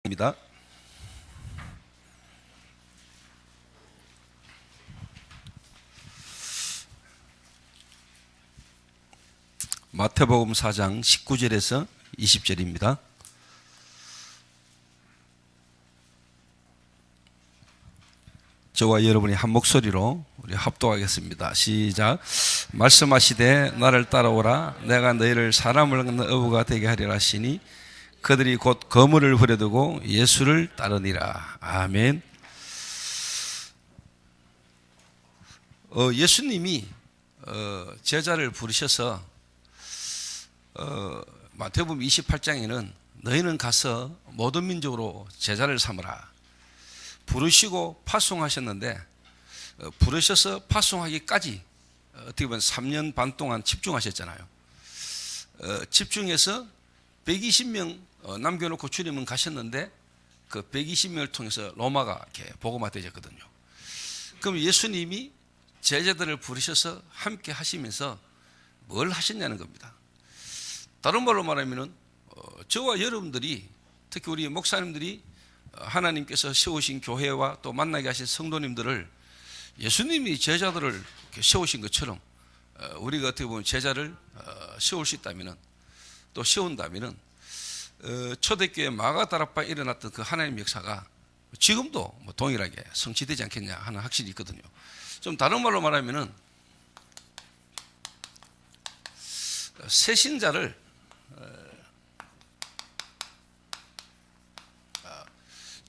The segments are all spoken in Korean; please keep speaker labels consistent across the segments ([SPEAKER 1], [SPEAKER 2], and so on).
[SPEAKER 1] 입니다. 마태복음 4장 19절에서 20절입니다. 저와 여러분이 한 목소리로 우리 합독하겠습니다. 시작. 말씀하시되 나를 따라오라. 내가 너희를 사람을 걷는 어부가 되게 하리라 하시니 그들이 곧 그물을 버려두고 예수를 따르니라. 아멘. 예수님이 제자를 부르셔서 마태복음 28장에는 너희는 가서 모든 민족으로 제자를 삼으라 부르시고 파송하셨는데, 부르셔서 파송하기까지 어떻게 보면 3년 반 동안 집중하셨잖아요. 집중해서 120명 남겨놓고 주님은 가셨는데 그 120명을 통해서 로마가 이렇게 복음화되었거든요. 그럼 예수님이 제자들을 부르셔서 함께 하시면서 뭘 하셨냐는 겁니다. 다른 말로 말하면은 저와 여러분들이, 특히 우리 목사님들이 하나님께서 세우신 교회와 또 만나게 하신 성도님들을 예수님이 제자들을 세우신 것처럼 우리가 어떻게 보면 제자를 세울 수 있다면은, 또 세운다면은 초대교회 마가다락방에 일어났던 그 하나님 역사가 지금도 동일하게 성취되지 않겠냐 하는 확신이 있거든요. 좀 다른 말로 말하면은 새신자를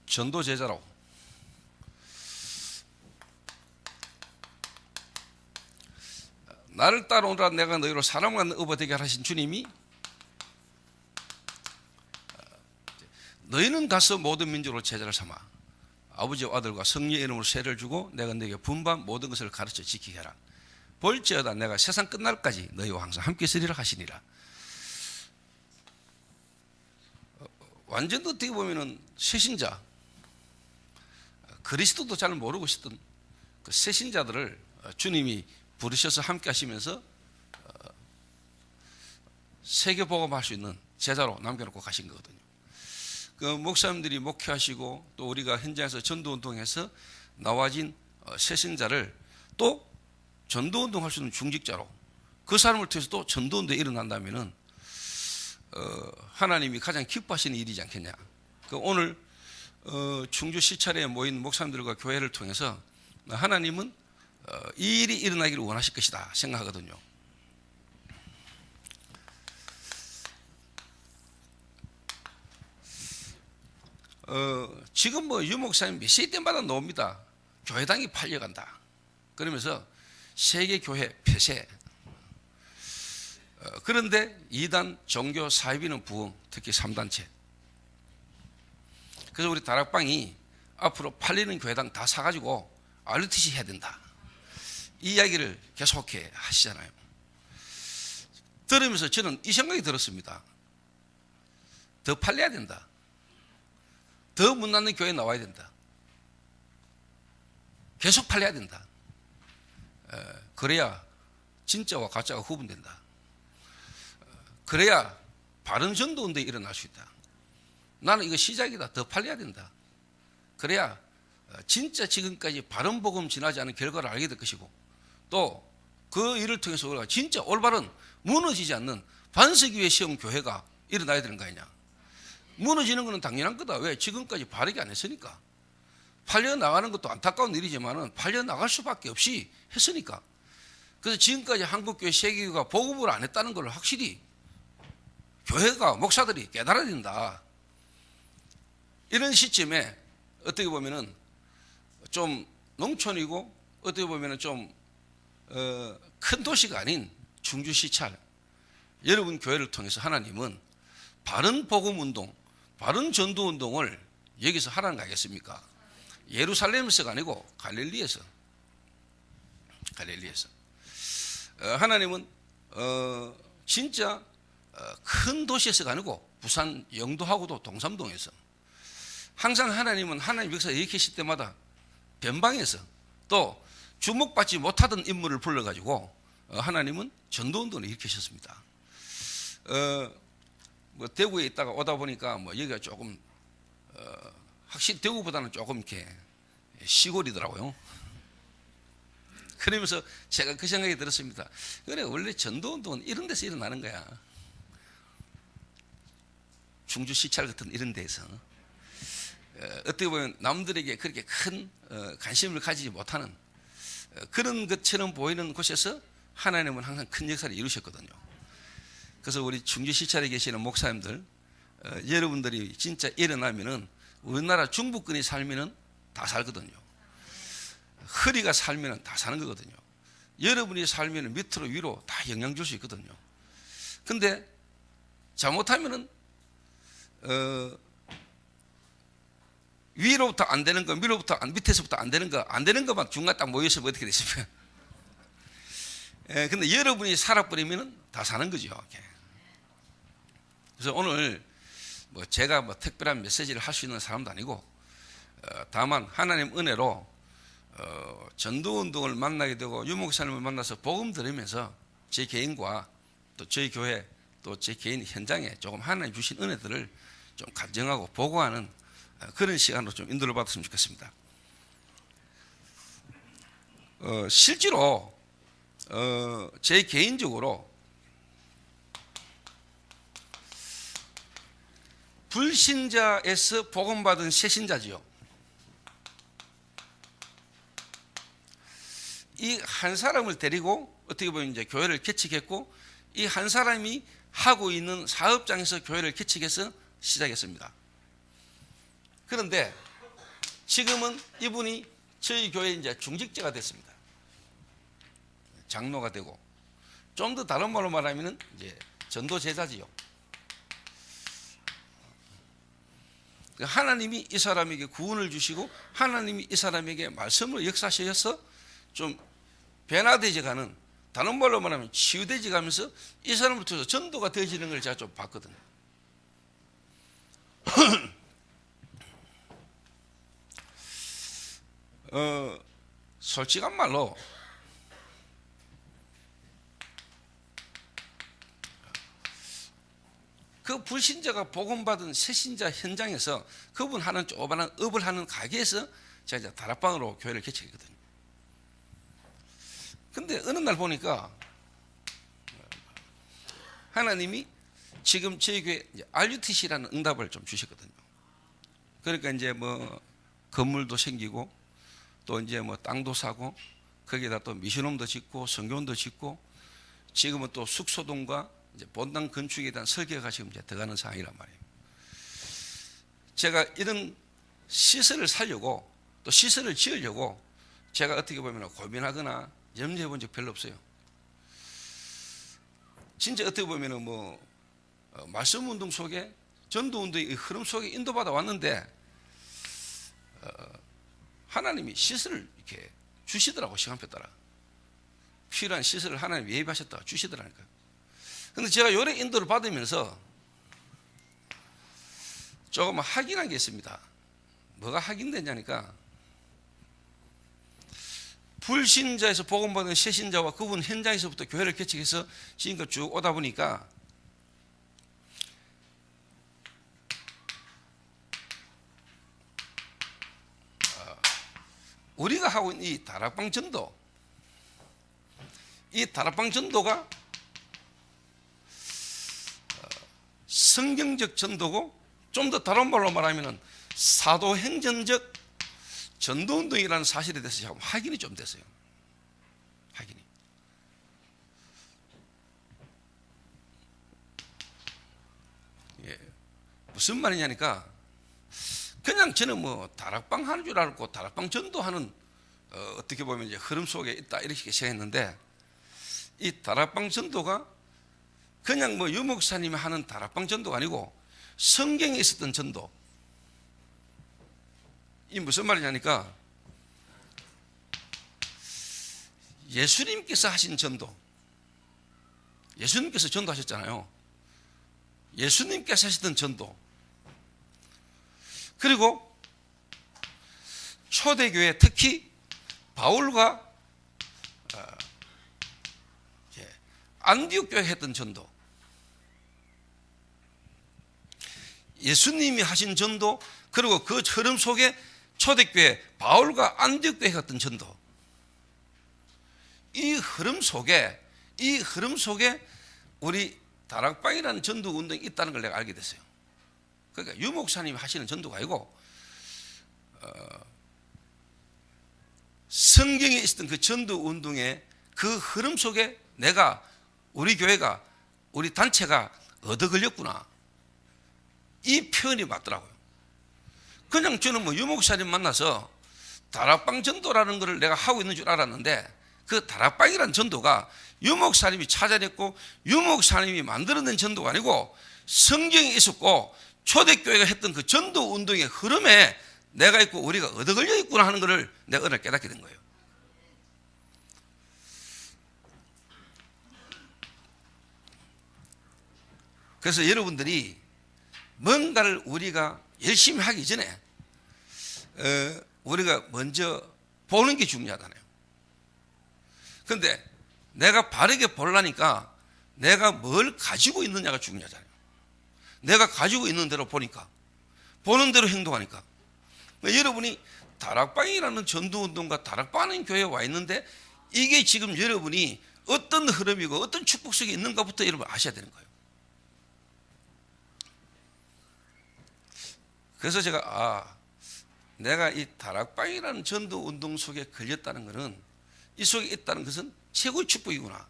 [SPEAKER 1] 전도 제자라고, 나를 따라오라 내가 너희로 사람 같는 어부 되게 하신 주님이 너희는 가서 모든 민족으로 제자를 삼아 아버지와 아들과 성령의 이름으로 세를 주고 내가 너에게 분반 모든 것을 가르쳐 지키게 하라. 볼지어다 내가 세상 끝날까지 너희와 항상 함께 있으리라 하시니라. 완전 어떻게 보면은 새신자, 그리스도도 잘 모르고 있었던 그 새신자들을 주님이 부르셔서 함께 하시면서 세계복음할 수 있는 제자로 남겨놓고 가신 거거든요. 그 목사님들이 목회하시고 또 우리가 현장에서 전도운동해서 나와진 새신자를 또 전도운동할 수 있는 중직자로, 그 사람을 통해서 또 전도운동이 일어난다면은 하나님이 가장 기뻐하시는 일이지 않겠냐. 그 오늘 충주 시찰에 모인 목사님들과 교회를 통해서 하나님은 이 일이 일어나기를 원하실 것이다 생각하거든요. 지금 유목사님 메시지 때마다 나옵니다. 교회당이 팔려간다 그러면서 세계교회 폐쇄. 그런데 2단 종교 사회비는 부흥, 특히 3단체. 그래서 우리 다락방이 앞으로 팔리는 교회당 다 사가지고 RTC 해야 된다, 이 이야기를 계속해 하시잖아요. 들으면서 저는 이 생각이 들었습니다. 더 팔려야 된다. 더 문 닫는 교회에 나와야 된다. 계속 팔려야 된다. 그래야 진짜와 가짜가 구분된다. 그래야 바른 전도운동이 일어날 수 있다. 나는 이거 시작이다. 더 팔려야 된다. 그래야 진짜 지금까지 바른 복음 지나지 않은 결과를 알게 될 것이고, 또 그 일을 통해서 우리가 진짜 올바른 무너지지 않는 반석 위에 세운 교회가 일어나야 되는 거 아니냐. 무너지는 것은 당연한 거다. 왜? 지금까지 바르게 안 했으니까. 팔려나가는 것도 안타까운 일이지만은 팔려나갈 수밖에 없이 했으니까. 그래서 지금까지 한국교회, 세계교회가 복음을 안 했다는 걸 확실히 교회가, 목사들이 깨달아야 된다. 이런 시점에 어떻게 보면은 좀 농촌이고 어떻게 보면은 좀 큰 도시가 아닌 충주 시찰, 여러분 교회를 통해서 하나님은 바른 복음 운동, 바른 전도 운동을 여기서 하라는 거 아니겠습니까? 예루살렘에서가 아니고 갈릴리에서. 하나님은 진짜 큰 도시에서가 아니고 부산 영도하고도 동삼동에서, 항상 하나님은 하나님 역사 일으키실 때마다 변방에서 또 주목받지 못하던 인물을 불러가지고 하나님은 전도운동을 일으키셨습니다. 대구에 있다가 오다 보니까 여기가 조금 확실히 대구보다는 조금 이렇게 시골이더라고요. 그러면서 제가 그 생각이 들었습니다. 그래, 원래 전도운동은 이런 데서 일어나는 거야. 충주 시찰 같은 이런 데서. 어떻게 보면 남들에게 그렇게 큰 관심을 가지지 못하는 그런 것처럼 보이는 곳에서 하나님은 항상 큰 역사를 이루셨거든요. 그래서 우리 충주 시찰에 계시는 목사님들, 여러분들이 진짜 일어나면은 우리나라 중부권이 살면은 다 살거든요. 허리가 살면은 다 사는 거거든요. 여러분이 살면은 밑으로 위로 다 영향 줄 수 있거든요. 근데 잘못하면은 위로부터 안 되는 거, 밑에서부터 안 되는 것만 중간 딱 모여서 어떻게 되십니까? 근데 여러분이 살아버리면은 다 사는 거죠. 그래서 오늘 뭐 제가 뭐 특별한 메시지를 할 수 있는 사람도 아니고, 다만 하나님 은혜로 전도운동을 만나게 되고 유목사님을 만나서 복음 들으면서 제 개인과 또 저희 교회 또 제 개인 현장에 조금 하나님 주신 은혜들을 좀 간증하고 보고하는 그런 시간으로 좀 인도를 받았으면 좋겠습니다. 실제로 제 개인적으로 불신자에서 복음받은 새신자지요. 이 한 사람을 데리고 어떻게 보면 이제 교회를 개척했고, 이 한 사람이 하고 있는 사업장에서 교회를 개척해서 시작했습니다. 그런데 지금은 이분이 저희 교회 이제 중직자가 됐습니다. 장로가 되고, 좀 더 다른 말로 말하면 이제 전도 제자지요. 하나님이 이 사람에게 구원을 주시고 하나님이 이 사람에게 말씀을 역사하셔서 좀 변화되지 가는, 다른 말로 말하면 치유되지 가면서 이 사람을 통해서 전도가 되어지는 걸 제가 좀 봤거든요. 솔직한 말로 그 불신자가 복음받은 새신자 현장에서 그분 하는 조그마한 업을 하는 가게에서 제가 이제 다락방으로 교회를 개척했거든요. 근데 어느 날 보니까 하나님이 지금 저희 교회 RUTC라는 응답을 좀 주셨거든요. 그러니까 이제 뭐 건물도 생기고 또 이제 뭐 땅도 사고 거기에다 또 미션홈도 짓고 성교원도 짓고 지금은 또 숙소동과 이제 본당 건축에 대한 설계가 지금 이제 들어가는 상황이란 말이에요. 제가 이런 시설을 살려고 또 시설을 지으려고 제가 어떻게 보면 고민하거나 염려해 본 적 별로 없어요. 진짜 어떻게 보면 뭐 말씀 운동 속에 전도 운동의 흐름 속에 인도받아 왔는데 하나님이 시설을 이렇게 주시더라고. 시간표 따라 필요한 시설을 하나님 예비하셨다가 주시더라니까요. 근데 제가 요래 인도를 받으면서 조금 확인한 게 있습니다. 뭐가 확인되냐니까, 불신자에서 복음받은 새신자와 그분 현장에서부터 교회를 개척해서 지금까지 쭉 오다 보니까 우리가 하고 있는 이 다락방 전도, 이 다락방 전도가 성경적 전도고, 좀 더 다른 말로 말하면 사도행전적 전도운동이라는 사실에 대해서 확인이 좀 됐어요. 확인이. 예, 무슨 말이냐니까, 그냥 저는 뭐 다락방 하는 줄 알고 다락방 전도하는 어떻게 보면 이제 흐름 속에 있다 이렇게 생각했는데, 이 다락방 전도가 그냥 뭐 유목사님이 하는 다락방 전도가 아니고 성경에 있었던 전도. 이 무슨 말이냐니까, 예수님께서 하신 전도, 예수님께서 전도하셨잖아요. 예수님께서 하셨던 전도, 그리고 초대교회 특히 바울과 안디옥 교회 했던 전도, 예수님이 하신 전도, 그리고 그 흐름 속에 초대교회 바울과 안디옥교회가 어떤 전도, 이 흐름 속에 우리 다락방이라는 전도 운동이 있다는 걸 내가 알게 됐어요. 그러니까 유 목사님이 하시는 전도가 아니고 성경에 있었던 그 전도 운동의 그 흐름 속에 내가, 우리 교회가, 우리 단체가 얻어 걸렸구나, 이 표현이 맞더라고요. 그냥 저는 유 목사님 만나서 다락방 전도라는 것을 내가 하고 있는 줄 알았는데, 그 다락방이라는 전도가 유 목사님이 찾아냈고 유 목사님이 만들어낸 전도가 아니고 성경에 있었고 초대교회가 했던 그 전도 운동의 흐름에 내가 있고 우리가 얻어 걸려 있구나 하는 것을 내가 오늘 깨닫게 된 거예요. 그래서 여러분들이 뭔가를 우리가 열심히 하기 전에 우리가 먼저 보는 게 중요하잖아요. 그런데 내가 바르게 보려니까 내가 뭘 가지고 있느냐가 중요하잖아요. 내가 가지고 있는 대로 보니까, 보는 대로 행동하니까. 여러분이 다락방이라는 전도운동과 다락방하는 교회에 와 있는데 이게 지금 여러분이 어떤 흐름이고 어떤 축복 속에 있는가부터 여러분 아셔야 되는 거예요. 그래서 제가 내가 이 다락방이라는 전도운동 속에 걸렸다는 것은, 이 속에 있다는 것은 최고의 축복이구나.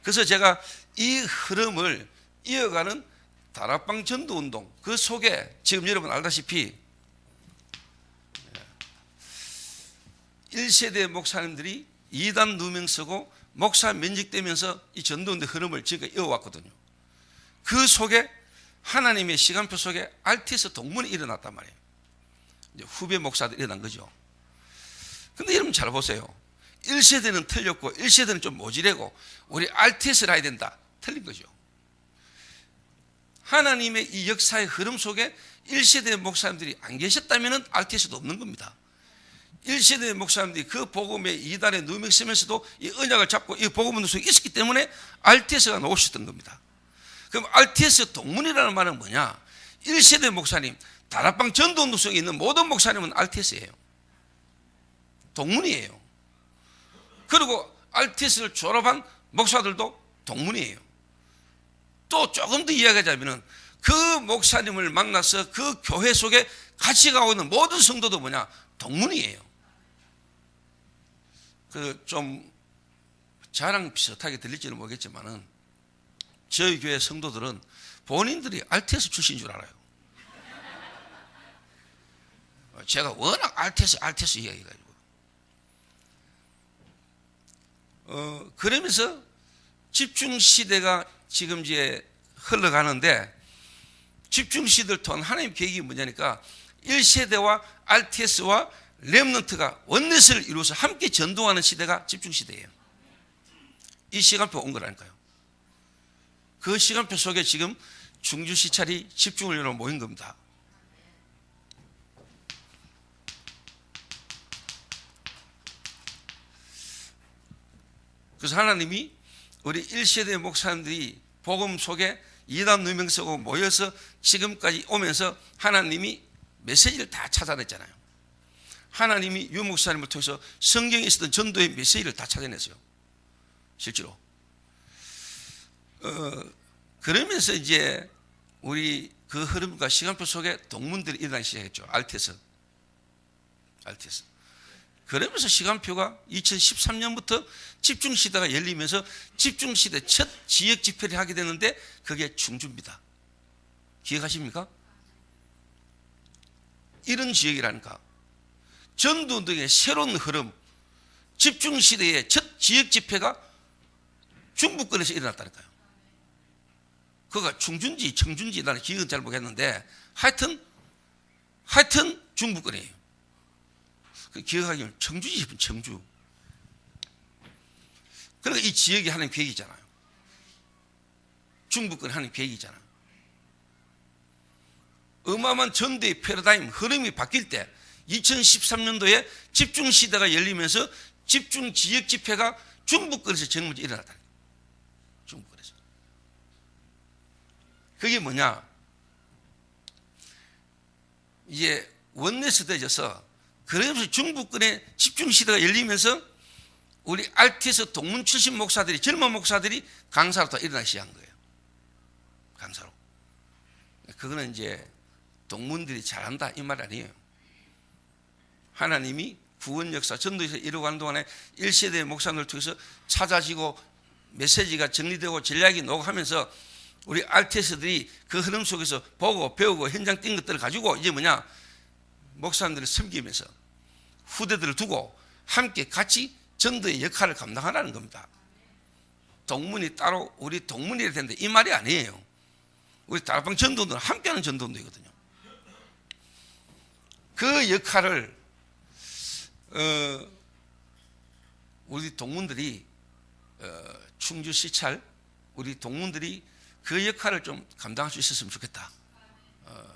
[SPEAKER 1] 그래서 제가 이 흐름을 이어가는 다락방 전도운동, 그 속에 지금 여러분 알다시피 1세대 목사님들이 2단 누명 쓰고 목사 면직되면서 이 전도운동 흐름을 지금까지 이어왔거든요. 그 속에 하나님의 시간표 속에 RTS 동문이 일어났단 말이에요. 이제 후배 목사들이 일어난 거죠. 근데 여러분 잘 보세요. 1세대는 틀렸고 1세대는 좀 모질하고 우리 RTS를 해야 된다. 틀린 거죠. 하나님의 이 역사의 흐름 속에 1세대 목사님들이 안 계셨다면 RTS도 없는 겁니다. 1세대 목사님들이 그 복음의 2단에 누명 쓰면서도 이 언약을 잡고 이 복음 운동 속에 있었기 때문에 RTS가 나오셨던 겁니다. 그럼 RTS 동문이라는 말은 뭐냐? 1세대 목사님, 다락방 전도운동 속에 있는 모든 목사님은 RTS예요. 동문이에요. 그리고 RTS를 졸업한 목사들도 동문이에요. 또 조금 더 이야기하자면 그 목사님을 만나서 그 교회 속에 같이 가고 있는 모든 성도도 뭐냐? 동문이에요. 그 좀 자랑 비슷하게 들릴지는 모르겠지만은 저희 교회 성도들은 본인들이 RTS 출신인 줄 알아요. 제가 워낙 RTS 이야기해가지고. 그러면서 집중시대가 지금 이제 흘러가는데, 집중시대를 통한 하나님 계획이 뭐냐니까 1세대와 RTS와 렘넌트가 원넷을 이루어서 함께 전도하는 시대가 집중시대예요. 이 시간표 온 거라니까요. 그 시간표 속에 지금 중주시찰이 집중훈련으로 모인 겁니다. 그래서 하나님이 우리 1세대 목사님들이 복음 속에 이단 누명 쓰고 모여서 지금까지 오면서 하나님이 메시지를 다 찾아냈잖아요. 하나님이 유 목사님을 통해서 성경에 있었던 전도의 메시지를 다 찾아냈어요. 실제로. 그러면서 이제 우리 그 흐름과 시간표 속에 동문들이 일어나기 시작했죠. RTS. 그러면서 시간표가 2013년부터 집중시대가 열리면서 집중시대 첫 지역 집회를 하게 되는데 그게 충주입니다. 기억하십니까? 이런 지역이라니까. 전도운동의 새로운 흐름, 집중시대의 첫 지역 집회가 중부권에서 일어났다니까요. 그가 충주인지 청주인지 나는 기억은 잘 모르겠는데 하여튼 중부권이에요. 기억하기는 청주지 싶은 청주. 그러니까 이 지역이 하는 계획이잖아요. 중부권 하는 계획이잖아요. 어마어마한 전도의 패러다임 흐름이 바뀔 때 2013년도에 집중시대가 열리면서 집중 지역 집회가 중부권에서 제일 먼저 일어났다. 중부권에서. 그게 뭐냐? 이제 원내스되져서 그러면서 중부권의 집중시대가 열리면서 우리 RTS 동문 출신 목사들이, 젊은 목사들이 강사로 다 일어나기 시작한 거예요. 강사로. 그거는 이제 동문들이 잘한다 이 말 아니에요. 하나님이 구원 역사 전도에서 이루어가는 동안에 1세대 목사님을 통해서 찾아지고 메시지가 정리되고 전략이 녹아가면서 우리 RTS들이 그 흐름 속에서 보고 배우고 현장 뛴 것들을 가지고 이제 뭐냐, 목사님들을 섬기면서 후대들을 두고 함께 같이 전도의 역할을 감당하라는 겁니다. 동문이 따로 우리 동문이라 되는데 이 말이 아니에요. 우리 다락방 전도는 함께하는 전도인이거든요. 그 역할을 우리 동문들이 충주 시찰 우리 동문들이 그 역할을 좀 감당할 수 있었으면 좋겠다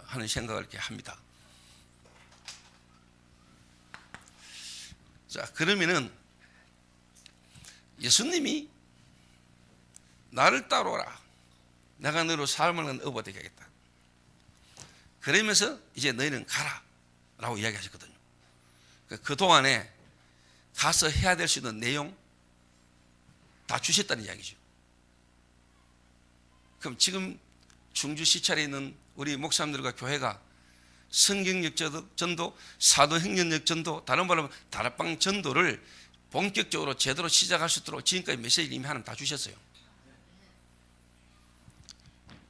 [SPEAKER 1] 하는 생각을 이렇게 합니다. 자, 그러면은 예수님이 나를 따라오라, 내가 너로 삶을 얻어되게 하겠다. 그러면서 이제 너희는 가라 라고 이야기하셨거든요. 그동안에 가서 해야 될 수 있는 내용 다 주셨다는 이야기죠. 그럼 지금 충주 시찰에 있는 우리 목사님들과 교회가 성경역 전도, 사도행전역 전도, 다른 말로 하면 다락방 전도를 본격적으로 제대로 시작할 수 있도록 지금까지 메시지를 이미 하나님 다 주셨어요.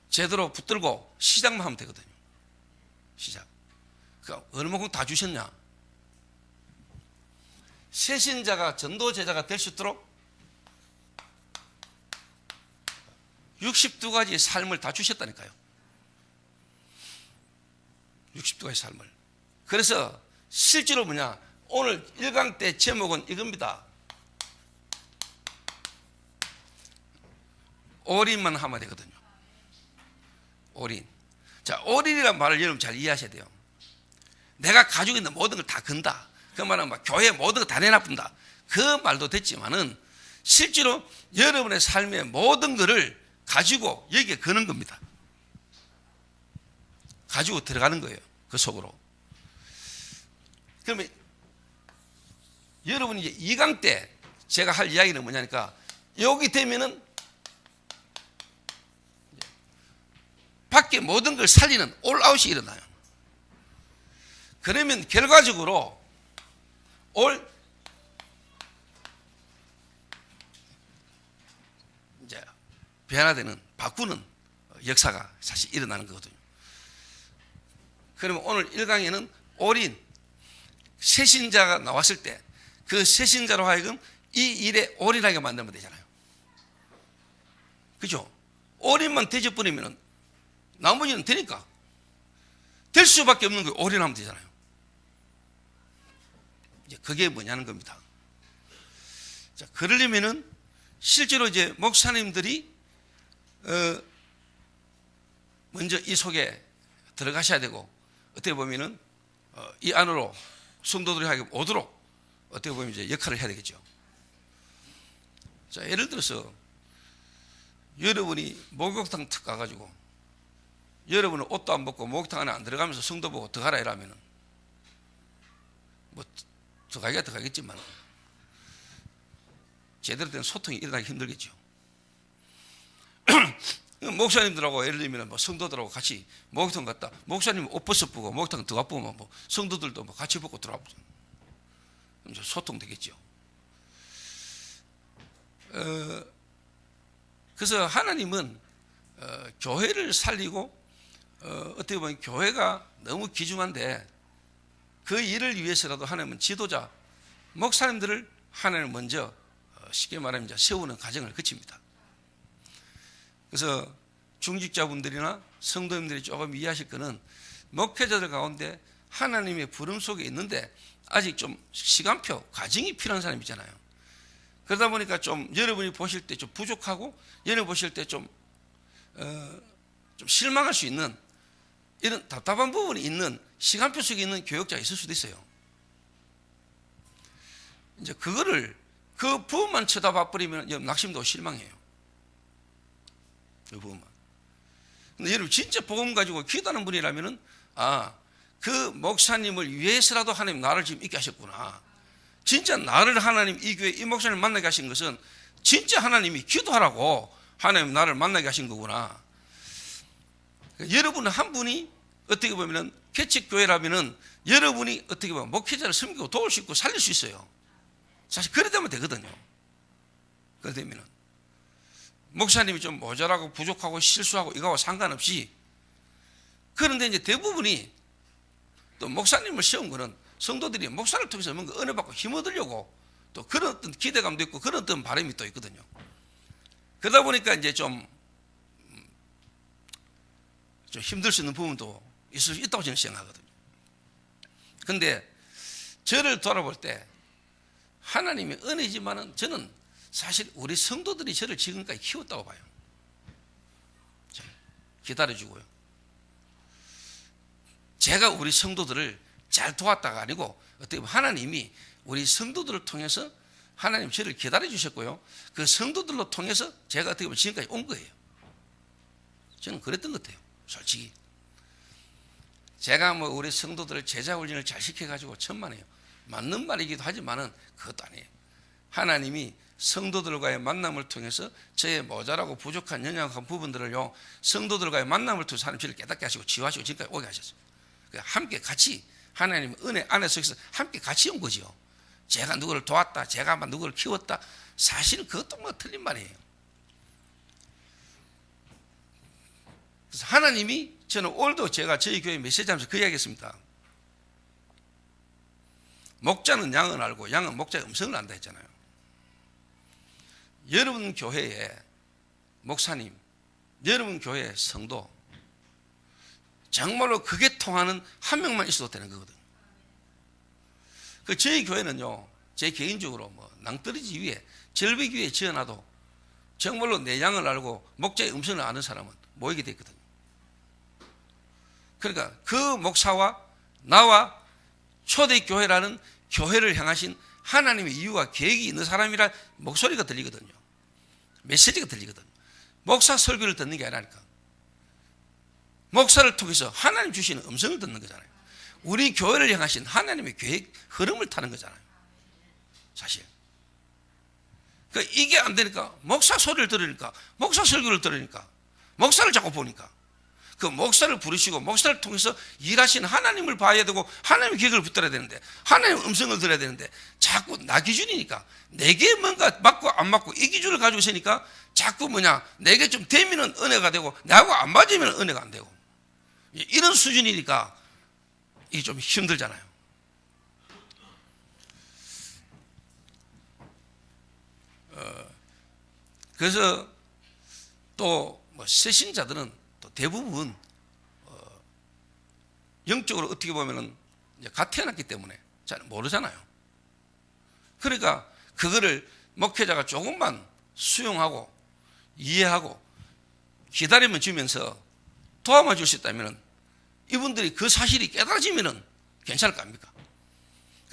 [SPEAKER 1] 제대로 붙들고 시작만 하면 되거든요. 시작. 그러니까 얼마큼 다 주셨냐? 새신자가 전도 제자가 될 수 있도록 62가지 삶을 다 주셨다니까요. 62가지 삶을. 그래서 실제로 뭐냐, 오늘 1강 때 제목은 이겁니다. 올인만 하면 되거든요. 올인. 자, 올인이라는 말을 여러분 잘 이해하셔야 돼요. 내가 가지고 있는 모든 걸 다 건다. 그 말은 막 교회 모든 걸 다 내놔본다. 그 말도 됐지만은 실제로 여러분의 삶의 모든 것을 가지고 여기에 거는 겁니다. 가지고 들어가는 거예요. 그 속으로. 그러면 여러분이 이제 2강 때 제가 할 이야기는 뭐냐니까, 여기 되면은 밖에 모든 걸 살리는 올아웃이 일어나요. 그러면 결과적으로 이제 변화되는, 바꾸는 역사가 사실 일어나는 거거든요. 그러면 오늘 1강에는 올인, 새신자가 나왔을 때 그 새신자로 하여금 이 일에 올인하게 만들면 되잖아요. 그죠? 올인만 되져버리면 나머지는 되니까 될 수밖에 없는 거예요. 올인하면 되잖아요. 이제 그게 뭐냐는 겁니다. 자, 그러려면은 실제로 이제 목사님들이 먼저 이 속에 들어가셔야 되고, 어떻게 보면은 이 안으로 성도들이 하여금 오도록 어떻게 보면 이제 역할을 해야 되겠죠. 자, 예를 들어서 여러분이 목욕탕 탁 가가지고 여러분은 옷도 안 벗고 목욕탕 안에 안 들어가면서 성도 보고 들어가라 이러면은 뭐 들어가겠지만 제대로 된 소통이 일어나기 힘들겠죠. 목사님들하고 예를 들면 뭐 성도들하고 같이 목욕탕 갔다, 목사님 옷 벗어보고 목욕탕 들어가 보면 뭐 성도들도 뭐 같이 벗고 들어가 보죠. 그럼 소통되겠죠. 그래서 하나님은 교회를 살리고 어떻게 보면 교회가 너무 귀중한데 그 일을 위해서라도 하나님은 지도자, 목사님들을 하나님은 먼저 쉽게 말하면 이제 세우는 과정을 거칩니다. 그래서 중직자분들이나 성도님들이 조금 이해하실 거는, 목회자들 가운데 하나님의 부름 속에 있는데 아직 좀 시간표, 과정이 필요한 사람이 있잖아요. 그러다 보니까 좀 여러분이 보실 때 좀 부족하고, 여러분이 보실 때 좀 실망할 수 있는 이런 답답한 부분이 있는, 시간표 속에 있는 교역자가 있을 수도 있어요. 이제 그거를 그 부분만 쳐다봐 버리면 낙심도 실망해요. 그 부분만. 근데 여러분 진짜 복음 가지고 기도하는 분이라면은 그 목사님을 위해서라도 하나님 나를 지금 있게 하셨구나. 진짜 나를 하나님 이 교회 이 목사님 만나게 하신 것은 진짜 하나님이 기도하라고 하나님 나를 만나게 하신 거구나. 여러분 한 분이 어떻게 보면 개척교회라면 여러분이 어떻게 보면 목회자를 섬기고 도울 수 있고 살릴 수 있어요. 사실 그래 되면 되거든요. 그래 되면은 목사님이 좀 모자라고 부족하고 실수하고 이거하고 상관없이, 그런데 이제 대부분이 또 목사님을 세운 거는 성도들이 목사를 통해서 뭔가 은혜 받고 힘 얻으려고 또 그런 어떤 기대감도 있고 그런 어떤 바람이 또 있거든요. 그러다 보니까 이제 좀 힘들 수 있는 부분도 있을 수 있다고 저는 생각하거든요. 근데 저를 돌아볼 때 하나님의 은혜지만은 저는 사실 우리 성도들이 저를 지금까지 키웠다고 봐요. 기다려주고요. 제가 우리 성도들을 잘 도왔다가 아니고 어떻게 보면 하나님이 우리 성도들을 통해서 하나님 저를 기다려 주셨고요. 그 성도들로 통해서 제가 어떻게 보면 지금까지 온 거예요. 저는 그랬던 것 같아요. 솔직히. 제가 뭐 우리 성도들을 제자 훈련을 잘 시켜가지고 천만에요. 맞는 말이기도 하지만은 그것도 아니에요. 하나님이 성도들과의 만남을 통해서 저의 모자라고 부족한 연약한 부분들을요, 성도들과의 만남을 통해서 하나님 저를 깨닫게 하시고 치유하시고 지금까지 오게 하셨어요. 함께 같이 하나님 은혜 안에 속에서 함께 같이 온 거죠. 제가 누구를 도왔다, 제가 누구를 키웠다, 사실 그것도 뭐 틀린 말이에요. 그래서 하나님이, 저는 오늘도 제가 저희 교회 메시지하면서 그 이야기 했습니다. 목자는 양을 알고 양은 목자의 음성을 안다 했잖아요. 여러분 교회의 목사님, 여러분 교회의 성도, 정말로 그게 통하는 한 명만 있어도 되는 거거든요. 그 저희 교회는요, 제 개인적으로 뭐 낭떠러지 위에 절벽 위에 지어놔도 정말로 내 양을 알고 목자의 음성을 아는 사람은 모이게 돼 있거든요. 그러니까 그 목사와 나와 초대교회라는 교회를 향하신 하나님의 이유와 계획이 있는 사람이라 목소리가 들리거든요. 메시지가 들리거든요. 목사 설교를 듣는 게 아니라니까. 목사를 통해서 하나님 주시는 음성을 듣는 거잖아요. 우리 교회를 향하신 하나님의 계획 흐름을 타는 거잖아요. 사실. 그러니까 이게 안 되니까 목사 소리를 들으니까, 목사 설교를 들으니까, 목사를 자꾸 보니까 그 목사를 부르시고 목사를 통해서 일하신 하나님을 봐야 되고 하나님의 계획을 붙들어야 되는데, 하나님의 음성을 들어야 되는데 자꾸 나 기준이니까, 내게 뭔가 맞고 안 맞고 이 기준을 가지고 있으니까 자꾸 내게 좀 되면 은혜가 되고 나하고 안 맞으면 은혜가 안 되고, 이런 수준이니까 이게 좀 힘들잖아요. 그래서 또 뭐 새신자들은 또 대부분 영적으로 어떻게 보면은 갓 태어났기 때문에 잘 모르잖아요. 그러니까 그거를 목회자가 조금만 수용하고 이해하고 기다리면 주면서 도와만 줄 수 있다면 이분들이 그 사실이 깨달아지면 괜찮을 거 아닙니까?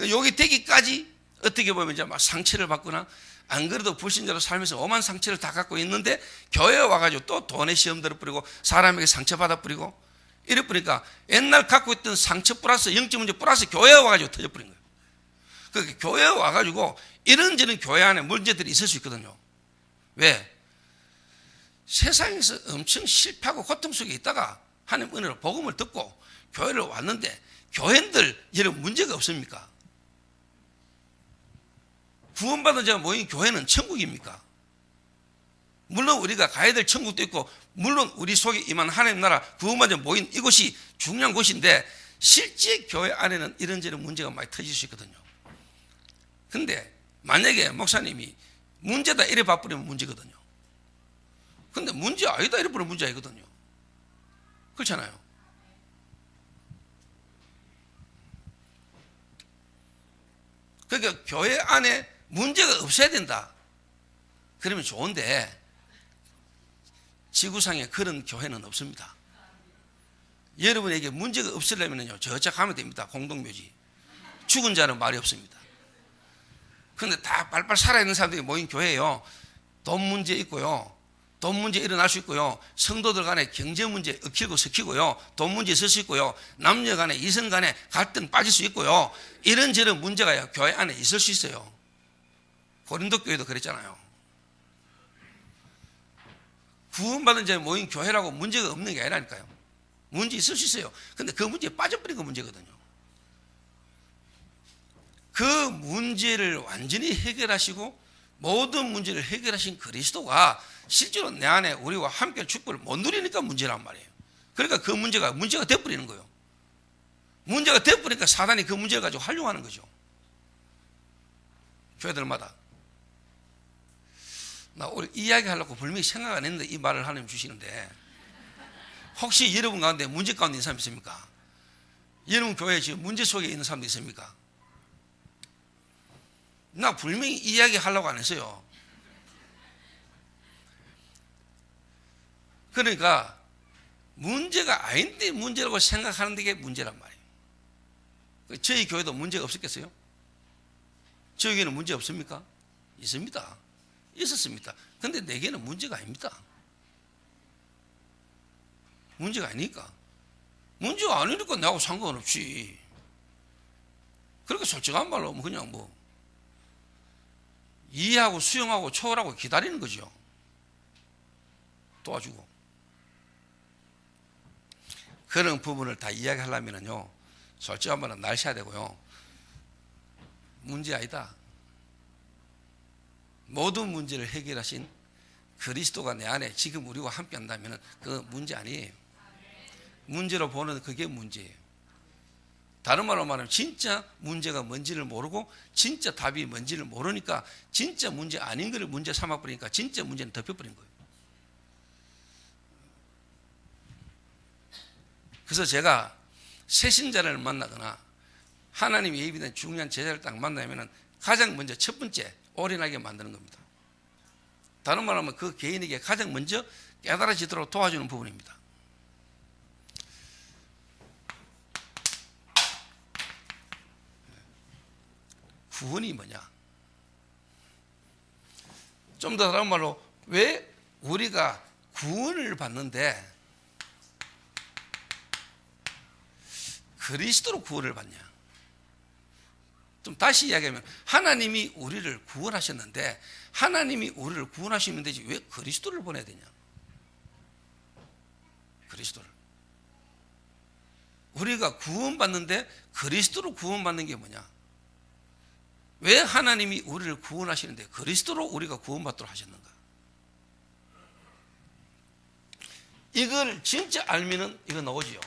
[SPEAKER 1] 여기 되기까지 어떻게 보면 이제 막 상처를 받거나, 안 그래도 불신자로 살면서 오만 상처를 다 갖고 있는데 교회에 와가지고 또 돈의 시험들을 뿌리고 사람에게 상처받아 뿌리고 이래 뿌리니까 옛날 갖고 있던 상처 플러스 영적 문제 플러스 교회에 와가지고 터져버린 거예요. 그러니까 교회에 와가지고 이런저런 교회 안에 문제들이 있을 수 있거든요. 왜? 세상에서 엄청 실패하고 고통 속에 있다가 하나님 은혜로 복음을 듣고 교회를 왔는데, 교회들 이런 문제가 없습니까? 구원받은 자가 모인 교회는 천국입니까? 물론 우리가 가야 될 천국도 있고, 물론 우리 속에 임한 하나님 나라 구원받은 자 모인 이곳이 중요한 곳인데, 실제 교회 안에는 이런저런 문제가 많이 터질 수 있거든요. 근데 만약에 목사님이 문제다 이래 봐버리면 문제거든요. 근데 문제 아니다 이래 버리면 문제 아니거든요. 그렇잖아요. 그러니까 교회 안에 문제가 없어야 된다. 그러면 좋은데 지구상에 그런 교회는 없습니다. 여러분에게 문제가 없으려면요, 저쪽 가면 됩니다. 공동묘지. 죽은 자는 말이 없습니다. 그런데 다 빨빨 살아있는 사람들이 모인 교회예요. 돈 문제 있고요, 돈 문제 일어날 수 있고요. 성도들 간에 경제 문제 얽히고 섞이고요. 돈 문제 있을 수 있고요. 남녀 간에 이성 간에 갈등 빠질 수 있고요. 이런저런 문제가 교회 안에 있을 수 있어요. 고린도 교회도 그랬잖아요. 구원받은 자에 모인 교회라고 문제가 없는 게 아니라니까요. 문제 있을 수 있어요. 근데 그 문제에 빠져버린 거 문제거든요. 그 문제를 완전히 해결하시고 모든 문제를 해결하신 그리스도가 실제로 내 안에 우리와 함께 축복을 못 누리니까 문제란 말이에요. 그러니까 그 문제가 돼버리는 거예요. 문제가 돼버리니까 사단이 그 문제를 가지고 활용하는 거죠. 교회들마다. 나 오늘 이야기하려고 분명히 생각 안 했는데 이 말을 하나님 주시는데, 혹시 여러분 가운데 문제 가운데 있는 사람 있습니까? 여러분 교회에 지금 문제 속에 있는 사람도 있습니까? 나 분명히 이야기하려고 안 했어요. 그러니까 문제가 아닌데 문제라고 생각하는 게 문제란 말이에요. 저희 교회도 문제가 없었겠어요? 저희 교회는 문제 없습니까? 있습니다. 있었습니다. 근데 내게는 문제가 아닙니다. 문제가 아니니까. 문제가 아니니까 나하고 상관없지. 그렇게 솔직한 말로 그냥 이해하고 수용하고 초월하고 기다리는 거죠. 도와주고. 그런 부분을 다 이야기하려면요, 솔직한 말은 날씨야 되고요. 문제 아니다. 모든 문제를 해결하신 그리스도가 내 안에 지금 우리와 함께 한다면 그 문제 아니에요. 문제로 보는 그게 문제예요. 다른 말로 말하면 진짜 문제가 뭔지를 모르고 진짜 답이 뭔지를 모르니까 진짜 문제 아닌 것을 문제 삼아버리니까 진짜 문제는 덮여버린 거예요. 그래서 제가 새신자를 만나거나 하나님의 예비된 중요한 제자를 딱 만나면 가장 먼저 첫 번째 올인하게 만드는 겁니다. 다른 말로 하면 그 개인에게 가장 먼저 깨달아지도록 도와주는 부분입니다. 구원이 뭐냐? 좀 더 다른 말로 왜 우리가 구원을 받는데 그리스도로 구원을 받냐? 좀 다시 이야기하면 하나님이 우리를 구원하셨는데 하나님이 우리를 구원하시면 되지 왜 그리스도를 보내야 되냐? 그리스도를. 우리가 구원받는데 그리스도로 구원받는 게 뭐냐? 왜 하나님이 우리를 구원하시는데 그리스도로 우리가 구원받도록 하셨는가? 이걸 진짜 알면은 이거 나오지요.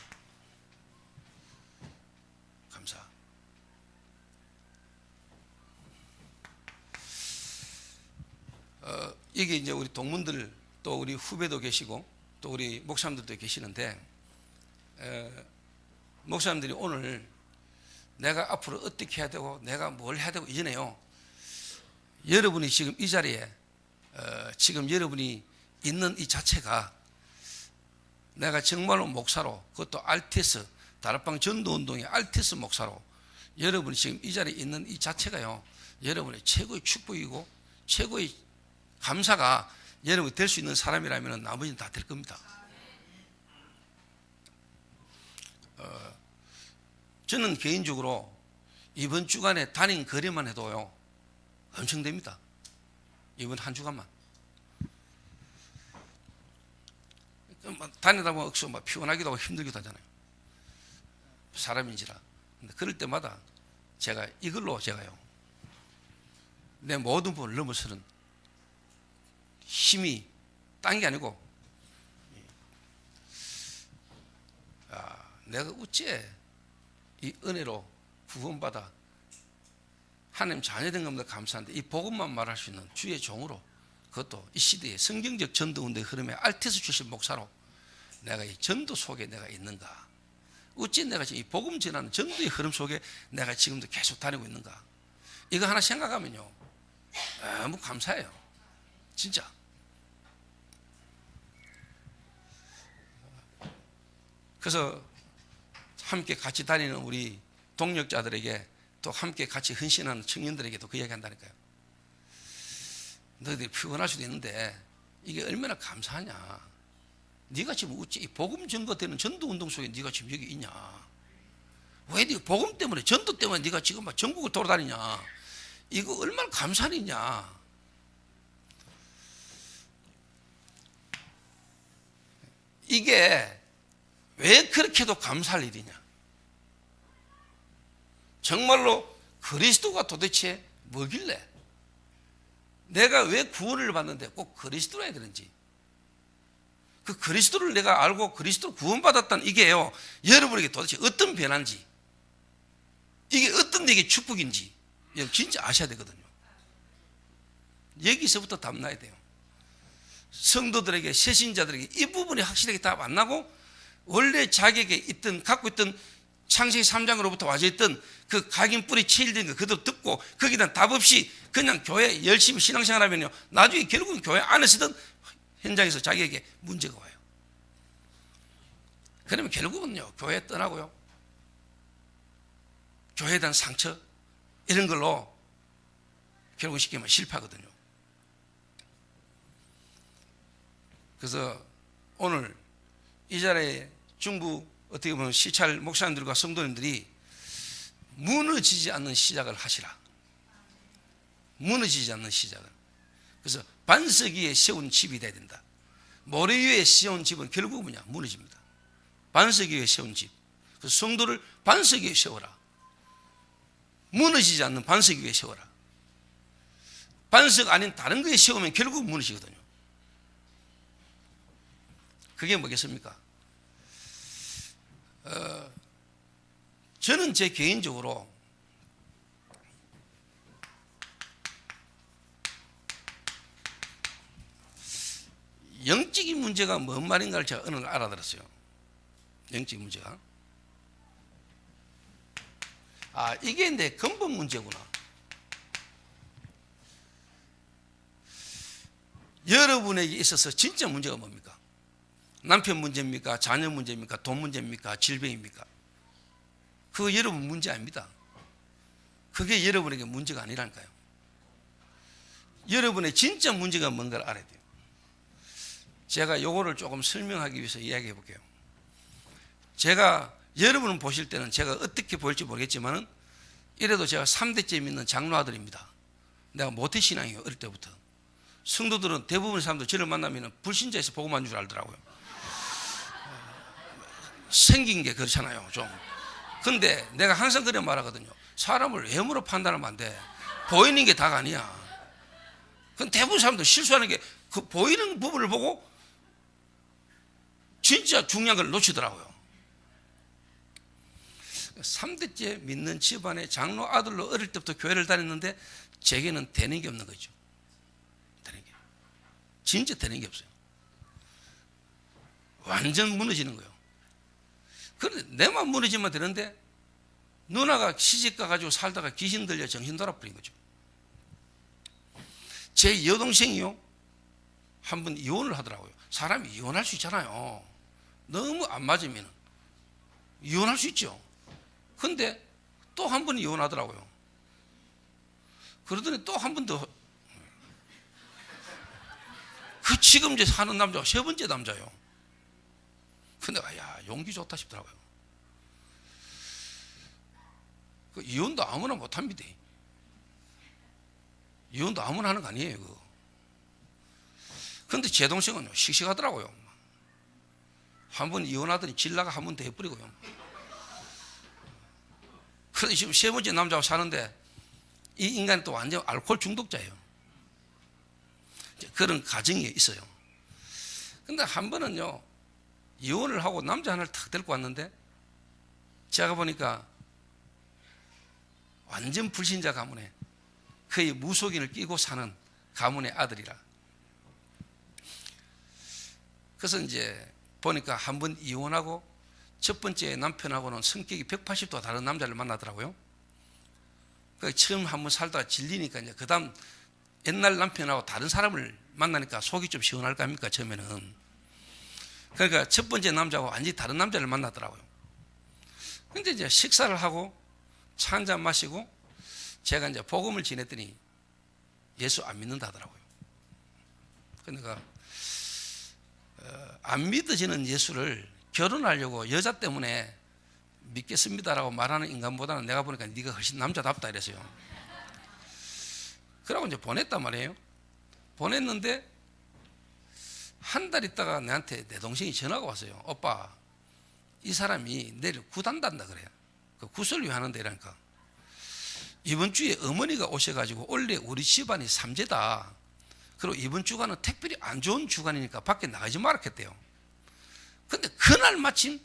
[SPEAKER 1] 감사. 이게 이제 우리 동문들 또 우리 후배도 계시고 또 우리 목사님들도 계시는데, 목사님들이 오늘 내가 앞으로 어떻게 해야 되고 내가 뭘 해야 되고 이전에요, 여러분이 지금 이 자리에 지금 여러분이 있는 이 자체가 내가 정말로 목사로, 그것도 RTS 다락방 전도운동의 RTS 목사로 여러분이 지금 이 자리에 있는 이 자체가요, 여러분의 최고의 축복이고 최고의 감사가 여러분이 될 수 있는 사람이라면 나머지는 다 될 겁니다. 저는 개인적으로 이번 주간에 다닌 거리만 해도요 엄청 됩니다. 이번 한 주간만 다니다 보면 억수 막 피곤하기도 하고 힘들기도 하잖아요. 사람인지라. 근데 그럴 때마다 제가 이걸로 제가요 내 모든 부분을 넘어서는 힘이 딴 게 아니고, 내가 어째 이 은혜로 구원받아 하나님 자녀된 겁니다. 감사한데 이 복음만 말할 수 있는 주의 종으로, 그것도 이 시대의 성경적 전도운동의 흐름에 RTS 출신 목사로 내가 이 전도 속에 내가 있는가? 어찌 내가 지금 이 복음 전하는 전도의 흐름 속에 내가 지금도 계속 다니고 있는가? 이거 하나 생각하면요 너무 감사해요. 진짜. 그래서 함께 같이 다니는 우리 동력자들에게, 또 함께 같이 헌신하는 청년들에게도 그 이야기 한다니까요. 너희들이 피곤할 수도 있는데 이게 얼마나 감사하냐. 네가 지금 어찌 복음 증거되는 전도운동 속에 네가 지금 여기 있냐. 왜 네가 복음 때문에, 전도 때문에 네가 지금 막 전국을 돌아다니냐. 이거 얼마나 감사한 일이냐. 이게 왜 그렇게도 감사할 일이냐. 정말로 그리스도가 도대체 뭐길래, 내가 왜 구원을 받는데 꼭 그리스도로 해야 되는지, 그 그리스도를 내가 알고 그리스도로 구원받았다는 이게요, 여러분에게 도대체 어떤 변화인지, 이게 어떤 내게 축복인지 진짜 아셔야 되거든요. 여기서부터 답 나야 돼요. 성도들에게, 새신자들에게 이 부분이 확실하게 답 안 나고, 원래 자기에게 있던, 갖고 있던 창세기 3장으로부터 와져 있던 그 각인 뿌리 체일된 거 그대로 듣고 거기에 대한 답 없이 그냥 교회 열심히 신앙생활 하면요, 나중에 결국은 교회 안에서든 현장에서 자기에게 문제가 와요. 그러면 결국은요, 교회 떠나고요, 교회에 대한 상처 이런 걸로 결국 쉽게 말하면 실패하거든요. 그래서 오늘 이 자리에 중부 어떻게 보면 시찰 목사님들과 성도님들이 무너지지 않는 시작을 하시라. 무너지지 않는 시작을. 그래서 반석 위에 세운 집이 돼야 된다. 모래 위에 세운 집은 결국 뭐냐? 무너집니다. 반석 위에 세운 집. 그래서 성도를 반석 위에 세워라. 무너지지 않는 반석 위에 세워라. 반석 아닌 다른 거에 세우면 결국 무너지거든요. 그게 뭐겠습니까? 저는 제 개인적으로 영적인 문제가 뭔 말인가를 제가 어느 날 알아들었어요. 영적인 문제가, 아, 이게 내 근본 문제구나. 여러분에게 있어서 진짜 문제가 뭡니까? 남편 문제입니까? 자녀 문제입니까? 돈 문제입니까? 질병입니까? 그거 여러분 문제 아닙니다. 그게 여러분에게 문제가 아니라니까요. 여러분의 진짜 문제가 뭔가를 알아야 돼요. 제가 요거를 조금 설명하기 위해서 이야기해 볼게요. 제가, 여러분은 보실 때는 제가 어떻게 보일지 모르겠지만은, 이래도 제가 3대째 믿는 장로 아들입니다. 내가 모태신앙이에요, 어릴 때부터. 성도들은, 대부분의 사람들 저를 만나면 불신자에서 복음한 줄 알더라고요. 생긴 게 그렇잖아요, 좀. 근데 내가 항상 그래 말하거든요. 사람을 외모로 판단하면 안 돼. 보이는 게 다가 아니야. 그건 대부분 사람들 실수하는 게, 그 보이는 부분을 보고 진짜 중요한 걸 놓치더라고요. 3대째 믿는 집안의 장로 아들로 어릴 때부터 교회를 다녔는데, 제게는 되는 게 없는 거죠. 되는 게. 진짜 되는 게 없어요. 완전 무너지는 거예요. 그런데 내만 무너지면 되는데, 누나가 시집 가가지고 살다가 귀신 들려 정신 돌아버린 거죠. 제 여동생이요, 한 번 이혼을 하더라고요. 사람이 이혼할 수 있잖아요. 너무 안 맞으면 이혼할 수 있죠. 근데 또 한 번 이혼하더라고요. 그러더니 또 한 번 더. 그 지금 이제 사는 남자가 세 번째 남자예요. 근데 야, 용기 좋다 싶더라고요. 그 이혼도 아무나 못합니다. 이혼도 아무나 하는 거 아니에요, 그거. 근데 제 동생은 씩씩하더라고요. 한 번 이혼하더니 질나가 한 번 더 해버리고요. 그런데 지금 세 번째 남자하고 사는데, 이 인간이 또 완전 알코올 중독자예요. 그런 가정이 있어요. 근데 한 번은요, 이혼을 하고 남자 하나를 탁 데리고 왔는데, 제가 보니까 완전 불신자 가문에 거의 무속인을 끼고 사는 가문의 아들이라. 그래서 이제 보니까 한 번 이혼하고 첫 번째 남편하고는 성격이 180도 다른 남자를 만나더라고요. 그 처음 한 번 살다가 질리니까 이제 그 다음 옛날 남편하고 다른 사람을 만나니까 속이 좀 시원할 거 아닙니까, 처음에는. 그러니까 첫 번째 남자하고 완전히 다른 남자를 만나더라고요. 근데 이제 식사를 하고 차 한잔 마시고 제가 이제 복음을 지냈더니 예수 안 믿는다 하더라고요. 그러니까 안 믿어지는 예수를 결혼하려고 여자 때문에 믿겠습니다라고 말하는 인간보다는 내가 보니까 네가 훨씬 남자답다 이랬어요. 그러고 이제 보냈단 말이에요. 보냈는데 한 달 있다가 내한테 내 동생이 전화가 왔어요. 오빠, 이 사람이 내일 구단단다 그래요. 그 구설위 하는데 이러니까 이번 주에 어머니가 오셔가지고 원래 우리 집안이 삼재다. 그리고 이번 주간은 특별히 안 좋은 주간이니까 밖에 나가지 말았겠대요. 근데 그날 마침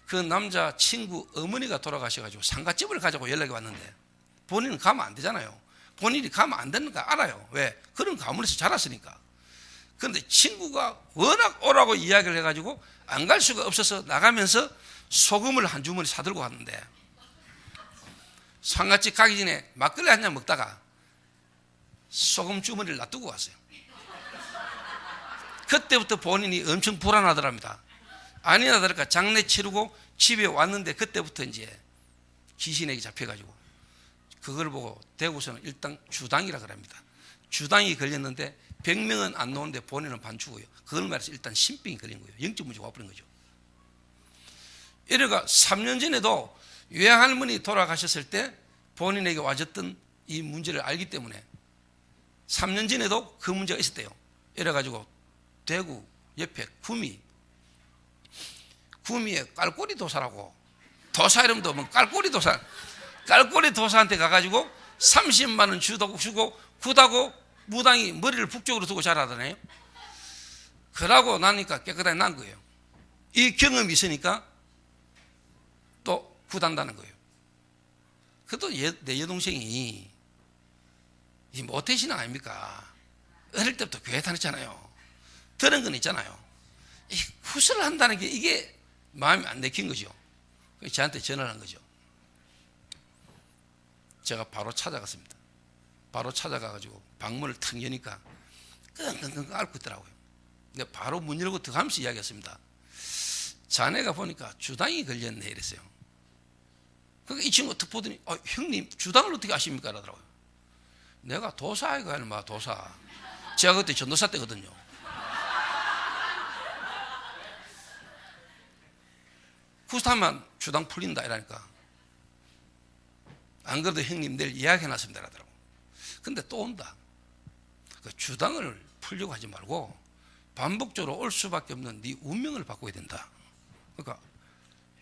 [SPEAKER 1] 그 남자 친구 어머니가 돌아가셔가지고 상가집을 가자고 연락이 왔는데 본인은 가면 안 되잖아요. 본인이 가면 안 되는 거 알아요. 왜? 그런 가문에서 자랐으니까. 그런데 친구가 워낙 오라고 이야기를 해가지고 안 갈 수가 없어서 나가면서 소금을 한 주머니 사들고 갔는데 상가집 가기 전에 막걸리 한 잔 먹다가 소금 주머니를 놔두고 왔어요. 그때부터 본인이 엄청 불안하더랍니다. 아니나 다를까 장례 치르고 집에 왔는데 그때부터 이제 귀신에게 잡혀가지고 그걸 보고 대구서는 일단 주당이라 그럽니다. 주당이 걸렸는데 100명은 안 나오는데 본인은 반 죽어요. 그걸 말해서 일단 신병이 걸린 거예요. 영적 문제가 와버린 거죠. 이래가 3년 전에도 외할머니 돌아가셨을 때 본인에게 와줬던 이 문제를 알기 때문에 3년 전에도 그 문제가 있었대요. 이래가지고 대구 옆에 구미에 깔꼬리 도사라고, 도사 이름도 뭐 깔꼬리 도사한테 가가지고 30만 원 주고 구다고 무당이 머리를 북쪽으로 두고 자라더네요. 그러고 나니까 깨끗하게 난 거예요. 이 경험이 있으니까 또 구단다는 거예요. 그래도 내 여동생이 이 모태신앙 아닙니까? 어릴 때부터 교회 다녔잖아요. 들은 건 있잖아요. 이 구슬을 한다는 게 이게 마음이 안 내킨 거죠. 저한테 전화를 한 거죠. 제가 바로 찾아갔습니다. 바로 찾아가가지고 방문을 탁 여니까 끙끙끙 앓고 있더라고요. 근데 바로 문 열고 들어가면서 이야기했습니다. 자네가 보니까 주당이 걸렸네 이랬어요. 그러니까 이 친구가 툭 보더니 형님 주당을 어떻게 아십니까? 라더라고요. 내가 도사이가 아니마 도사. 제가 그때 전도사 때거든요. 구스타면 주당 풀린다 이러니까 안 그래도 형님 내일 이야기해놨습니다 라더라고. 근데 또 온다. 그 주당을 풀려고 하지 말고 반복적으로 올 수밖에 없는 네 운명을 바꿔야 된다. 그러니까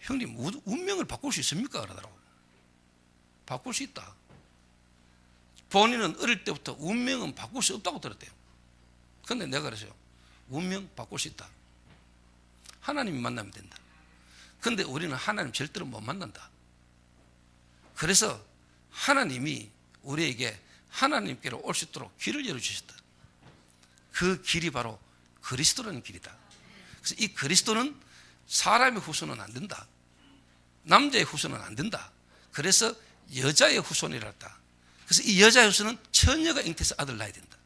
[SPEAKER 1] 형님 운명을 바꿀 수 있습니까? 그러더라고. 바꿀 수 있다. 본인은 어릴 때부터 운명은 바꿀 수 없다고 들었대요. 근데 내가 그랬어요. 운명 바꿀 수 있다. 하나님이 만나면 된다. 근데 우리는 하나님 절대로 못 만난다. 그래서 하나님이 우리에게 하나님께로 올 수 있도록 길을 열어주셨다. 그 길이 바로 그리스도라는 길이다. 그래서 이 그리스도는 사람의 후손은 안 된다. 남자의 후손은 안 된다. 그래서 여자의 후손이라 했다. 그래서 이 여자의 후손은 처녀가 잉태해서 아들 낳아야 된다.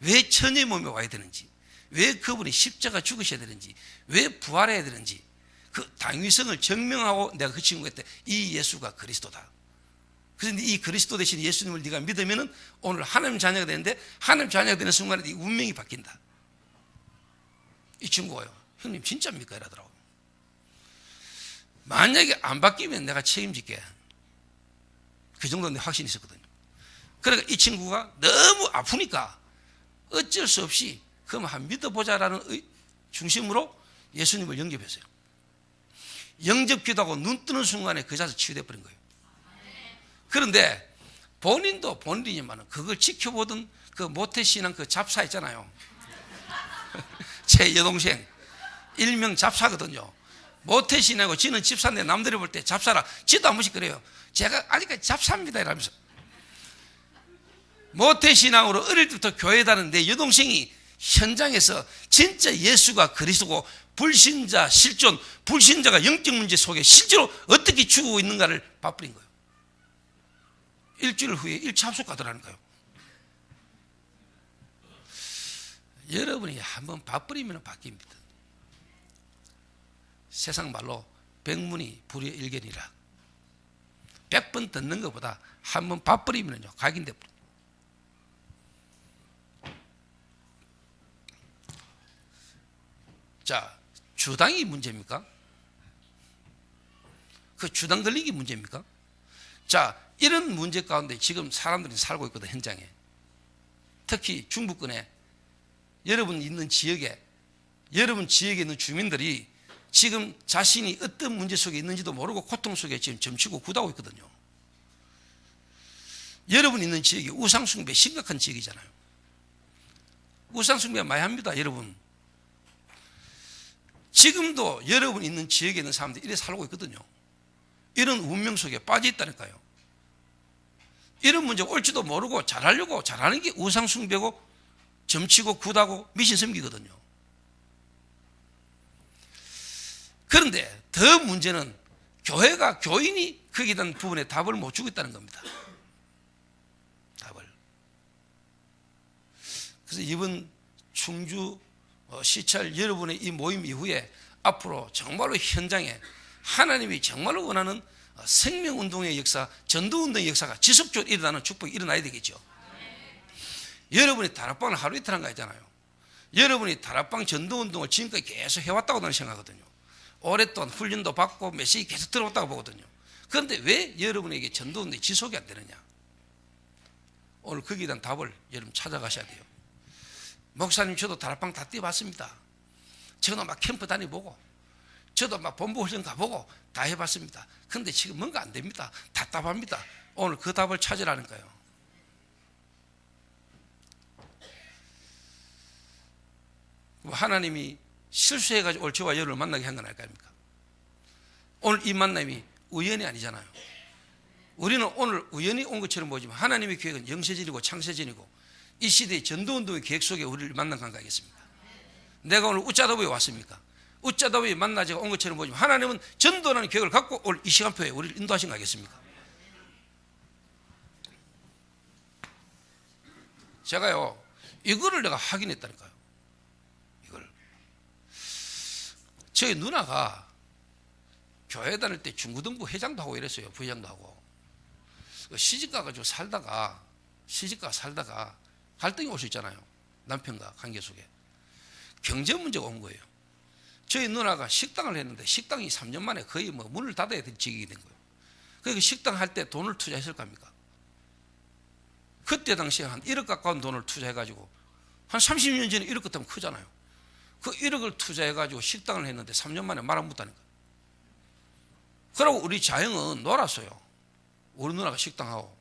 [SPEAKER 1] 왜 처녀의 몸에 와야 되는지, 왜 그분이 십자가 죽으셔야 되는지, 왜 부활해야 되는지 그 당위성을 증명하고 내가 그 친구가 했대. 이 예수가 그리스도다. 그래서 이 그리스도 대신 예수님을 네가 믿으면은 오늘 하나님 자녀가 되는데 하나님 자녀가 되는 순간에 네 운명이 바뀐다. 이 친구가요. 형님 진짜입니까? 이러더라고요. 만약에 안 바뀌면 내가 책임질게. 그 정도는 확신이 있었거든요. 그러니까 이 친구가 너무 아프니까 어쩔 수 없이 그럼 한 믿어보자라는 중심으로 예수님을 영접했어요. 영접기도 하고 눈 뜨는 순간에 그 자세 치유돼 버린 거예요. 그런데 본인도 본인이지만 그걸 지켜보던 그 모태신앙 그 잡사 있잖아요. 제 여동생 일명 잡사거든요. 모태신앙이고 지는 집사인데 남들이 볼 때 잡사라. 지도 한 번씩 그래요. 제가 아직까지 잡사입니다 이러면서. 모태신앙으로 어릴 때부터 교회 다니는데 여동생이 현장에서 진짜 예수가 그리스도고 불신자 실존, 불신자가 영적 문제 속에 실제로 어떻게 죽고 있는가를 봐버린 거예요. 일주일 후에 1차 합숙 가더라니까요. 여러분이 한번 봐버리면 바뀝니다. 세상 말로 백문이 불여일견이라. 100번 듣는 것보다 한번 봐버리면요 각인돼 버려요. 주당이 문제입니까? 그 주당 걸리기 문제입니까? 자, 이런 문제 가운데 지금 사람들이 살고 있거든, 현장에. 특히 중부권에 여러분 있는 지역에, 여러분 지역에 있는 주민들이 지금 자신이 어떤 문제 속에 있는지도 모르고 고통 속에 지금 점치고 굳하고 있거든요. 여러분 있는 지역이 우상숭배 심각한 지역이잖아요. 우상숭배 많이 합니다, 여러분. 지금도 여러분 있는 지역에 있는 사람들이 이래 살고 있거든요. 이런 운명 속에 빠져 있다니까요. 이런 문제가 올지도 모르고 잘하려고 잘하는 게 우상숭배고 점치고 굳하고 미신 섬기거든요. 그런데 더 문제는 교회가, 교인이 거기에 대한 부분에 답을 못 주고 있다는 겁니다. 답을. 그래서 이번 충주 시찰 여러분의 이 모임 이후에 앞으로 정말로 현장에 하나님이 정말로 원하는 생명운동의 역사, 전도운동의 역사가 지속적으로 일어나는 축복이 일어나야 되겠죠. 여러분이 다락방을 하루 이틀 한 거 있잖아요. 여러분이 다락방 전도운동을 지금까지 계속 해왔다고 나는 생각하거든요. 오랫동안 훈련도 받고 메시지 계속 들어왔다고 보거든요. 그런데 왜 여러분에게 전도운동이 지속이 안 되느냐? 오늘 거기에 대한 답을 여러분 찾아가셔야 돼요. 목사님, 저도 다락방 다 뛰어봤습니다. 저도 막 캠프 다니보고, 저도 막 본부 훈련 가보고 다 해봤습니다. 그런데 지금 뭔가 안 됩니다. 답답합니다. 오늘 그 답을 찾으라는 거예요. 하나님이 실수해가지고 오늘 저와 여러분을 만나게 한 건 아닐까입니까? 오늘 이 만남이 우연이 아니잖아요. 우리는 오늘 우연히 온 것처럼 보지만 하나님의 계획은 영세전이고 창세전이고 이 시대의 전도운동의 계획 속에 우리를 만난 건 아니겠습니까? 내가 오늘 우짜다보에 왔습니까? 우짜다보에 만나자가 온 것처럼 보지만 하나님은 전도라는 계획을 갖고 오늘 이 시간표에 우리를 인도하신 거 아니겠습니까? 제가요, 이거를 내가 확인했다니까요. 이걸. 저희 누나가 교회 다닐 때 중고등부 회장도 하고 이랬어요. 부회장도 하고. 시집가가지고 살다가 갈등이 올 수 있잖아요. 남편과 관계 속에. 경제 문제가 온 거예요. 저희 누나가 식당을 했는데 식당이 3년 만에 거의 뭐 문을 닫아야 될 지경이 된 거예요. 그러니까 식당 할 때 돈을 투자했을 겁니까? 그때 당시에 한 1억 가까운 돈을 투자해가지고 한 30년 전에 1억 같으면 크잖아요. 그 1억을 투자해가지고 식당을 했는데 3년 만에 말 안 붙다니까. 그러고 우리 자영은 놀았어요. 우리 누나가 식당하고.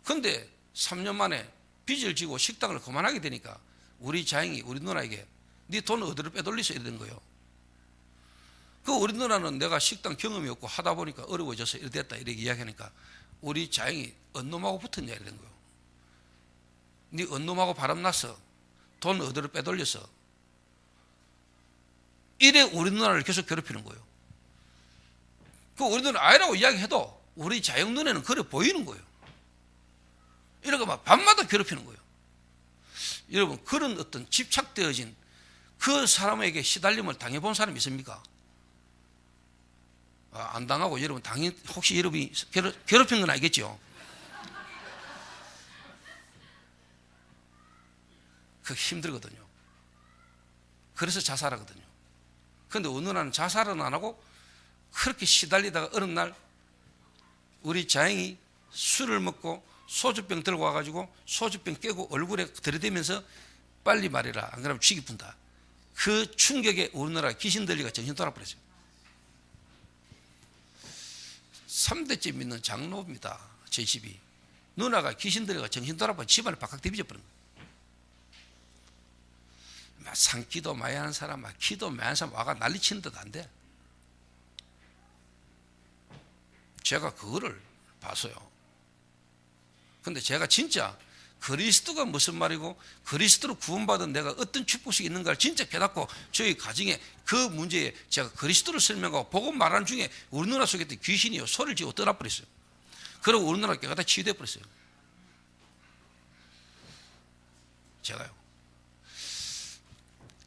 [SPEAKER 1] 근데 3년 만에 빚을 지고 식당을 그만하게 되니까 우리 자영이 우리 누나에게 네 돈 어디로 빼돌리서 이러는 거예요. 그 우리 누나는 내가 식당 경험이 없고 하다 보니까 어려워져서 이래 됐다 이렇게 이야기하니까 우리 자영이 언놈하고 붙었냐 이러는 거예요. 네 언놈하고 바람났어. 돈 어디로 빼돌려서. 이래 우리 누나를 계속 괴롭히는 거예요. 그 우리 누나 아니라고 이야기해도 우리 자영 눈에는 그래 보이는 거예요. 이러고 막 밤마다 괴롭히는 거예요. 여러분, 그런 어떤 집착되어진 그 사람에게 시달림을 당해본 사람이 있습니까? 안 당하고 여러분 혹시 여러분이 괴롭힌 건 알겠죠? 그 힘들거든요. 그래서 자살하거든요. 그런데 어느 날은 자살은 안 하고 그렇게 시달리다가 어느 날 우리 자영이 술을 먹고 소주병 들고 와가지고 소주병 깨고 얼굴에 들이대면서 빨리 말해라, 안 그러면 쥐기 푼다. 그 충격에 우리나라 귀신 들리가 정신 돌아버렸어요. 3대째 믿는 장로입니다. 제 집이. 누나가 귀신 들리가 정신 돌아버려 집안을 바깥 뒤집어버린 거예요. 산기도 많이 하는 사람, 기도 많이 하는 사람 와가 난리치는 듯 안 돼. 제가 그거를 봤어요. 근데 제가 진짜 그리스도가 무슨 말이고 그리스도로 구원받은 내가 어떤 축복이 있는가를 진짜 깨닫고 저희 가정에 그 문제에 제가 그리스도를 설명하고 복음 말하는 중에 우리 누나 속에 있던 귀신이요 소리를 지고 떠나버렸어요. 그리고 우리 누나가 깨가 다 치유돼 버렸어요. 제가요.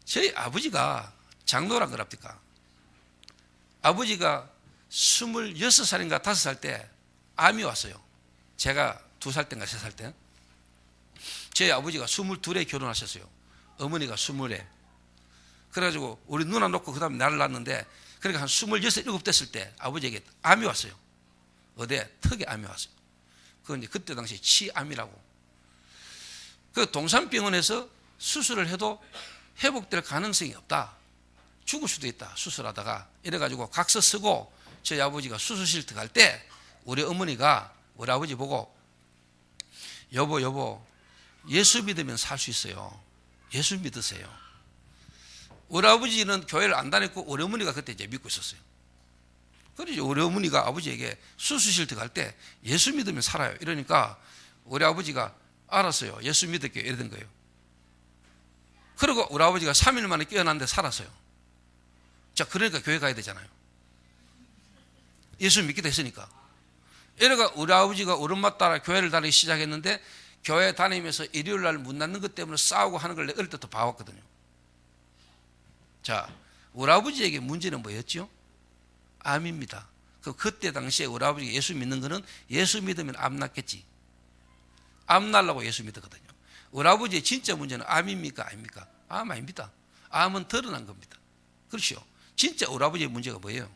[SPEAKER 1] 저희 아버지가 장로라 그럽니까? 아버지가 26살인가 5살 때 암이 왔어요. 제가 2살 때인가 3살 때. 저희 아버지가 22에 결혼하셨어요. 어머니가 20에. 그래가지고 우리 누나 놓고 그 다음에 나를 낳았는데, 그러니까 한 26, 7 됐을 때 아버지에게 암이 왔어요. 어디에? 턱에 암이 왔어요. 그건 이제 그때 당시 치암이라고. 그 동산병원에서 수술을 해도 회복될 가능성이 없다. 죽을 수도 있다. 수술하다가. 이래가지고 각서 쓰고 저희 아버지가 수술실 들어갈 때 우리 어머니가 우리 아버지 보고 여보 예수 믿으면 살 수 있어요. 예수 믿으세요. 우리 아버지는 교회를 안 다녔고 우리 어머니가 그때 이제 믿고 있었어요. 그래서 우리 어머니가 아버지에게 수술실 들어갈 때 예수 믿으면 살아요. 이러니까 우리 아버지가 알았어요. 예수 믿을게요. 이러던 거예요. 그리고 우리 아버지가 3일 만에 깨어났는데 살았어요. 자, 그러니까 교회 가야 되잖아요. 예수 믿기도 했으니까. 이러니까 우리 아버지가 우리 엄마 따라 교회를 다니기 시작했는데, 교회 다니면서 일요일 날 문 닫는 것 때문에 싸우고 하는 걸 내가 어릴 때부터 봐왔거든요. 자, 우리 아버지에게 문제는 뭐였죠? 암입니다. 그때 당시에 우리 아버지가 예수 믿는 거는 예수 믿으면 암 낫겠지. 암 날라고 예수 믿었거든요. 우리 아버지의 진짜 문제는 암입니까? 아닙니까? 암 아닙니다. 암은 드러난 겁니다. 그렇죠? 진짜 우리 아버지의 문제가 뭐예요?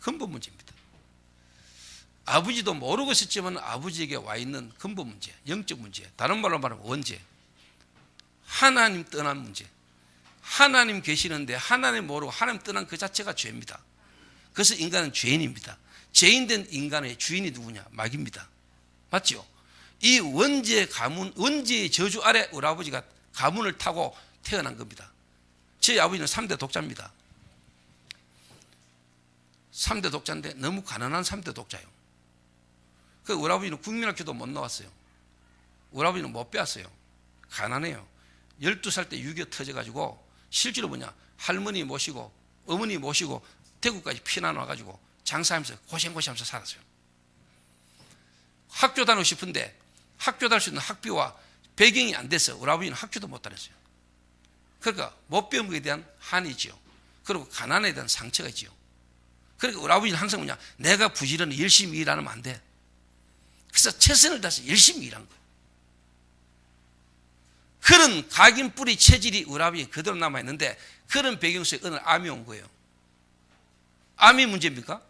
[SPEAKER 1] 근본 문제입니다. 아버지도 모르고 있었지만 아버지에게 와 있는 근본 문제, 영적 문제, 다른 말로 말하면 원죄, 하나님 떠난 문제. 하나님 계시는데 하나님 모르고 하나님 떠난 그 자체가 죄입니다. 그래서 인간은 죄인입니다. 죄인된 인간의 주인이 누구냐? 마귀입니다. 맞죠? 이 원죄의 가문, 원죄의 저주 아래 우리 아버지가 가문을 타고 태어난 겁니다. 저희 아버지는 3대 독자입니다. 3대 독자인데 너무 가난한 3대 독자예요. 그 우리 아버지는 국민학교도 못 나왔어요. 우리 아버지는 못 배웠어요. 가난해요. 12살 때 6.25 터져가지고 실제로 뭐냐, 할머니 모시고 어머니 모시고 대구까지 피난 와가지고 장사하면서 고생하면서 살았어요. 학교 다니고 싶은데 학교 다닐 수 있는 학비와 배경이 안 돼서 우리 아버지는 학교도 못 다녔어요. 그러니까 못 배운 것에 대한 한이지요. 그리고 가난에 대한 상처가 있지요. 그러니까 우리 아버지는 항상 뭐냐, 내가 부지런히 열심히 일하면 안 돼. 그래서 최선을 다해서 열심히 일한 거예요. 그런 각인 뿌리 체질이 우리 아버지 그대로 남아있는데, 그런 배경 속에 어느 암이 온 거예요. 암이 문제입니까?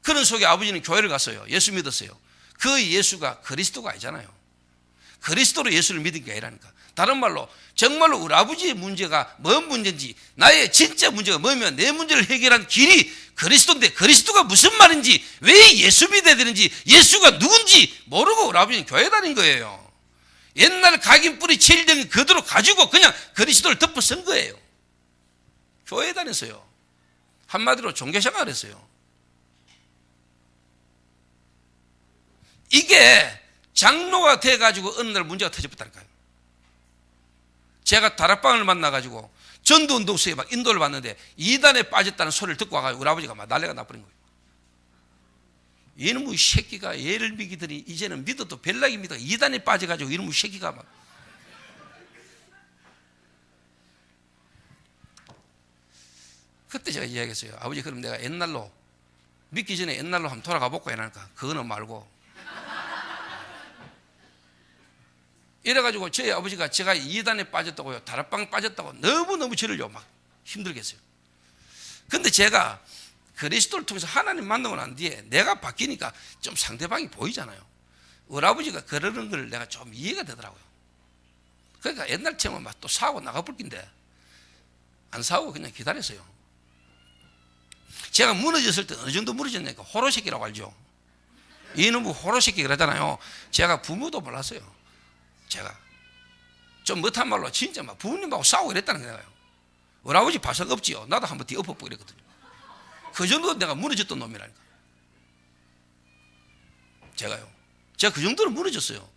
[SPEAKER 1] 그런 속에 아버지는 교회를 갔어요. 예수 믿었어요. 그 예수가 그리스도가 아니잖아요. 그리스도로 예수를 믿은 게 아니라니까. 다른 말로 정말로 우리 아버지의 문제가 뭔 문제인지, 나의 진짜 문제가 뭐면 내 문제를 해결한 길이 그리스도인데, 그리스도가 무슨 말인지, 왜 예수 믿어야 되는지, 예수가 누군지 모르고 우리 아버지는 교회 다닌 거예요. 옛날 각인 뿌리 체질적인 그대로 가지고 그냥 그리스도를 덮어 쓴 거예요. 교회 다녔어요. 한마디로 종교생활을 했어요. 이게 장로가 돼가지고 어느 날 문제가 터져버렸다니까요. 제가 다락방을 만나가지고 전도운동소에 막 인도를 받는데 이단에 빠졌다는 소리를 듣고 와가지고 우리 아버지가 막 난리가 나버린 거예요. 이놈의 새끼가 얘를 믿기더니 이제는 믿어도 별락입니다. 이단에 빠져가지고 이놈의 새끼가 막. 그때 제가 이야기했어요. 아버지, 그럼 내가 옛날로, 믿기 전에 옛날로 한번 돌아가 볼까 이러니까 그거는 말고. 이래가지고 저희 아버지가 제가 이단에 빠졌다고요, 다락방 빠졌다고 너무너무 저를요 막 힘들게 했어요. 근데 제가 그리스도를 통해서 하나님 만나고 난 뒤에 내가 바뀌니까 좀 상대방이 보이잖아요. 우리 아버지가 그러는 걸 내가 좀 이해가 되더라고요. 그러니까 옛날처럼 막 또 사고 나가볼 낀데 안 사고 그냥 기다렸어요. 제가 무너졌을 때 어느 정도 무너졌냐니까 호로새끼라고 알죠. 이놈의 호로새끼 그러잖아요. 제가 부모도 몰랐어요. 제가 좀 못한 말로 진짜 막 부모님하고 싸우고 이랬다는 거예요. 우리 아버지 바싹 없지요. 나도 한번 뒤 엎어보고 이랬거든요. 그 정도 내가 무너졌던 놈이라니까. 제가요. 제가 그 정도로 무너졌어요.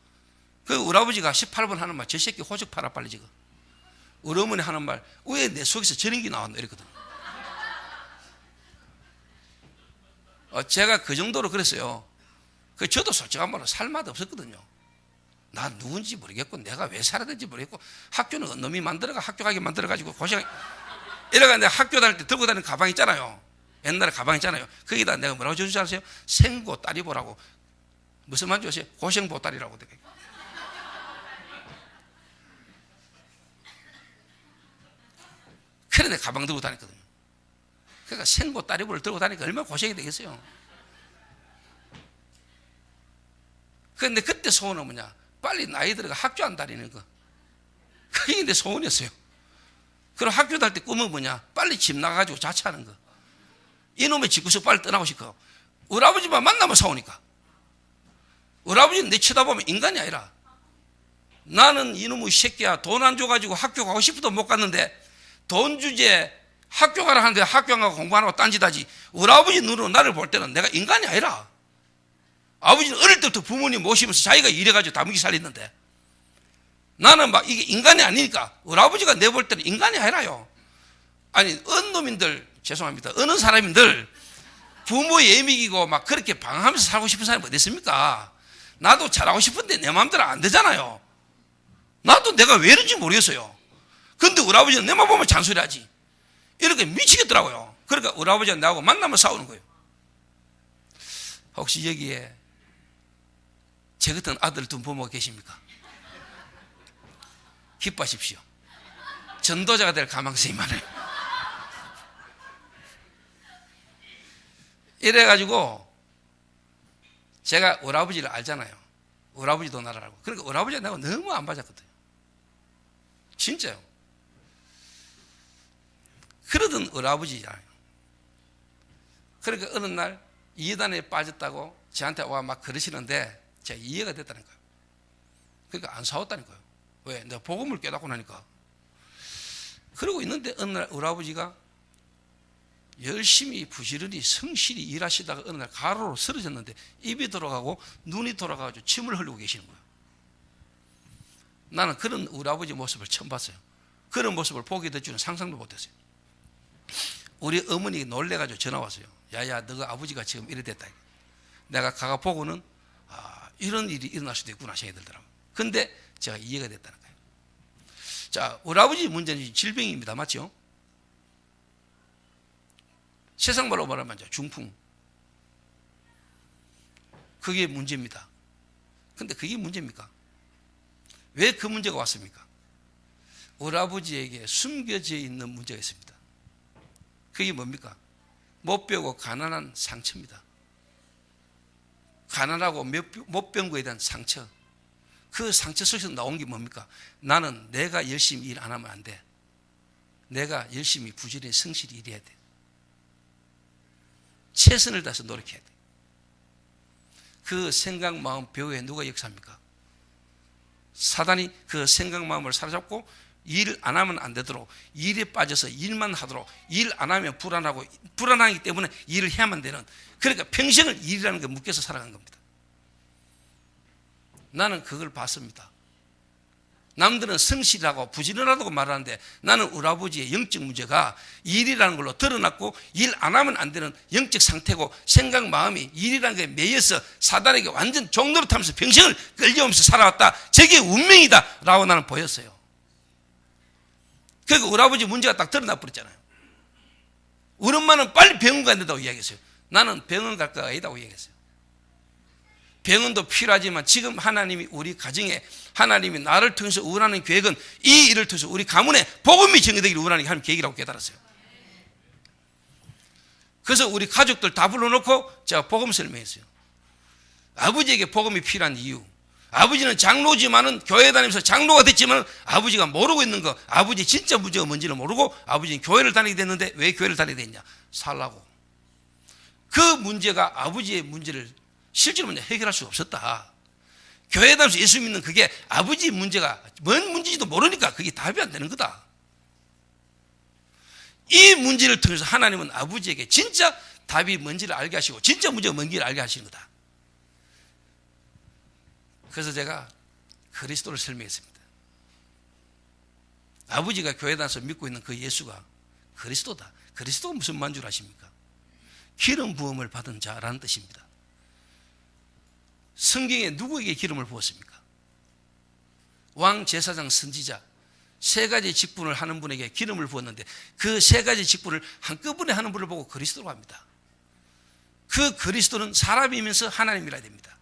[SPEAKER 1] 그 우리 아버지가 18번 하는 말, 저 새끼 호적 팔아 빨리 지금. 우리 어머니 하는 말, 왜 내 속에서 저런 게 나왔나 이랬거든요. 제가 그 정도로 그랬어요. 저도 솔직한 말로 살 맛 없었거든요. 나 누군지 모르겠고 내가 왜 살아야 되는지 모르겠고, 학교는 놈이 만들어가 학교 가게 만들어가지고 고생. 이래가 내가 학교 다닐 때 들고 다니는 가방 있잖아요. 옛날에 가방 있잖아요. 거기다 내가 뭐라고 적은 줄 아세요? 생고 딸이 보라고. 무슨 만주 아세요? 고생보따리라고 되게. 그래 내 가방 들고 다녔거든요. 그러니까 생보따리를 들고 다니니까 얼마나 고생이 되겠어요. 그런데 그때 소원은 뭐냐? 빨리 나이 들어가 학교 안 다니는 거. 그게 내 소원이었어요. 그럼 학교 다닐 때 꿈은 뭐냐? 빨리 집 나가가지고 자취하는 거. 이놈의 집구석 빨리 떠나고 싶고. 우리 아버지만 만나면 싸우니까. 우리 아버지는 내 쳐다보면 인간이 아니라, 나는 이놈의 새끼야 돈 안 줘가지고 학교 가고 싶어도 못 갔는데 돈 주제 학교 가라 하는데 학교 안 가고 공부 안 하고 딴짓하지. 우리 아버지 눈으로 나를 볼 때는 내가 인간이 아니라, 아버지는 어릴 때부터 부모님 모시면서 자기가 일해가지고 다 먹이 살렸는데, 나는 막 이게 인간이 아니니까 우리 아버지가 내 볼 때는 인간이 아니라요. 아니 어느 놈인들, 죄송합니다, 어느 사람인들 부모의 애미기고 막 그렇게 방황하면서 살고 싶은 사람이 어디 있습니까? 나도 잘하고 싶은데 내 마음대로 안 되잖아요. 나도 내가 왜 이런지 모르겠어요. 근데 우리 아버지는 내 맘 보면 잔소리하지. 이렇게 미치겠더라고요. 그러니까 우리 아버지가 나하고 만나면 싸우는 거예요. 혹시 여기에 제 같은 아들 둔 부모가 계십니까? 기뻐하십시오. 전도자가 될 가망성이 많아요. 이래가지고 제가 우리 아버지를 알잖아요. 우리 아버지도 나를 알고. 그러니까 우리 아버지가 나하고 너무 안 맞았거든요. 진짜요. 그러던 우리 아버지잖아요. 그러니까 어느 날 이해단에 빠졌다고 저한테 와 막 그러시는데 제가 이해가 됐다는 거예요. 그러니까 안 싸웠다는 거예요. 왜? 내가 복음을 깨닫고 나니까. 그러고 있는데 어느 날 우리 아버지가 열심히 부지런히 성실히 일하시다가 어느 날 가로로 쓰러졌는데 입이 돌아가고 눈이 돌아가고 침을 흘리고 계시는 거예요. 나는 그런 우리 아버지 모습을 처음 봤어요. 그런 모습을 보게 될 줄은 상상도 못했어요. 우리 어머니가 놀래가지고 전화 왔어요. 야야, 너가 아버지가 지금 이래 됐다. 내가 가가 보고는 이런 일이 일어날 수도 있구나 생각이 들더라고요. 근데 제가 이해가 됐다는 거예요. 자, 우리 아버지 문제는 질병입니다. 맞죠? 세상 말로 말하면 중풍. 그게 문제입니다. 근데 그게 문제입니까? 왜 그 문제가 왔습니까? 우리 아버지에게 숨겨져 있는 문제가 있습니다. 그게 뭡니까? 못 배우고 가난한 상처입니다. 가난하고 못 배운 거에 대한 상처. 그 상처 속에서 나온 게 뭡니까? 나는 내가 열심히 일 안 하면 안 돼. 내가 열심히 부지런히 성실히 일해야 돼. 최선을 다해서 노력해야 돼. 그 생각, 마음, 배후에 누가 역사합니까? 사단이 그 생각, 마음을 사로잡고 일 안 하면 안 되도록, 일에 빠져서 일만 하도록, 일 안 하면 불안하고, 불안하기 때문에 일을 해야만 되는, 그러니까 평생을 일이라는 게 묶여서 살아간 겁니다. 나는 그걸 봤습니다. 남들은 성실하고 부지런하다고 말하는데 나는 우리 아버지의 영적 문제가 일이라는 걸로 드러났고, 일 안 하면 안 되는 영적 상태고, 생각, 마음이 일이라는 게 매여서 사단에게 완전 종노릇하면서 평생을 끌려오면서 살아왔다. 저게 운명이다 라고 나는 보였어요. 그러니까 우리 아버지 문제가 딱 드러나 버렸잖아요. 우리 엄마는 빨리 병원 가야 된다고 이야기했어요. 나는 병원 갈 거가 아니다고 이야기했어요. 병원도 필요하지만 지금 하나님이 우리 가정에, 하나님이 나를 통해서 원하는 계획은 이 일을 통해서 우리 가문에 복음이 전개되기를 원하는 게 하나님 계획이라고 깨달았어요. 그래서 우리 가족들 다 불러놓고 제가 복음 설명했어요. 아버지에게 복음이 필요한 이유. 아버지는 장로지만은 교회 다니면서 장로가 됐지만 아버지가 모르고 있는 거, 아버지 진짜 문제가 뭔지를 모르고 아버지는 교회를 다니게 됐는데 왜 교회를 다니게 됐냐? 살라고. 그 문제가 아버지의 문제를 실제로 문제 해결할 수 없었다. 교회 다니면서 예수 믿는 그게 아버지 문제가 뭔 문제인지도 모르니까 그게 답이 안 되는 거다. 이 문제를 통해서 하나님은 아버지에게 진짜 답이 뭔지를 알게 하시고 진짜 문제가 뭔지를 알게 하시는 거다. 그래서 제가 그리스도를 설명했습니다. 아버지가 교회 다녀서 믿고 있는 그 예수가 그리스도다. 그리스도가 무슨 만주를 하십니까? 기름 부음을 받은 자라는 뜻입니다. 성경에 누구에게 기름을 부었습니까? 왕, 제사장, 선지자 세 가지 직분을 하는 분에게 기름을 부었는데 그 세 가지 직분을 한꺼번에 하는 분을 보고 그리스도라고 합니다. 그 그리스도는 사람이면서 하나님이라 됩니다.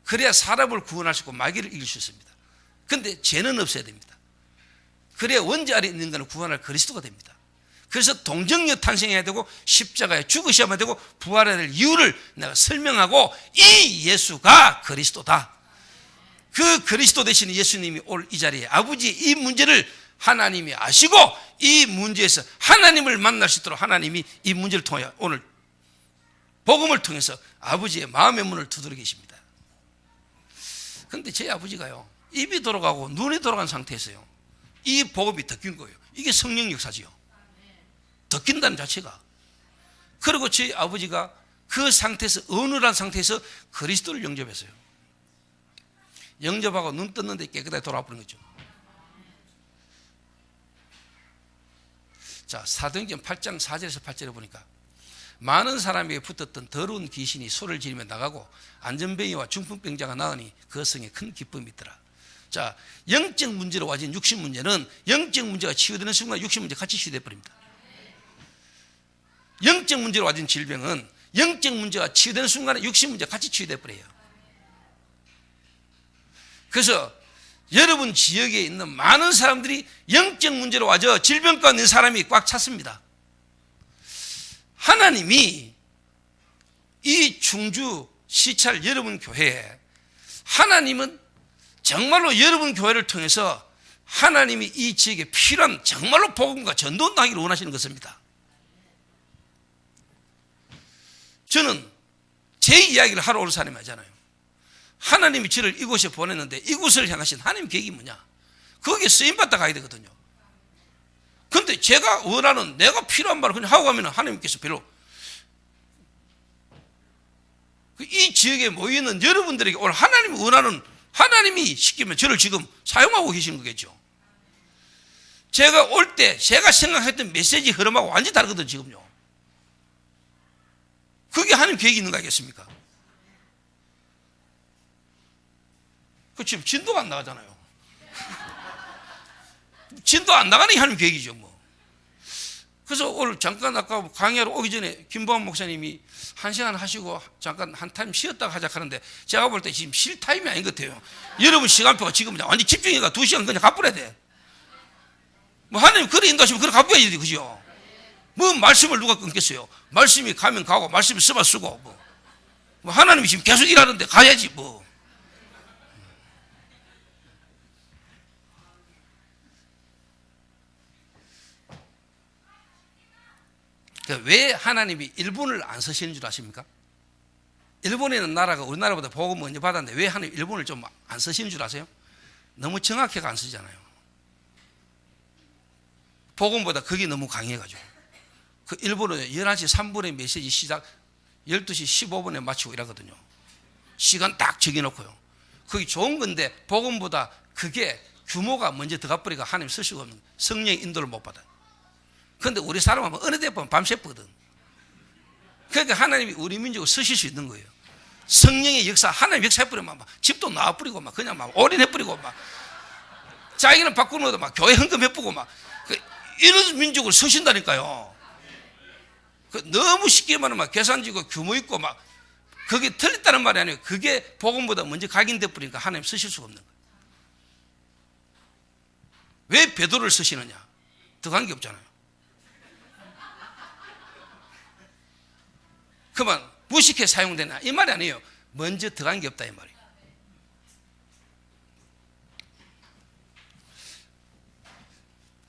[SPEAKER 1] 그래야 사람을 구원할 수 있고 마귀를 이길 수 있습니다. 그런데 죄는 없어야 됩니다. 그래야 원죄 아래 있는 것을 구원할 그리스도가 됩니다. 그래서 동정녀 탄생해야 되고 십자가에 죽으셔야 되고 부활해야 될 이유를 내가 설명하고 이 예수가 그리스도다. 그 그리스도 되시는 예수님이 올 이 자리에 아버지의 이 문제를 하나님이 아시고 이 문제에서 하나님을 만날 수 있도록 하나님이 이 문제를 통해 오늘 복음을 통해서 아버지의 마음의 문을 두드려 계십니다. 그런데 제 아버지가요, 입이 돌아가고 눈이 돌아간 상태에서요, 이 복음이 덮인 거예요. 이게 성령 역사지요. 덮인다는 자체가. 그리고 저희 아버지가 그 상태에서, 어느한 상태에서 그리스도를 영접했어요. 영접하고 눈 떴는데 깨끗하게 돌아버린 거죠. 자, 사도행전 8장 4절에서 8절에 보니까 많은 사람에게 붙었던 더러운 귀신이 소리를 지르며 나가고 안전병이와 중풍병자가 나으니 그 성에 큰 기쁨이 있더라. 자, 영적 문제로 와진 육신 문제는 영적 문제가 치유되는 순간 육신 문제 같이 치유돼 버립니다. 영적 문제로 와진 질병은 영적 문제가 치유되는 순간에 육신 문제가 같이 치유돼 버려요. 그래서 여러분 지역에 있는 많은 사람들이 영적 문제로 와져 질병과 있는 사람이 꽉 찼습니다. 하나님이 이 충주 시찰 여러분 교회에, 하나님은 정말로 여러분 교회를 통해서 하나님이 이 지역에 필요한 정말로 복음과 전도운동 하기를 원하시는 것입니다. 저는 제 이야기를 하러 올 사람이 아니잖아요. 하나님이 저를 이곳에 보냈는데 이곳을 향하신 하나님 계획이 뭐냐? 거기에 쓰임받다 가야 되거든요. 그런데 제가 원하는, 내가 필요한 말을 그냥 하고 가면 하나님께서 별로, 이 지역에 모여있는 여러분들에게 오늘 하나님이 원하는, 하나님이 시키면 저를 지금 사용하고 계시는 거겠죠. 제가 올 때 제가 생각했던 메시지 흐름하고 완전히 다르거든요, 지금요. 그게 하나님 계획이 있는 거 아니겠습니까? 그 지금 진도가 안 나가잖아요. 진도 안 나가는 게 하나님 계획이죠, 뭐. 그래서 오늘 잠깐 아까 강의하러 오기 전에 김보환 목사님이 1시간 하시고 잠깐 한 타임 쉬었다가 하자 하는데 제가 볼 때 지금 쉴 타임이 아닌 것 같아요. 여러분 시간표가 지금 완전 집중해가 2시간 그냥 가버려야 돼. 뭐 하나님 그래 인도하시면 그래 가버려야 돼, 그죠? 뭐 말씀을 누가 끊겠어요? 말씀이 가면 가고 말씀이 쓰면 쓰고 뭐 하나님이 지금 계속 일하는데 가야지 뭐. 왜 하나님이 일본을 안 쓰시는 줄 아십니까? 일본에 있는 나라가 우리나라보다 복음 먼저 받았는데 왜 하나님 일본을 좀 안 쓰시는 줄 아세요? 너무 정확하게 안 쓰잖아요. 복음보다 그게 너무 강해가지고. 그 일본은 11시 3분에 메시지 시작, 12시 15분에 마치고 이러거든요. 시간 딱 정해놓고요. 그게 좋은 건데 복음보다 그게 규모가 먼저 들어가 버리니까 하나님 쓸 수가 없는, 성령의 인도를 못 받아요. 그런데 우리 사람은 어느 때 보면 밤새거든. 그러니까 하나님이 우리 민족을 쓰실 수 있는 거예요. 성령의 역사, 하나님 역사해버리면 막 집도 놔버리고 막 그냥 막 올인해버리고 막 자기는 바꾸는 것도 막 교회 헌금해보고 막 이런 민족을 쓰신다니까요. 너무 쉽게 말하면 막 계산지고 규모 있고 막 그게 틀렸다는 말이 아니에요. 그게 복음보다 먼저 각인돼 버리니까 하나님 쓰실 수가 없는 거예요. 왜 베드로를 쓰시느냐? 들어간 게 없잖아요. 그만 무식해 사용되나 이 말이 아니에요. 먼저 들어간 게 없다 이 말이에요.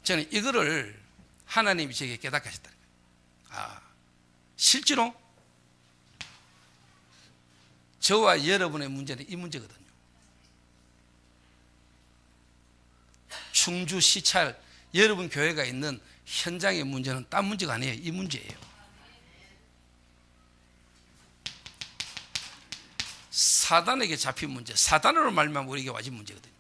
[SPEAKER 1] 저는 이거를 하나님이 제게 깨닫게 하셨다. 아, 실제로 저와 여러분의 문제는 이 문제거든요. 충주 시찰 여러분 교회가 있는 현장의 문제는 딴 문제가 아니에요. 이 문제예요. 사단에게 잡힌 문제, 사단으로 말미암아 우리에게 와진 문제거든요.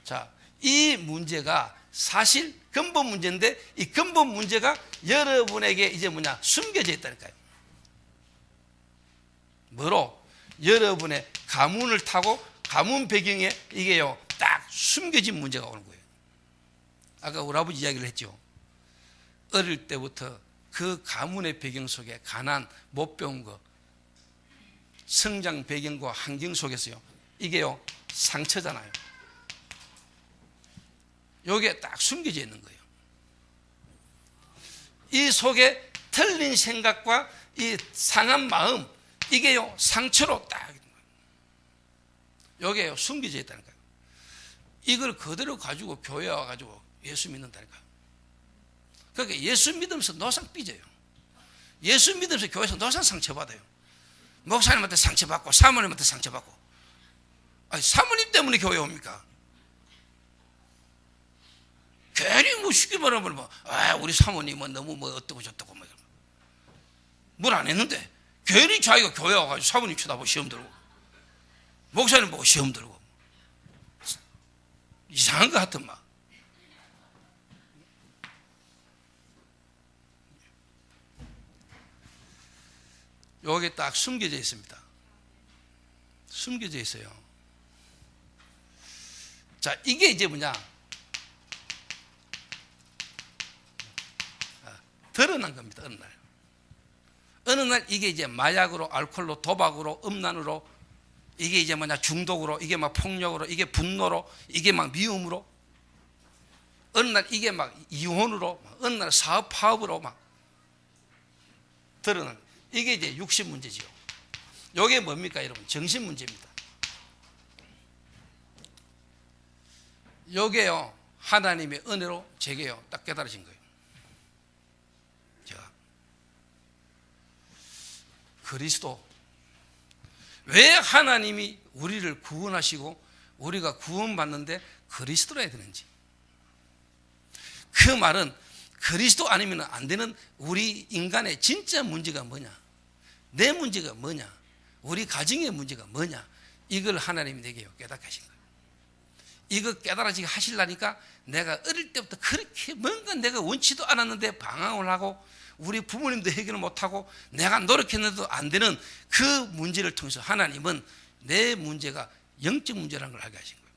[SPEAKER 1] 자, 이 문제가 사실 근본 문제인데 이 근본 문제가 여러분에게 이제 뭐냐? 숨겨져 있다니까요. 뭐로? 여러분의 가문을 타고 가문 배경에 이게요 딱 숨겨진 문제가 오는 거예요. 아까 우리 아버지 이야기를 했죠. 어릴 때부터 그 가문의 배경 속에 가난, 못 배운 거, 성장 배경과 환경 속에서요, 이게요 상처잖아요. 요게 딱 숨겨져 있는 거예요. 이 속에 틀린 생각과 이 상한 마음, 이게요 상처로 딱 요게요 숨겨져 있다는 거예요. 이걸 그대로 가지고 교회 와가지고 예수 믿는다니까. 그러니까 예수 믿으면서 노상 삐져요. 예수 믿으면서 교회에서 노상 상처받아요. 목사님한테 상처받고 사모님한테 상처받고. 아니, 사모님 때문에 교회 옵니까? 괜히 뭐 쉽게 말하면 뭐, 우리 사모님은 너무 뭐 어떻고 저떻고 뭐 뭘 안 했는데 괜히 자기가 교회 와가지고 사모님 쳐다보고 시험 들고 목사님 보고 시험 들고 이상한 것 같은 막. 여기 딱 숨겨져 있습니다. 숨겨져 있어요. 자, 이게 이제 뭐냐? 드러난 겁니다. 어느 날. 어느 날 이게 이제 마약으로, 알코올로, 도박으로, 음란으로, 이게 이제 뭐냐? 중독으로, 이게 막 폭력으로, 이게 분노로, 이게 막 미움으로, 어느 날 이게 막 이혼으로, 어느 날 사업 파업으로 막 드러난. 이게 이제 육신 문제지요. 이게 뭡니까, 여러분? 정신 문제입니다. 이게요 하나님의 은혜로 제게요 딱 깨달아진 거예요. 제가 그리스도, 왜 하나님이 우리를 구원하시고 우리가 구원받는데 그리스도로 해야 되는지. 그 말은 그리스도 아니면 안 되는 우리 인간의 진짜 문제가 뭐냐, 내 문제가 뭐냐, 우리 가정의 문제가 뭐냐, 이걸 하나님이 내게 깨닫게 하신 거예요. 이거 깨달아지게 하시려니까 내가 어릴 때부터 그렇게 뭔가 내가 원치도 않았는데 방황을 하고 우리 부모님도 해결을 못하고 내가 노력했는데도 안 되는 그 문제를 통해서 하나님은 내 문제가 영적 문제라는 걸 알게 하신 거예요.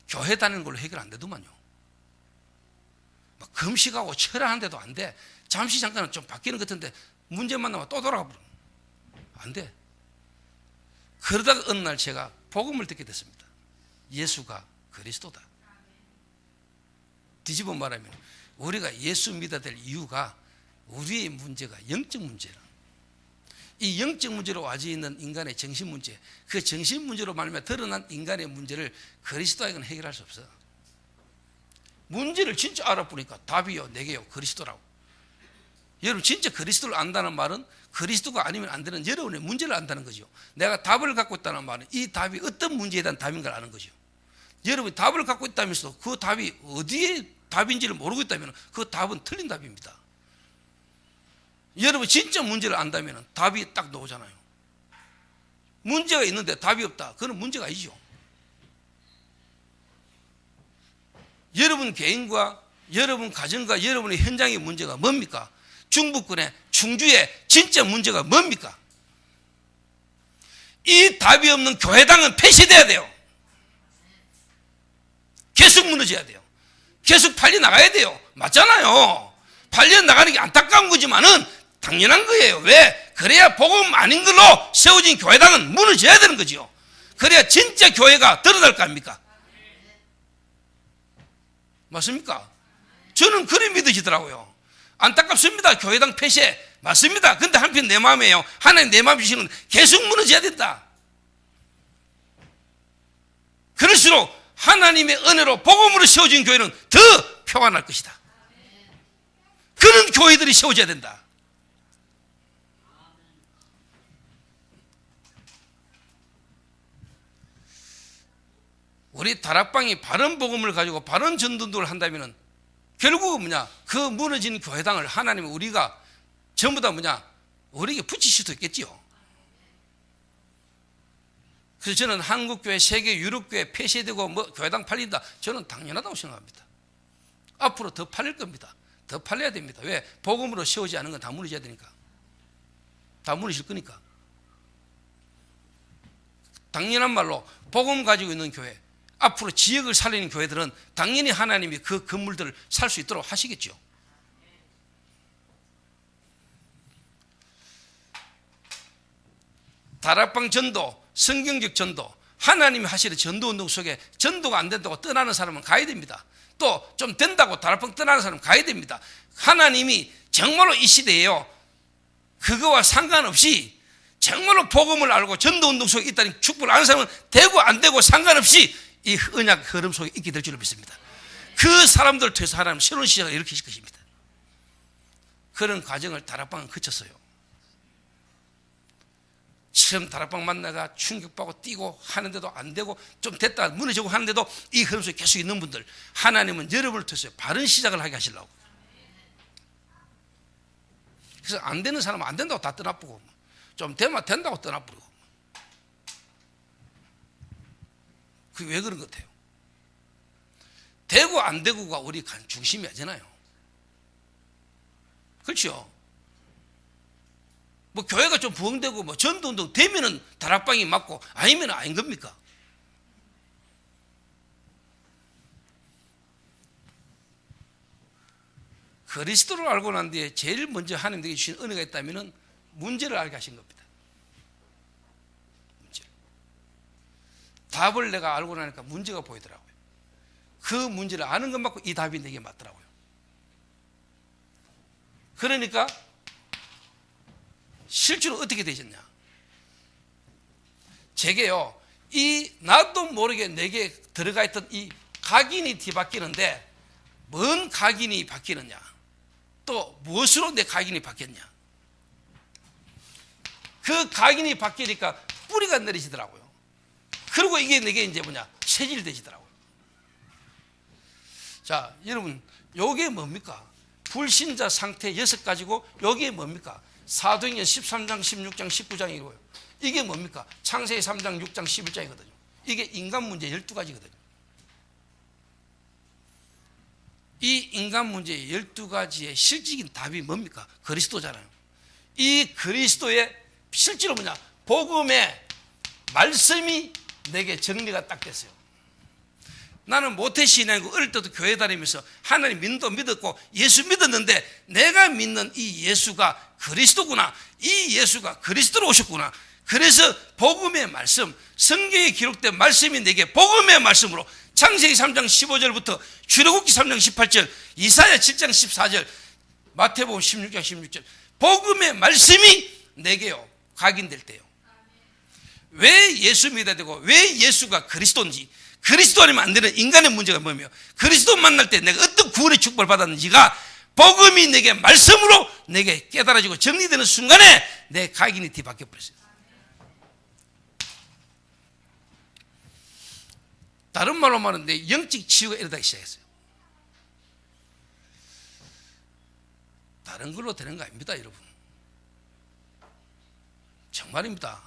[SPEAKER 1] 교회 다니는 걸로 해결 안 되더만요. 막 금식하고 철학하는데도 안 돼. 잠시 잠깐은 좀 바뀌는 것 같은데 문제만 나면 또 돌아가 버려. 안 돼. 그러다가 어느 날 제가 복음을 듣게 됐습니다. 예수가 그리스도다. 뒤집어 말하면 우리가 예수 믿어야 될 이유가 우리의 문제가 영적 문제라. 이 영적 문제로 와져 있는 인간의 정신 문제, 그 정신 문제로 말하면 드러난 인간의 문제를 그리스도에게는 해결할 수 없어. 문제를 진짜 알아보니까 답이요, 내게요, 그리스도라고. 여러분 진짜 그리스도를 안다는 말은 그리스도가 아니면 안 되는 여러분의 문제를 안다는 거죠. 내가 답을 갖고 있다는 말은 이 답이 어떤 문제에 대한 답인 걸 아는 거죠. 여러분이 답을 갖고 있다면서 그 답이 어디에 답인지를 모르고 있다면 그 답은 틀린 답입니다. 여러분 진짜 문제를 안다면 답이 딱 나오잖아요. 문제가 있는데 답이 없다, 그건 문제가 아니죠. 여러분 개인과 여러분 가정과 여러분의 현장의 문제가 뭡니까? 중부권의 충주의 진짜 문제가 뭡니까? 이 답이 없는 교회당은 폐쇄돼야 돼요. 계속 무너져야 돼요. 계속 팔려 나가야 돼요. 맞잖아요. 팔려 나가는 게 안타까운 거지만은 당연한 거예요. 왜? 그래야 복음 아닌 걸로 세워진 교회당은 무너져야 되는 거죠. 그래야 진짜 교회가 드러날 거 아닙니까? 맞습니까? 저는 그리 믿어지더라고요. 안타깝습니다. 교회당 폐쇄 맞습니다. 근데 한편 내 마음이에요. 하나님 내 마음 주시는 계속 무너져야 된다. 그럴수록 하나님의 은혜로 복음으로 세워진 교회는 더 평안할 것이다. 그런 교회들이 세워져야 된다. 우리 다락방이 바른 복음을 가지고 바른 전도를 한다면 결국은 뭐냐, 그 무너진 교회당을 하나님이 우리가 전부 다 뭐냐, 우리에게 붙이실 수도 있겠지요. 그래서 저는 한국교회, 세계, 유럽교회 폐쇄되고 뭐 교회당 팔린다, 저는 당연하다고 생각합니다. 앞으로 더 팔릴 겁니다. 더 팔려야 됩니다. 왜? 복음으로 세우지 않은 건 다 무너져야 되니까. 다 무너질 거니까. 당연한 말로 복음 가지고 있는 교회, 앞으로 지역을 살리는 교회들은 당연히 하나님이 그 건물들을 살 수 있도록 하시겠죠. 다락방 전도, 성경적 전도, 하나님이 하시는 전도 운동 속에 전도가 안 된다고 떠나는 사람은 가야 됩니다. 또 좀 된다고 다락방 떠나는 사람은 가야 됩니다. 하나님이 정말로 이 시대에요, 그거와 상관없이 정말로 복음을 알고 전도 운동 속에 있다는 축복을 아는 사람은 되고 안 되고 상관없이 이 언약 흐름 속에 있게 될 줄로 믿습니다. 그 사람들 통해서 하나님 새로운 시작을 일으키실 것입니다. 그런 과정을 다락방은 거쳤어요. 처음 다락방 만나가 충격받고 뛰고 하는데도 안 되고 좀 됐다 무너지고 하는데도 이 흐름 속에 계속 있는 분들, 하나님은 여러분을 통해서 바른 시작을 하게 하시려고. 그래서 안 되는 사람은 안 된다고 다 떠나보고, 좀 되면 된다고 떠나버리고. 그게 왜 그런 것 같아요? 되고 안 되고가 우리 중심이 아니잖아요. 그렇죠? 뭐 교회가 좀 부흥되고 뭐 전도운동 되면은 다락방이 맞고 아니면 아닌 겁니까? 그리스도를 알고 난 뒤에 제일 먼저 하나님께 주신 은혜가 있다면은 문제를 알게 하신 겁니다. 문제. 답을 내가 알고 나니까 문제가 보이더라고요. 그 문제를 아는 것 맞고 이 답이 내게 맞더라고요. 그러니까 실제로 어떻게 되셨냐? 제게요, 이 나도 모르게 내게 들어가 있던 이 각인이 뒤바뀌는데, 뭔 각인이 바뀌느냐? 또 무엇으로 내 각인이 바뀌었냐? 그 각인이 바뀌니까 뿌리가 내리시더라고요. 그리고 이게 내게 이제 뭐냐? 체질되시더라고요. 자, 여러분, 요게 뭡니까? 불신자 상태 6가지고 요게 뭡니까? 사도행전 13장, 16장, 19장이고요. 이게 뭡니까? 창세기 3장, 6장, 11장이거든요. 이게 인간 문제 12가지거든요. 이 인간 문제 12가지의 실질적인 답이 뭡니까? 그리스도잖아요. 이 그리스도의 실제로 뭐냐? 복음의 말씀이 내게 정리가 딱 됐어요. 나는 모태신앙이고 어릴 때도 교회 다니면서 하나님 믿도 믿었고 예수 믿었는데, 내가 믿는 이 예수가 그리스도구나, 이 예수가 그리스도로 오셨구나. 그래서 복음의 말씀, 성경에 기록된 말씀이 내게 복음의 말씀으로 창세기 3장 15절부터 출애굽기 3장 18절, 이사야 7장 14절, 마태복음 16장 16절 복음의 말씀이 내게요 각인될 때요. 왜 예수 믿어야 되고 왜 예수가 그리스도인지, 그리스도 아니면 안 되는 인간의 문제가 뭐며, 그리스도 만날 때 내가 어떤 구원의 축복을 받았는지가 복음이 내게 말씀으로 내게 깨달아지고 정리되는 순간에 내 각인이 뒤바뀌어 버렸어요. 다른 말로 말하는데 영적 치유가 일어나기 시작했어요. 다른 걸로 되는 거 아닙니다, 여러분. 정말입니다.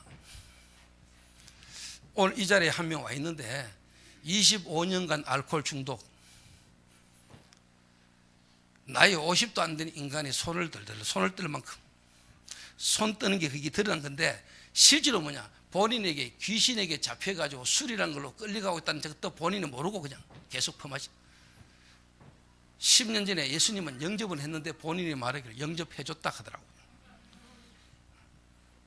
[SPEAKER 1] 오늘 이 자리에 한 명 와 있는데 25년간 알코올 중독, 나이 50도 안 되는 인간이 손을 뜰 만큼 손 뜨는 게 그게 드러난 건데, 실제로 뭐냐? 본인에게 귀신에게 잡혀가지고 술이란 걸로 끌려가고 있다는 것도 본인은 모르고 그냥 계속 범하지. 10년 전에 예수님은 영접을 했는데 본인이 말하기를 영접해줬다 하더라고요.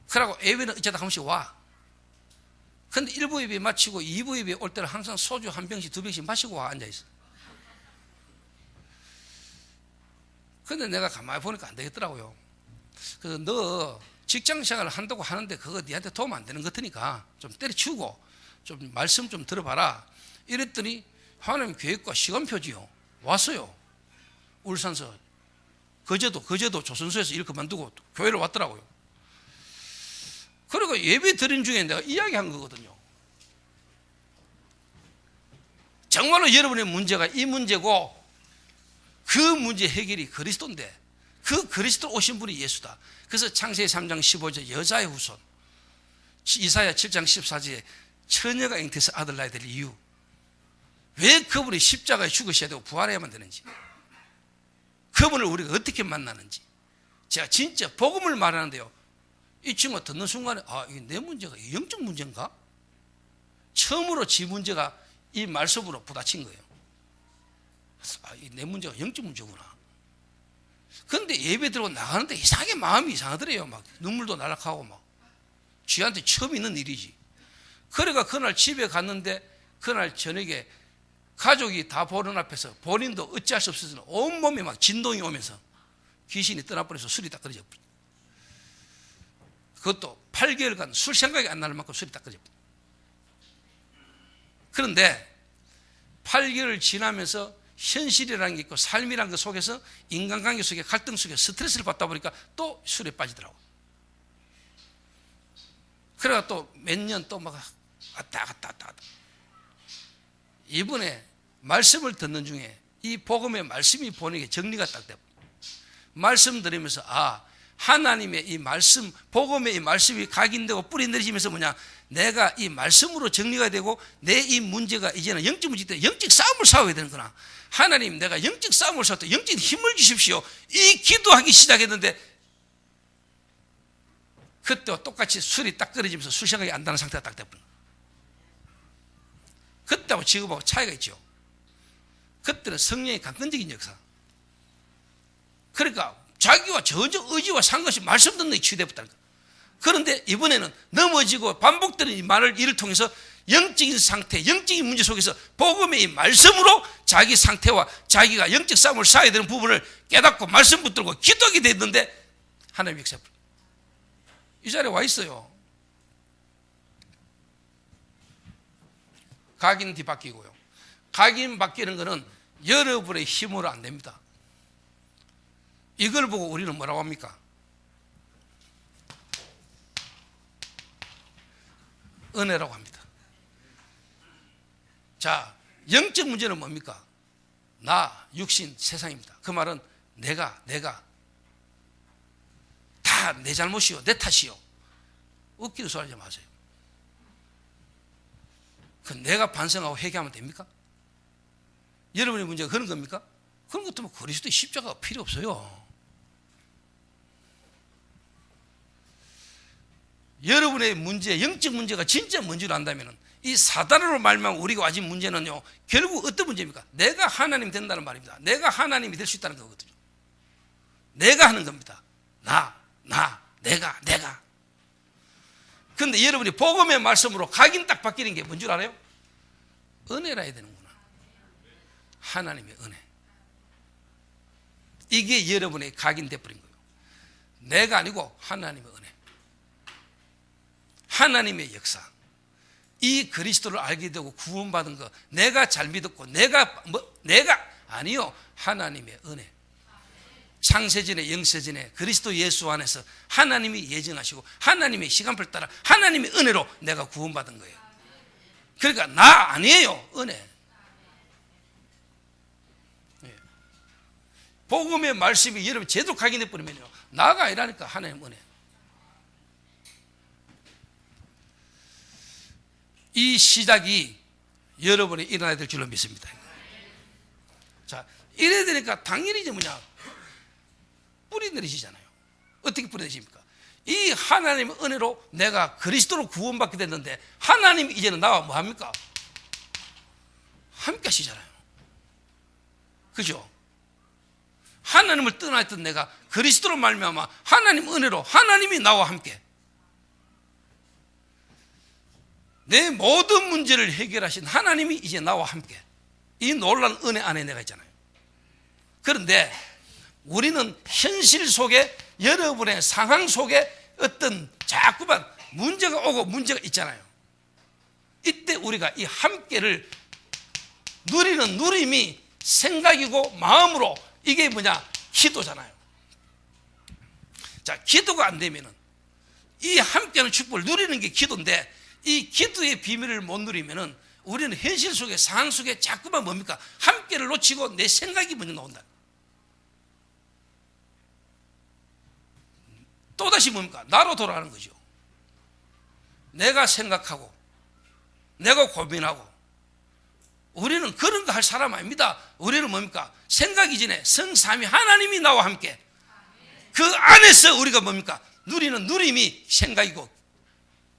[SPEAKER 1] 그러고 예배는 어쩌다 한 번씩 와. 근데 1부 예배 마치고 2부 예배 올 때는 항상 소주 한 병씩 2병씩 마시고 와 앉아있어. 근데 내가 가만히 보니까 안 되겠더라고요. 그래서 너 직장 생활을 한다고 하는데 그거 니한테 도움 안 되는 것 같으니까 좀 때려치우고 좀 말씀 좀 들어봐라. 이랬더니 하나님 계획과 시간표지요. 왔어요. 울산서 거제도 조선소에서 일 그만두고 교회를 왔더라고요. 그리고 예배 드린 중에 내가 이야기한 거거든요. 정말로 여러분의 문제가 이 문제고, 그 문제 해결이 그리스도인데 그 그리스도 오신 분이 예수다. 그래서 창세기 3장 15절 여자의 후손, 이사야 7장 14절에 처녀가 잉태해서 아들 낳아야 될 이유, 왜 그분이 십자가에 죽으셔야 되고 부활해야만 되는지, 그분을 우리가 어떻게 만나는지. 제가 진짜 복음을 말하는데요, 이 친구가 듣는 순간에 이게 내 문제가 영적 문제인가? 처음으로 지 문제가 이 말씀으로 부딪힌 거예요. 내 문제가 영적 문제구나. 그런데 예배 들고 나가는데 이상하게 마음이 이상하더래요. 막 눈물도 날락하고 막. 쥐한테 처음 있는 일이지. 그러니까 그날 집에 갔는데 그날 저녁에 가족이 다 보는 앞에서 본인도 어찌할 수 없어서 온몸에 막 진동이 오면서 귀신이 떠나버려서 술이 딱 끊어져 버려. 그것도 8개월간 술 생각이 안 나는 만큼 술이 딱 끊어져 버려. 그런데 8개월 지나면서 현실이라는 게 있고 삶이라는 것 속에서 인간관계 속에 갈등 속에 스트레스를 받다 보니까 또 술에 빠지더라고. 그래가 또 몇 년 또 막 왔다. 이번에 말씀을 듣는 중에 이 복음의 말씀이 보내게 정리가 딱 돼요. 말씀 들으면서 하나님의 이 말씀, 복음의 이 말씀이 각인되고 뿌리 내리면서 뭐냐, 내가 이 말씀으로 정리가 되고 내 이 문제가 이제는 영적 문제 때문에 영적 싸움을 싸워야 되는구나. 하나님, 내가 영적 싸움을 싸울 때 영적 힘을 주십시오. 이 기도하기 시작했는데 그때와 똑같이 술이 딱 끊어지면서 술 생각이 안 나는 상태가 딱 돼버린 거예요. 그때하고 지금하고 차이가 있죠. 그때는 성령의 강건적인 역사. 그러니까 자기와 전혀 의지와 상관없이 말씀 듣는 게 치유되었다는 거예요. 그런데 이번에는 넘어지고 반복되는 이 말을 이를 통해서 영적인 상태, 영적인 문제 속에서 복음의 이 말씀으로 자기 상태와 자기가 영적 싸움을 싸워야 되는 부분을 깨닫고 말씀 붙들고 기도하게 됐는데 하나님이 역사. 이 자리에 와 있어요. 각인 뒤바뀌고요. 각인 바뀌는 것은 여러분의 힘으로 안 됩니다. 이걸 보고 우리는 뭐라고 합니까? 은혜라고 합니다. 자, 영적 문제는 뭡니까? 나, 육신, 세상입니다. 그 말은 내가 다 내 잘못이요, 내 탓이요. 웃기는 소리 하지 마세요. 그 내가 반성하고 회개하면 됩니까? 여러분의 문제가 그런 겁니까? 그런 것 때문에 그리스도의 십자가가 필요 없어요. 여러분의 문제, 영적 문제가 진짜 뭔지를 안다면 이 사단으로 말하면 우리가 가진 문제는요, 결국 어떤 문제입니까? 내가 하나님 된다는 말입니다. 내가 하나님이 될 수 있다는 거거든요. 내가 하는 겁니다. 내가. 그런데 여러분이 복음의 말씀으로 각인 딱 바뀌는 게 뭔 줄 알아요? 은혜라 해야 되는구나. 하나님의 은혜. 이게 여러분의 각인돼 버린 거예요. 내가 아니고 하나님의 은혜. 하나님의 역사. 이 그리스도를 알게 되고 구원받은 거, 내가 잘 믿었고 내가 아니요, 하나님의 은혜. 창세전에 영세전에 그리스도 예수 안에서 하나님이 예정하시고 하나님의 시간표를 따라 하나님의 은혜로 내가 구원받은 거예요. 그러니까 나 아니에요, 은혜. 복음의 말씀이 여러분 제대로 각인해 버리면요, 나가 아니라니까. 하나님 은혜. 이 시작이 여러분이 일어나야 될 줄로 믿습니다. 자, 이래야 되니까 당연히 이제 뭐냐, 뿌리 내리시잖아요. 어떻게 뿌리 내리십니까? 이 하나님의 은혜로 내가 그리스도로 구원받게 됐는데 하나님이 이제는 나와 뭐 합니까? 함께 하시잖아요. 그죠? 하나님을 떠나있던 내가 그리스도로 말미암아 하나님 은혜로 하나님이 나와 함께 내 모든 문제를 해결하신 하나님이 이제 나와 함께 이 놀라운 은혜 안에 내가 있잖아요. 그런데 우리는 현실 속에 여러분의 상황 속에 어떤 자꾸만 문제가 오고 문제가 있잖아요. 이때 우리가 이 함께를 누리는 누림이 생각이고 마음으로 이게 뭐냐? 기도잖아요. 자, 기도가 안 되면은 이 함께하는 축복을 누리는 게 기도인데 이 기도의 비밀을 못 누리면은 우리는 현실 속에 상황 속에 자꾸만 뭡니까? 함께를 놓치고 내 생각이 먼저 나온다. 또다시 뭡니까? 나로 돌아가는 거죠. 내가 생각하고 내가 고민하고 우리는 그런 거 할 사람 아닙니다. 우리는 뭡니까? 생각 이전에 성삼위 하나님이 나와 함께 그 안에서 우리가 뭡니까? 누리는 누림이 생각이고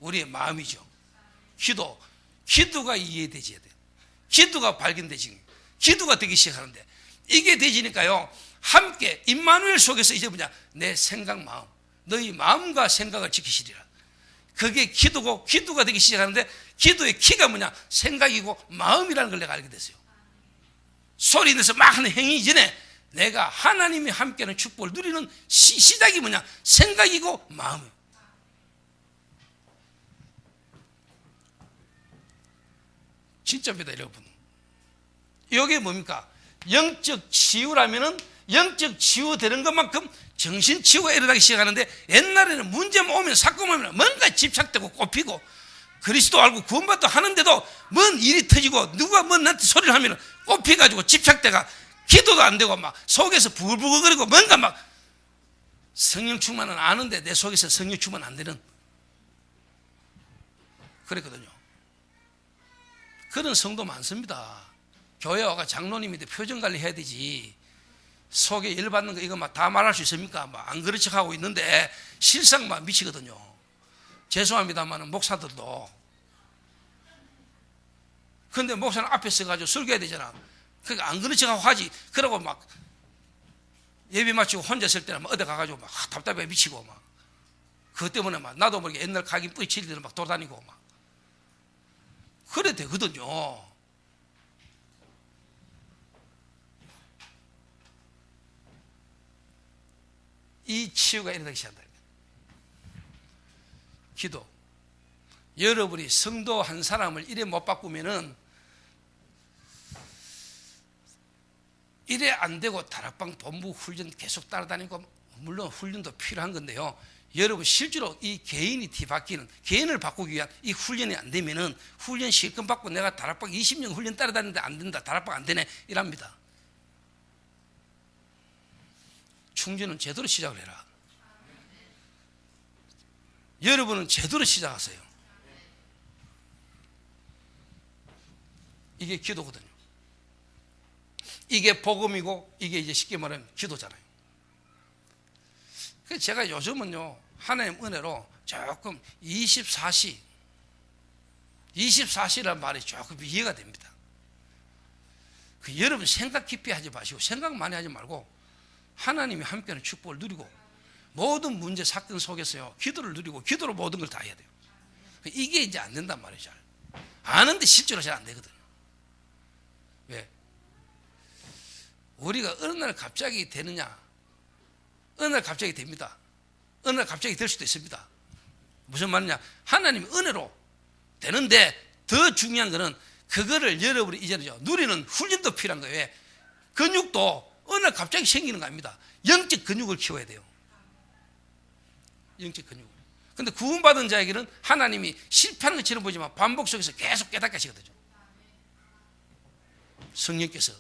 [SPEAKER 1] 우리의 마음이죠. 기도가 이해되어야 돼요. 기도가 발견되지, 기도가 되기 시작하는데 이게 되지니까요, 함께 임마누엘 속에서 이제 뭐냐? 내 생각 마음, 너희 마음과 생각을 지키시리라. 그게 기도고, 기도가 되기 시작하는데 기도의 키가 뭐냐? 생각이고 마음이라는 걸 내가 알게 됐어요. 소리 내서 막 하는 행위 이전에 내가 하나님이 함께하는 축복을 누리는 시작이 뭐냐? 생각이고 마음이에요. 진짜입니다, 여러분. 이게 뭡니까? 영적 치유라면은 영적 치유되는 것만큼 정신 치유가 일어나기 시작하는데, 옛날에는 문제만 오면, 사건 오면 뭔가 집착되고 꼽히고 그리스도 알고 구원받도 하는데도 뭔 일이 터지고 누가 뭔 나한테 소리를 하면 꼽혀가지고 집착대가 기도도 안 되고 막 속에서 부글부글거리고 뭔가 막 성령 충만은 아는데 내 속에서 성령 충만 안 되는 그랬거든요. 그런 성도 많습니다. 교회 와가 장로님인데 표정 관리 해야 되지, 속에 열받는 거 이거 막 다 말할 수 있습니까? 막 안 그런 척 하고 있는데 실상 막 미치거든요. 죄송합니다만 목사들도. 근데 목사는 앞에 서가지고 설교해야 되잖아. 그러니까 안 그런 척 하고 하지. 그러고 막 예배 마치고 혼자 있을 때는 막 어디 가가지고 막 답답해 미치고 막 그것 때문에 막 나도 모르게 옛날 각인 뿌리 칠 때는 막 돌아다니고 막 그래 되거든요. 이 치유가 일어나기 시작한다. 기도. 여러분이 성도 한 사람을 이래 못 바꾸면은 이래 안 되고 다락방 본부 훈련 계속 따라다니고, 물론 훈련도 필요한 건데요. 여러분 실제로 이 개인이 뒤바뀌는, 개인을 바꾸기 위한 이 훈련이 안 되면은 훈련 실컷 받고 내가 다락방 20년 훈련 따라다니는데 안 된다, 다락방 안 되네 이랍니다. 충전은 제대로 시작을 해라. 여러분은 제대로 시작하세요. 이게 기도거든요. 이게 복음이고 이게 이제 쉽게 말하면 기도잖아요. 그래서 제가 요즘은요, 하나님 은혜로 조금 24시라는 말이 조금 이해가 됩니다. 여러분 생각 깊이 하지 마시고, 생각 많이 하지 말고 하나님이 함께하는 축복을 누리고, 모든 문제 사건 속에서요 기도를 누리고 기도로 모든 걸 다 해야 돼요. 이게 이제 안 된단 말이죠. 아는데 실제로 잘 안 되거든요. 왜? 우리가 어느 날 갑자기 되느냐? 어느 날 갑자기 됩니다. 어느 날 갑자기 될 수도 있습니다. 무슨 말이냐? 하나님의 은혜로 되는데, 더 중요한 거는 그거를 여러분이 이제는 누리는 훈련도 필요한 거예요. 왜? 근육도 어느 날 갑자기 생기는 거 아닙니다. 영적 근육을 키워야 돼요. 영적 근육을. 근데 구원받은 자에게는 하나님이 실패하는 것처럼 보지만 반복 속에서 계속 깨닫게 하시거든요. 성령께서.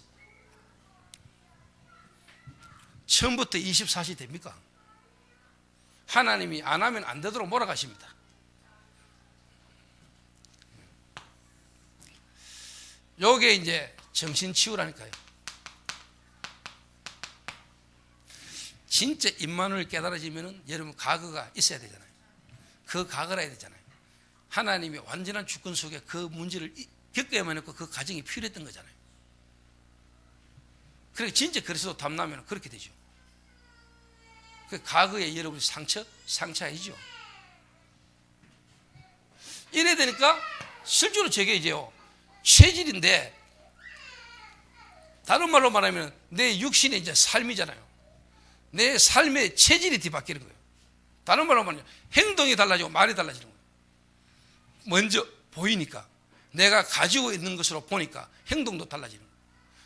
[SPEAKER 1] 처음부터 24시 됩니까? 하나님이 안 하면 안 되도록 몰아가십니다. 요게 이제 정신치유라니까요. 진짜 임마누엘 깨달아지면은 여러분 과거가 있어야 되잖아요. 그 과거를 해야 되잖아요. 하나님이 완전한 주권 속에 그 문제를 겪어야만 했고 그 과정이 필요했던 거잖아요. 그래 진짜 그리스도 탐나면 그렇게 되죠. 그 과거에 여러분이 상처이죠. 이래 되니까 실제로 저게 이제요 체질인데, 다른 말로 말하면 내 육신의 이제 삶이잖아요. 내 삶의 체질이 뒤바뀌는 거예요. 다른 말로 말하면 행동이 달라지고 말이 달라지는 거예요. 먼저 보이니까, 내가 가지고 있는 것으로 보니까 행동도 달라지는 거예요.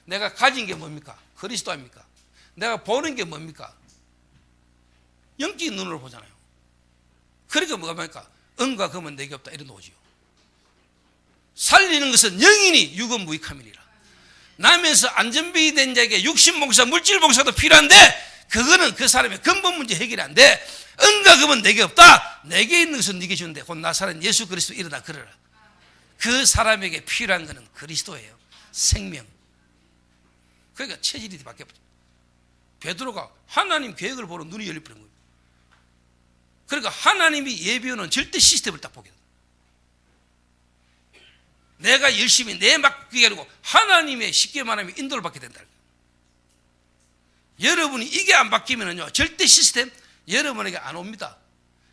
[SPEAKER 1] 내가 가진 게 뭡니까? 그리스도 아닙니까? 내가 보는 게 뭡니까? 영적인 눈으로 보잖아요. 그러니까 뭐가 뭡니까? 은과 금은 내게 없다 이런 오지요. 살리는 것은 영이니 육은 무익함이니라. 나면서 안전비 된 자에게 육신봉사 물질봉사도 필요한데, 그거는 그 사람의 근본 문제 해결이 안 돼. 은과 금은 내게 없다. 내게 있는 것은 네게 주는데 곧 나사렛 예수 그리스도 일어나 그러라. 그 사람에게 필요한 것은 그리스도예요. 생명. 그러니까 체질이 바뀌어. 베드로가 하나님 계획을 보러 눈이 열려버린 거예요. 그러니까 하나님이 예비하는 절대 시스템을 딱 보게 돼. 내가 열심히 내 맡기게 아니고 하나님의, 쉽게 말하면 인도를 받게 된다. 여러분이 이게 안 바뀌면요 절대 시스템 여러분에게 안 옵니다.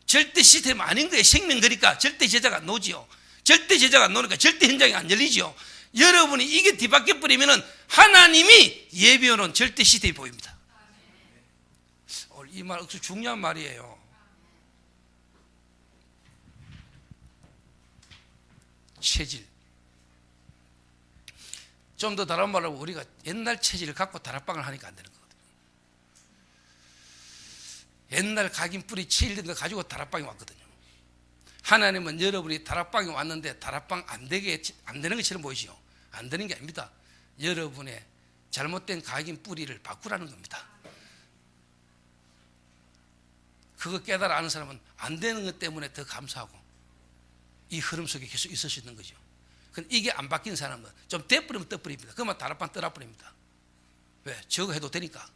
[SPEAKER 1] 절대 시스템 아닌 거예요. 생명 거니까 절대 제자가 안 나오지요. 절대 제자가 안 나오니까 절대 현장이 안 열리지요. 여러분이 이게 뒤바뀌어 버리면은 하나님이 예비해놓은 절대 시스템이 보입니다. 이 말 아주 중요한 말이에요. 체질. 좀 더 다른 말로 우리가 옛날 체질을 갖고 다락방을 하니까 안 되는 거거든요. 옛날 각인 뿌리 체질된 거 가지고 다락방에 왔거든요. 하나님은 여러분이 다락방에 왔는데 다락방 안 되는 것처럼 보이시죠? 안 되는 게 아닙니다. 여러분의 잘못된 각인 뿌리를 바꾸라는 겁니다. 그거 깨달아 아는 사람은 안 되는 것 때문에 더 감사하고 이 흐름 속에 계속 있을 수 있는 거죠. 근데 이게 안 바뀐 사람은 좀 돼버리면 떠버립니다. 그러면 다락방 떠나버립니다. 왜? 저거 해도 되니까.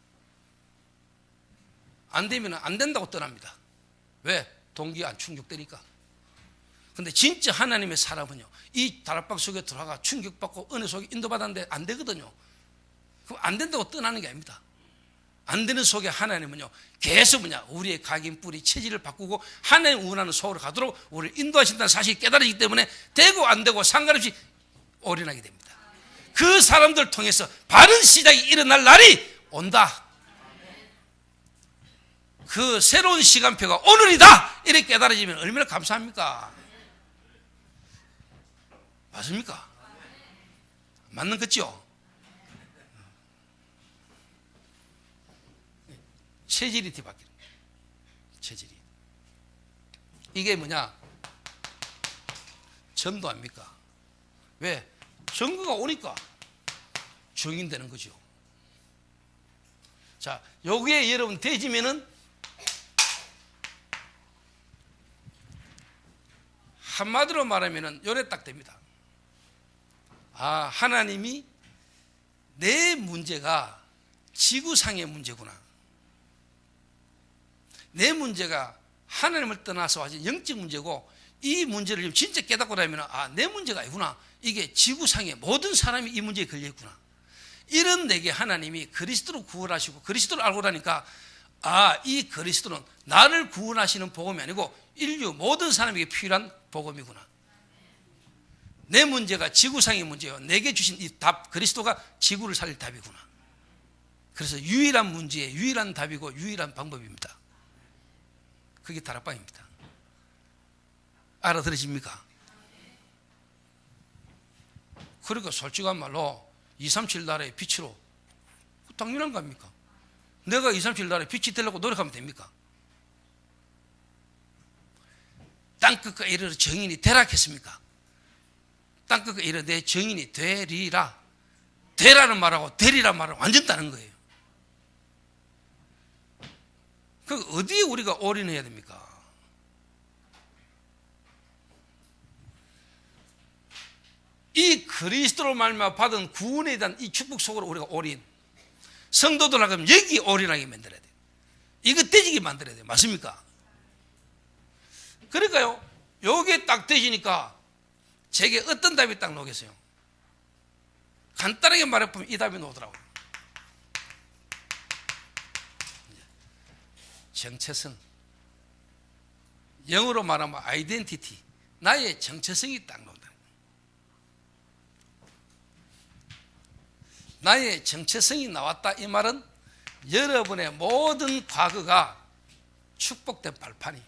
[SPEAKER 1] 안 되면 안 된다고 떠납니다. 왜? 동기가 안 충족되니까. 근데 진짜 하나님의 사람은요, 이 다락방 속에 들어가 충격받고 은혜 속에 인도받았는데 안 되거든요. 그럼 안 된다고 떠나는 게 아닙니다. 안 되는 속에 하나님은요, 계속 우리의 각인 뿌리 체질을 바꾸고 하나님 원하는 속으로 가도록 우리를 인도하신다는 사실이 깨달아지기 때문에 되고 안 되고 상관없이 올인하게 됩니다. 그 사람들 통해서 바른 시작이 일어날 날이 온다. 그 새로운 시간표가 오늘이다 이렇게 깨달아지면 얼마나 감사합니까? 맞습니까? 맞는 거죠? 체질이 뒤바뀌는 거예요. 체질이. 이게 뭐냐? 전도합니까? 왜? 전거가 오니까 증인되는 거죠. 자, 여기에 여러분 대지면은 한마디로 말하면은 요래 딱 됩니다. 아, 하나님이 내 문제가 지구상의 문제구나. 내 문제가 하나님을 떠나서 아주 영적 문제고 이 문제를 진짜 깨닫고 나면 아, 내 문제가 아니구나. 이게 지구상의 모든 사람이 이 문제에 걸려있구나. 이런 내게 하나님이 그리스도로 구원하시고 그리스도를 알고 나니까 아, 이 그리스도는 나를 구원하시는 복음이 아니고 인류 모든 사람에게 필요한 복음이구나. 내 문제가 지구상의 문제예요. 내게 주신 이 답, 그리스도가 지구를 살릴 답이구나. 그래서 유일한 문제의 유일한 답이고 유일한 방법입니다. 그게 다락방입니다. 알아들으십니까? 그러니까 솔직한 말로 237 나라의 빛으로 당연한 거 아닙니까? 내가 237 나라의 빛이 되려고 노력하면 됩니까? 땅끝과 이르러 정인이 되라 했습니까? 땅끝과 이르러 내 정인이 되리라. 되라는 말하고 되리란 말은 완전 다른 거예요. 그 어디에 우리가 올인해야 됩니까? 이 그리스도로 말미암아 받은 구원에 대한 이 축복 속으로 우리가 올인. 성도들 하면 여기 올인하게 만들어야 돼요. 이거 떼지게 만들어야 돼요. 맞습니까? 그러니까요, 요게 딱 되시니까 제게 어떤 답이 딱 나오겠어요? 간단하게 말해보면 이 답이 나오더라고요. 정체성. 영어로 말하면 아이덴티티. 나의 정체성이 딱 나온다. 나의 정체성이 나왔다. 이 말은 여러분의 모든 과거가 축복된 발판이,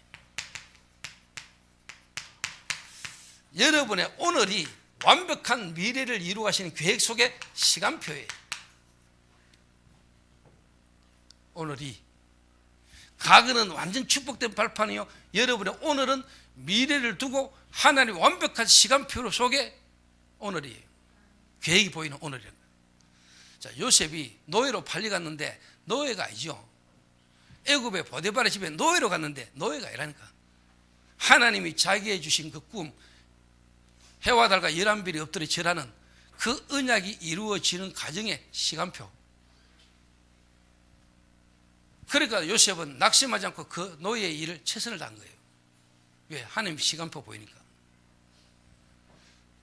[SPEAKER 1] 여러분의 오늘이 완벽한 미래를 이루어가시는 계획 속의 시간표예요. 오늘이. 과거는 완전 축복된 발판이요. 여러분의 오늘은 미래를 두고 하나님의 완벽한 시간표 속에 오늘이에요. 계획이 보이는 오늘이에요. 자, 요셉이 노예로 팔려갔는데 노예가 아니죠. 애굽의 보디발의 집에 노예로 갔는데 노예가 아니라니까. 하나님이 자기에 주신 그 꿈, 해와 달과 11별이 엎드려 절하는 그 언약이 이루어지는 과정의 시간표. 그러니까 요셉은 낙심하지 않고 그 노예의 일을 최선을 다한 거예요. 왜? 하나님 시간표 보이니까.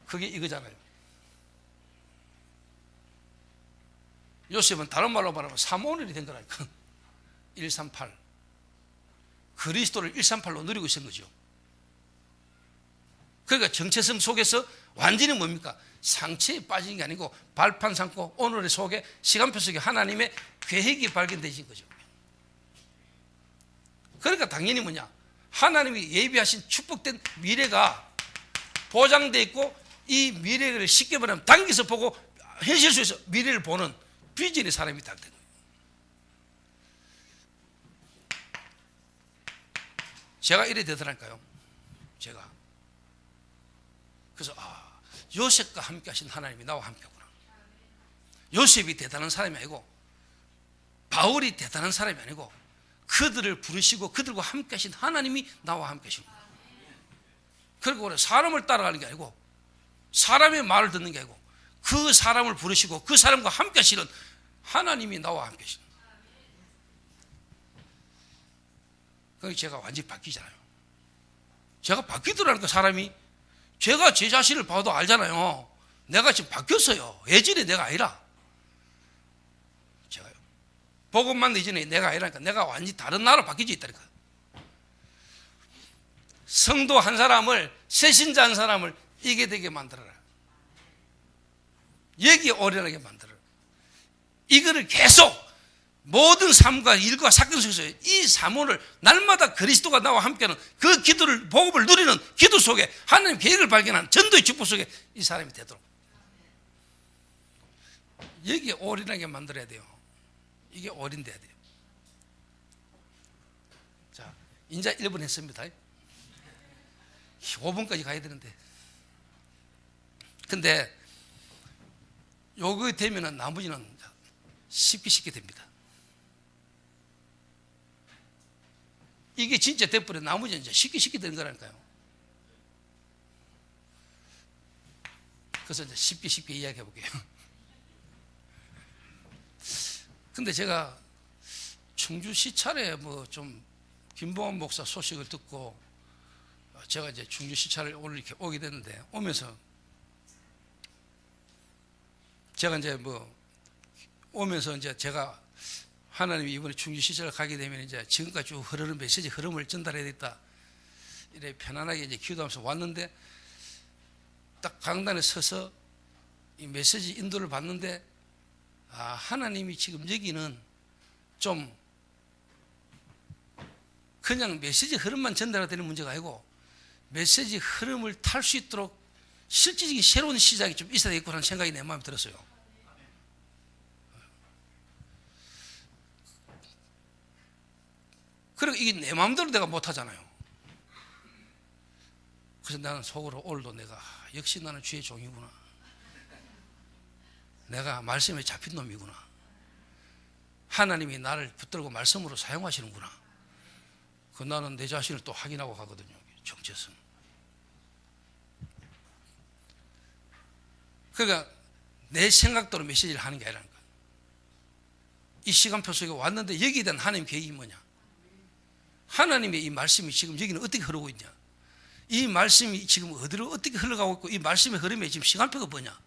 [SPEAKER 1] 그게 이거잖아요. 요셉은 다른 말로 말하면 3오늘이 된 거라니까. 138. 그리스도를 138로 누리고 있는 거죠. 그러니까 정체성 속에서 완전히 뭡니까? 상처에 빠진 게 아니고 발판 삼고 오늘의 속에 시간표 속에 하나님의 계획이 발견되신 거죠. 그러니까 당연히 뭐냐? 하나님이 예비하신 축복된 미래가 보장되어 있고 이 미래를 쉽게 말하면 당겨서 보고 현실 속에서 미래를 보는 비전의 사람이 딱 된 거예요. 제가 이래 되더라니까요. 제가 그래서 요셉과 함께 하신 하나님이 나와 함께 하구나. 요셉이 대단한 사람이 아니고 바울이 대단한 사람이 아니고 그들을 부르시고 그들과 함께 하신 하나님이 나와 함께 하시구나. 그리고 우리 사람을 따라가는 게 아니고 사람의 말을 듣는 게 아니고 그 사람을 부르시고 그 사람과 함께 하시는 하나님이 나와 함께 하시는. 그러니까 제가 완전히 바뀌잖아요. 제가 바뀌더라니까 사람이. 제가 제 자신을 봐도 알잖아요. 내가 지금 바뀌었어요. 예전에 내가 아니라. 제가요. 복음 만나기 이전에 내가 아니라니까. 내가 완전히 다른 나라로 바뀌어져 있다니까. 성도 한 사람을, 새신자 한 사람을 이게 되게 만들어라. 여기에 오래하게 만들어라. 이거를 계속 모든 삶과 일과 사건 속에서 이 사모를 날마다 그리스도가 나와 함께하는 그 기도를, 복음을 누리는 기도 속에 하나님 계획을 발견한 전도의 축복 속에 이 사람이 되도록 여기에 올인하게 만들어야 돼요. 이게 올인돼야 돼요. 자, 이제 1분 했습니다. 5분까지 가야 되는데. 근데 요거 되면은 나머지는 쉽게 됩니다. 이게 진짜 돼버려 나머지는 이제 쉽게 되는 거라니까요. 그래서 이제 쉽게 이야기해 볼게요. 근데 제가 충주 시찰에 뭐 좀 김봉환 목사 소식을 듣고 제가 이제 충주 시찰을 오늘 이렇게 오게 됐는데 오면서 제가 이제 뭐 오면서 이제 제가 하나님이 이번에 충주 시절을 가게 되면 이제 지금까지 쭉 흐르는 메시지 흐름을 전달해야 겠다. 이래 편안하게 이제 기도하면서 왔는데 딱 강단에 서서 이 메시지 인도를 받는데 하나님이 지금 여기는 좀 그냥 메시지 흐름만 전달해야 되는 문제가 아니고 메시지 흐름을 탈 수 있도록 실질적인 새로운 시작이 좀 있어야 되겠구나 하는 생각이 내 마음에 들었어요. 그리고 이게 내 마음대로 내가 못하잖아요. 그래서 나는 속으로 오늘도 내가 역시 나는 주의 종이구나. 내가 말씀에 잡힌 놈이구나. 하나님이 나를 붙들고 말씀으로 사용하시는구나. 그 나는 내 자신을 또 확인하고 가거든요. 정체성. 그러니까 내 생각대로 메시지를 하는 게 아니라는 거야. 이 시간표 속에 왔는데 여기에 대한 하나님 계획이 뭐냐? 하나님의 이 말씀이 지금 여기는 어떻게 흐르고 있냐? 이 말씀이 지금 어디로 어떻게 흘러가고 있고 이 말씀의 흐름에 지금 시간표가 뭐냐?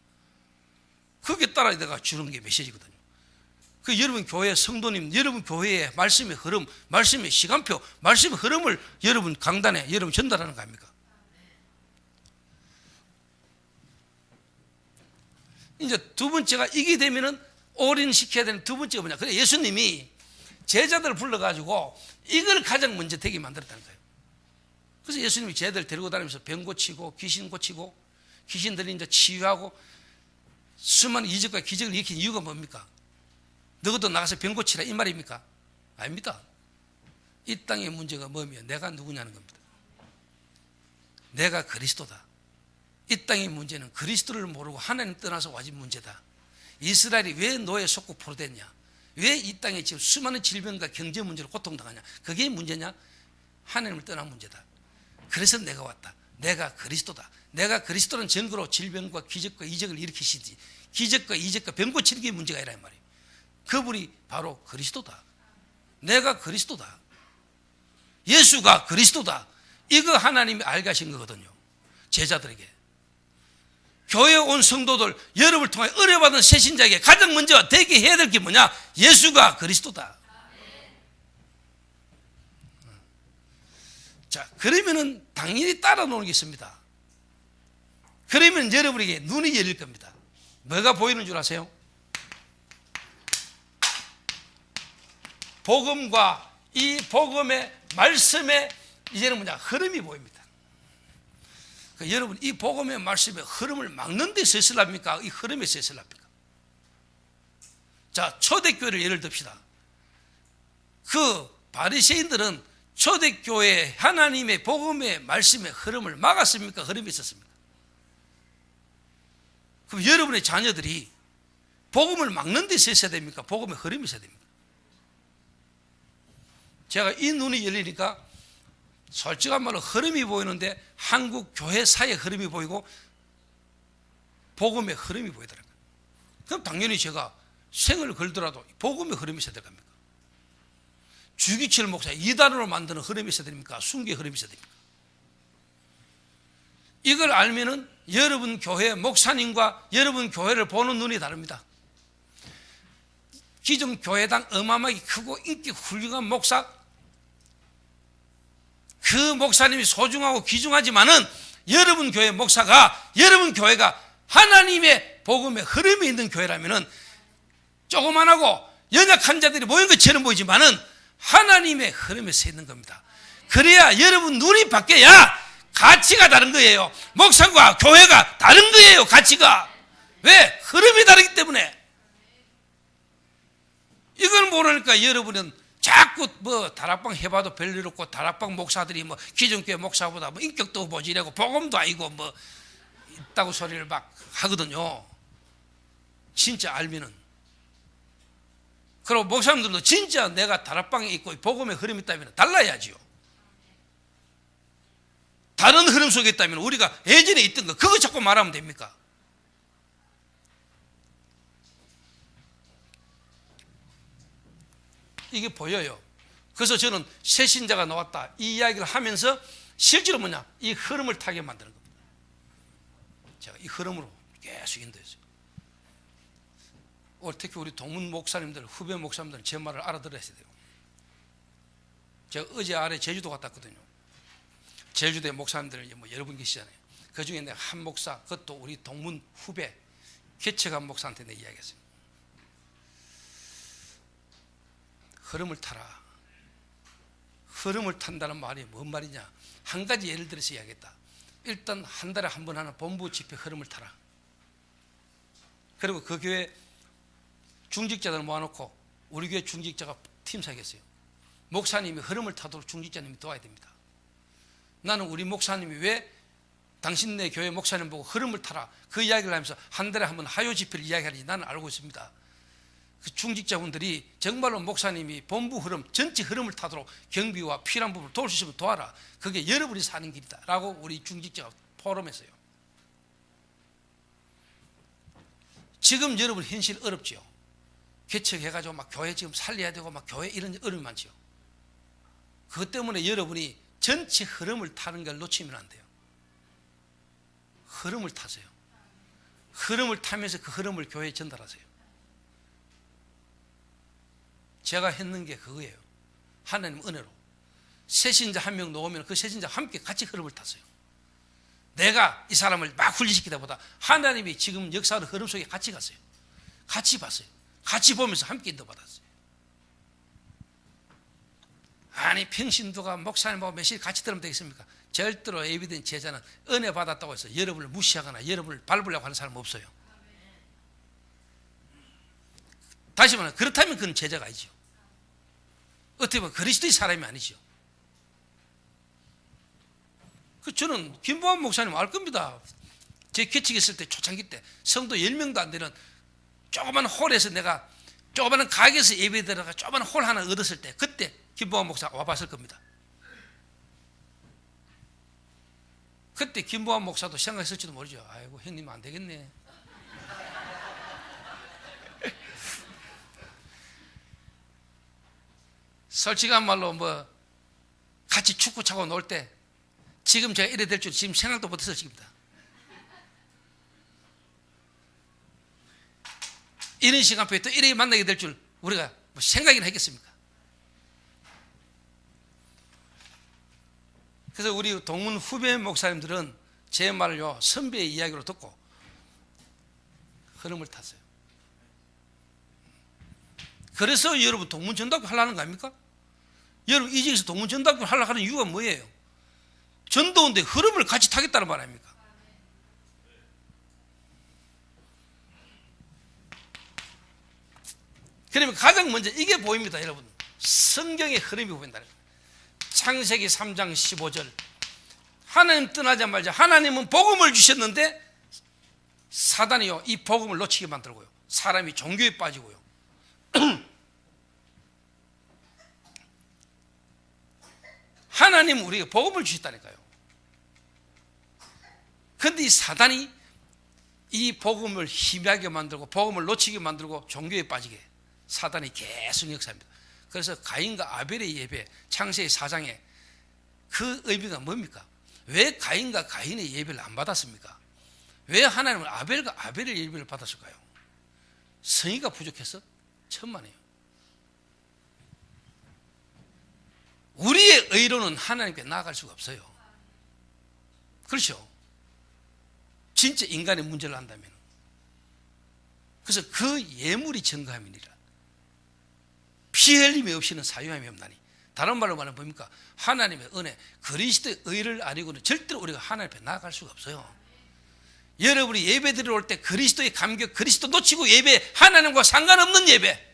[SPEAKER 1] 거기에 따라 내가 주는 게 메시지거든요. 그 여러분 교회 성도님, 여러분 교회의 말씀의 흐름, 말씀의 시간표, 말씀의 흐름을 여러분 강단에 여러분 전달하는 거 아닙니까? 이제 두 번째가 이게 되면은 올인시켜야 되는 두 번째가 뭐냐? 그래 예수님이 제자들을 불러가지고 이걸 가장 먼저 되게 만들었다는 거예요. 그래서 예수님이 제자들 데리고 다니면서 병 고치고 귀신 고치고 귀신들이 이제 치유하고 수많은 이적과 기적을 일으킨 이유가 뭡니까? 너희도 나가서 병 고치라 이 말입니까? 아닙니다. 이 땅의 문제가 뭐면 내가 누구냐는 겁니다. 내가 그리스도다. 이 땅의 문제는 그리스도를 모르고 하나님 떠나서 와진 문제다. 이스라엘이 왜 노예 속국포로 됐냐? 왜 이 땅에 지금 수많은 질병과 경제 문제로 고통당하냐? 그게 문제냐? 하나님을 떠난 문제다. 그래서 내가 왔다. 내가 그리스도다. 내가 그리스도는 증거로 질병과 기적과 이적을 일으키시지. 기적과 이적과 병 고치는 게 문제가 아니라 말이에요. 그분이 바로 그리스도다. 내가 그리스도다. 예수가 그리스도다. 이거 하나님이 알게 하신 거거든요. 제자들에게. 교회에 온 성도들, 여러분을 통해 의뢰받은 새신자에게 가장 먼저 되게 해야 될 게 뭐냐? 예수가 그리스도다. 그러면은 당연히 따라 노는 게 있습니다. 그러면 여러분에게 눈이 열릴 겁니다. 뭐가 보이는 줄 아세요? 복음과 이 복음의 말씀의 이제는 뭐냐? 흐름이 보입니다. 그러니까 여러분, 이 복음의 말씀의 흐름을 막는 데 있으랍니까? 이 흐름에 있으랍니까? 자, 초대교회를 예를 듭시다. 그 바리새인들은 초대교회 하나님의 복음의 말씀의 흐름을 막았습니까? 흐름이 있었습니까? 그럼 여러분의 자녀들이 복음을 막는 데 있어야 됩니까? 복음의 흐름이 있어야 됩니까? 제가 이 눈이 열리니까 솔직한 말로 흐름이 보이는데 한국 교회사의 흐름이 보이고 복음의 흐름이 보이더라고요. 그럼 당연히 제가 생을 걸더라도 복음의 흐름이 있어야 될 겁니까? 주기철 목사 이단으로 만드는 흐름이 있어야 됩니까? 순교의 흐름이 있어야 됩니까? 이걸 알면은 여러분 교회 목사님과 여러분 교회를 보는 눈이 다릅니다. 기존 교회당 어마어마하게 크고 인기 훌륭한 목사, 그 목사님이 소중하고 귀중하지만은 여러분 교회 목사가, 여러분 교회가 하나님의 복음의 흐름이 있는 교회라면은 조그만하고 연약한 자들이 모인 것처럼 보이지만은 하나님의 흐름에 서 있는 겁니다. 그래야 여러분 눈이 바뀌어야 가치가 다른 거예요. 목사과 교회가 다른 거예요. 가치가. 왜? 흐름이 다르기 때문에. 이걸 모르니까 여러분은 자꾸 뭐 다락방 해봐도 별일 없고 다락방 목사들이 뭐 기존교회 목사보다 뭐 인격도 보지라고 복음도 아니고 뭐 있다고 소리를 막 하거든요. 진짜 알면은. 그리고 목사님들도 진짜 내가 다락방에 있고 복음의 흐름이 있다면 달라야지요. 다른 흐름 속에 있다면 우리가 예전에 있던 거 그거 자꾸 말하면 됩니까? 이게 보여요. 그래서 저는 새 신자가 나왔다 이 이야기를 하면서 실제로 뭐냐? 이 흐름을 타게 만드는 겁니다. 제가 이 흐름으로 계속 인도했어요. 특히 우리 동문 목사님들, 후배 목사님들은 제 말을 알아들어야 돼요. 제가 어제 아래 제주도 갔다 왔거든요. 제주도의 목사님들 뭐 여러 분 계시잖아요. 그 중에 내가 한 목사, 그것도 우리 동문 후배 개척한 목사한테 내가 이야기했어요. 흐름을 타라. 흐름을 탄다는 말이 뭔 말이냐? 한 가지 예를 들어서 이야기했다. 일단 한 달에 한 번 하는 본부 집회 흐름을 타라. 그리고 그 교회 중직자들 모아놓고 우리 교회 중직자가 팀 사겠어요. 목사님이 흐름을 타도록 중직자님이 도와야 됩니다. 나는 우리 목사님이 왜 당신네 교회 목사님 보고 흐름을 타라 그 이야기를 하면서 한 달에 한 번 하요 집회를 이야기하는지 나는 알고 있습니다. 그 중직자분들이 정말로 목사님이 본부 흐름 전체 흐름을 타도록 경비와 필요한 부분을 도울 수 있으면 도와라. 그게 여러분이 사는 길이다 라고 우리 중직자가 포럼했어요. 지금 여러분 현실 어렵죠. 개척해가지고 막 교회 지금 살려야 되고 막 교회 이런 어려움이 많죠. 그것 때문에 여러분이 전체 흐름을 타는 걸 놓치면 안 돼요. 흐름을 타세요. 흐름을 타면서 그 흐름을 교회에 전달하세요. 제가 했는 게 그거예요. 하나님 은혜로 새신자 한 명 놓으면 그 새신자 함께 같이 흐름을 탔어요. 내가 이 사람을 막 훈련시키다 보다 하나님이 지금 역사하는 흐름 속에 같이 갔어요. 같이 봤어요. 같이 보면서 함께 인도받았어요. 아니 평신도가 목사님하고 며칠 같이 들으면 되겠습니까? 절대로 예비된 제자는 은혜 받았다고 해서 여러분을 무시하거나 여러분을 밟으려고 하는 사람은 없어요. 다시 말하면 그렇다면 그건 제자가 아니죠. 어떻게 보면 그리스도의 사람이 아니죠. 저는 김보환 목사님 알 겁니다. 제 개척했을 때 초창기 때 성도 10명도 안 되는 조그만 홀에서 내가 조그만 가게에서 예배 들어가 조그만 홀 하나 얻었을 때 그때 김보환 목사 와봤을 겁니다. 그때 김보환 목사도 생각했을지도 모르죠. 아이고 형님 안 되겠네. 솔직한 말로 뭐 같이 축구 차고 놀 때 지금 제가 이래 될 줄 지금 생각도 못했을 겁니다. 이런 시간표에 또 이렇게 만나게 될 줄 우리가 뭐 생각이나 했겠습니까? 그래서 우리 동문 후배 목사님들은 제 말을요 선배의 이야기로 듣고 흐름을 탔어요. 그래서 여러분 동문 전도학교 하려는 거 아닙니까? 여러분 이 지역에서 동문 전도학교 하려고 하는 이유가 뭐예요? 전도인데 흐름을 같이 타겠다는 말 아닙니까? 그러면 가장 먼저 이게 보입니다. 여러분 성경의 흐름이 보인다는 거예요. 창세기 3장 15절 하나님 떠나자마자 하나님은 복음을 주셨는데 사단이요 이 복음을 놓치게 만들고요 사람이 종교에 빠지고요 하나님은 우리에게 복음을 주셨다니까요. 그런데 이 사단이 이 복음을 희미하게 만들고 복음을 놓치게 만들고 종교에 빠지게 사단이 계속 역사합니다. 그래서 가인과 아벨의 예배 창세기 4장에 그 의미가 뭡니까? 왜 가인과 가인의 예배를 안 받았습니까? 왜 하나님은 아벨과 아벨의 예배를 받았을까요? 성의가 부족해서? 천만에요. 우리의 의로는 하나님께 나아갈 수가 없어요. 그렇죠? 진짜 인간의 문제를 한다면. 그래서 그 예물이 증거함이니라. 피 흘림이 없이는 사유함이 없나니. 다른 말로 말하면 뭡니까? 하나님의 은혜, 그리스도의 의를 아니고는 절대로 우리가 하나님 앞에 나아갈 수가 없어요. 여러분이 예배 드리러 올 때 그리스도의 감격, 그리스도 놓치고 예배, 하나님과 상관없는 예배.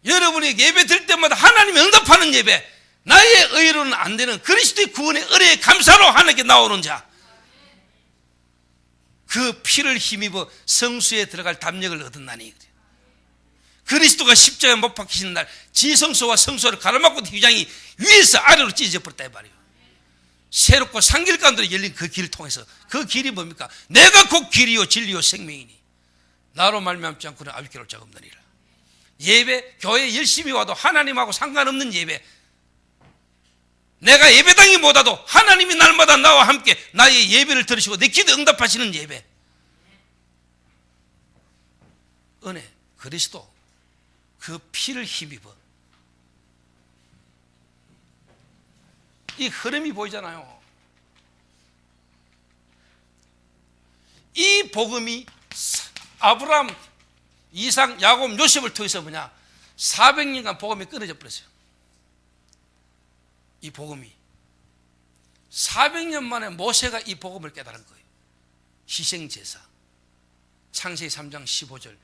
[SPEAKER 1] 여러분이 예배 드릴 때마다 하나님이 응답하는 예배, 나의 의로는 안 되는 그리스도의 구원의 은혜의 감사로 하나님께 나오는 자, 그 피를 힘입어 성수에 들어갈 담력을 얻었나니. 그리스도가 십자가에 못 박히신 날 지성소와 성소를 가로막고 휘장이 위에서 아래로 찢어져 버렸다 이 말이에요. 새롭고 상길 가운데로 열린 그 길을 통해서, 그 길이 뭡니까? 내가 곧 길이요 진리요 생명이니 나로 말미암지 않고는 아비 길올 자가 없느니라. 예배, 교회 열심히 와도 하나님하고 상관없는 예배, 내가 예배당이 못 와도 하나님이 날마다 나와 함께 나의 예배를 들으시고 내 기도 응답하시는 예배, 은혜, 그리스도 그 피를 힘입어 이 흐름이 보이잖아요. 이 복음이 아브라함, 이삭, 야곱, 요셉을 통해서 뭐냐? 400년간 복음이 끊어져 버렸어요. 이 복음이 400년 만에 모세가 이 복음을 깨달은 거예요. 희생제사, 창세기 3장 15절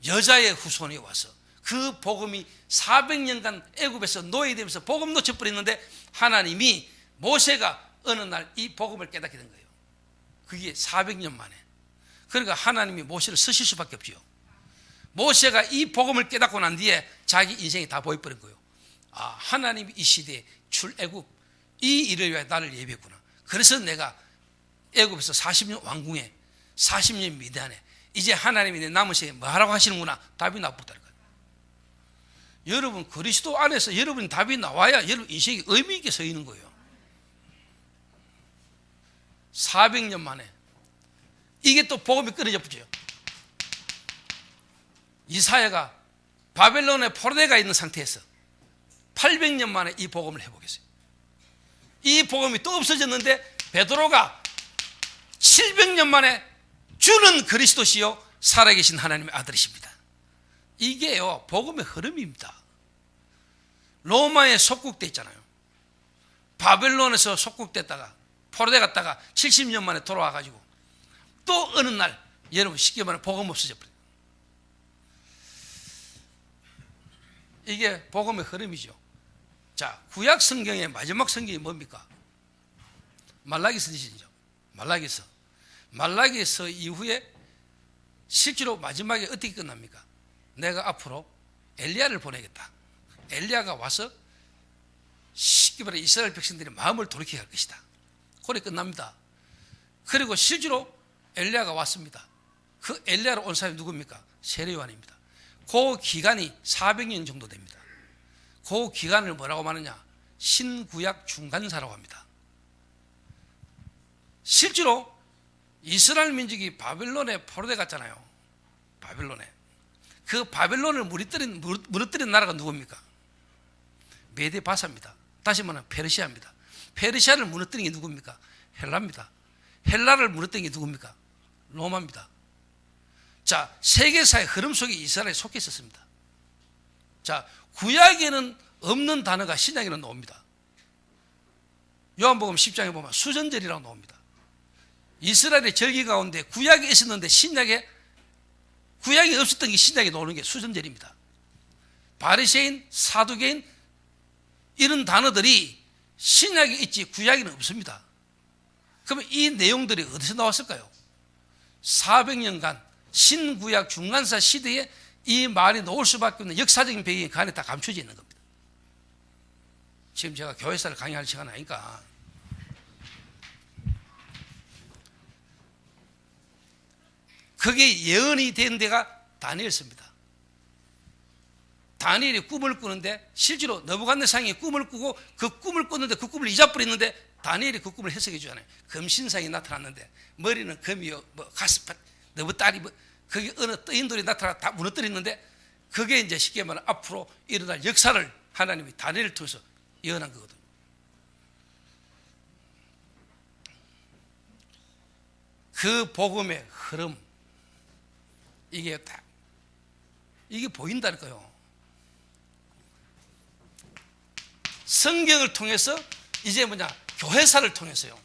[SPEAKER 1] 여자의 후손이 와서 그 복음이 400년간 애굽에서 노예되면서 복음 놓쳐버렸는데 하나님이 모세가 어느 날 이 복음을 깨닫게 된 거예요. 그게 400년 만에. 그러니까 하나님이 모세를 쓰실 수밖에 없지요. 모세가 이 복음을 깨닫고 난 뒤에 자기 인생이 다 보여버린 거예요. 아, 하나님이 이 시대에 출애굽 이 일을 위해 나를 예비했구나. 그래서 내가 애굽에서 40년 왕궁에 40년 미대안에 이제 하나님이 내 남은 생에 뭐 하라고 하시는구나. 답이 나쁘다는 거예요. 여러분 그리스도 안에서 여러분 답이 나와야 여러분 인생이 의미 있게 서 있는 거예요. 400년 만에 이게 또 복음이 끊어져 버려요. 이사야가 바벨론의 포로되가 있는 상태에서 800년 만에 이 복음을 회복했어요. 이 복음이 또 없어졌는데 베드로가 700년 만에 주는 그리스도시요 살아계신 하나님의 아들이십니다. 이게요 복음의 흐름입니다. 로마에 속국돼 있잖아요. 바벨론에서 속국됐다가 포로돼 갔다가 70년 만에 돌아와가지고 또 어느 날 여러분 쉽게 말하면 복음 없어져 버려요. 이게 복음의 흐름이죠. 자, 구약 성경의 마지막 성경이 뭡니까? 말라기서 지시죠. 말라기서 이후에 실제로 마지막에 어떻게 끝납니까? 내가 앞으로 엘리야를 보내겠다. 엘리야가 와서 쉽게 말해 이스라엘 백성들의 마음을 돌이키게 할 것이다. 그래 끝납니다. 그리고 실제로 엘리야가 왔습니다. 그 엘리야로 온 사람이 누굽니까? 세례요한입니다. 그 기간이 400년 정도 됩니다. 그 기간을 뭐라고 말하냐? 신구약 중간사라고 합니다. 실제로 이스라엘 민족이 바벨론에 포로돼 갔잖아요. 바벨론에. 그 바벨론을 무너뜨린 나라가 누굽니까? 메데바사입니다. 다시 말하면 페르시아입니다. 페르시아를 무너뜨린 게 누굽니까? 헬라입니다. 헬라를 무너뜨린 게 누굽니까? 로마입니다. 자, 세계사의 흐름 속에 이스라엘이 속해 있었습니다. 자, 구약에는 없는 단어가 신약에는 나옵니다. 요한복음 10장에 보면 수전절이라고 나옵니다. 이스라엘의 절기 가운데 구약에 있었는데 구약이 없었던 게 신약에 나오는 게 수전절입니다. 바리새인, 사두개인 이런 단어들이 신약에 있지 구약에는 없습니다. 그러면 이 내용들이 어디서 나왔을까요? 400년간 신구약 중간사 시대에 이 말이 나올 수밖에 없는 역사적인 배경이 그 안에 다 감춰져 있는 겁니다. 지금 제가 교회사를 강의할 시간 아니까 그게 예언이 된 데가 다니엘서입니다. 다니엘이 꿈을 꾸는데 실제로 느부갓네살이 꿈을 꾸고 그 꿈을 꿨는데 그 꿈을 잊어버렸는데 다니엘이 그 꿈을 해석해 주잖아요. 금신상이 나타났는데 머리는 금이요, 가스pat, 너부딸이 그게 어느 떠인 돌이 나타나 다 무너뜨렸는데 그게 이제 쉽게 말하면 앞으로 일어날 역사를 하나님이 다니엘을 통해서 예언한 거거든요. 그 복음의 흐름 이게 보인다니까요. 성경을 통해서 이제 교회사를 통해서요.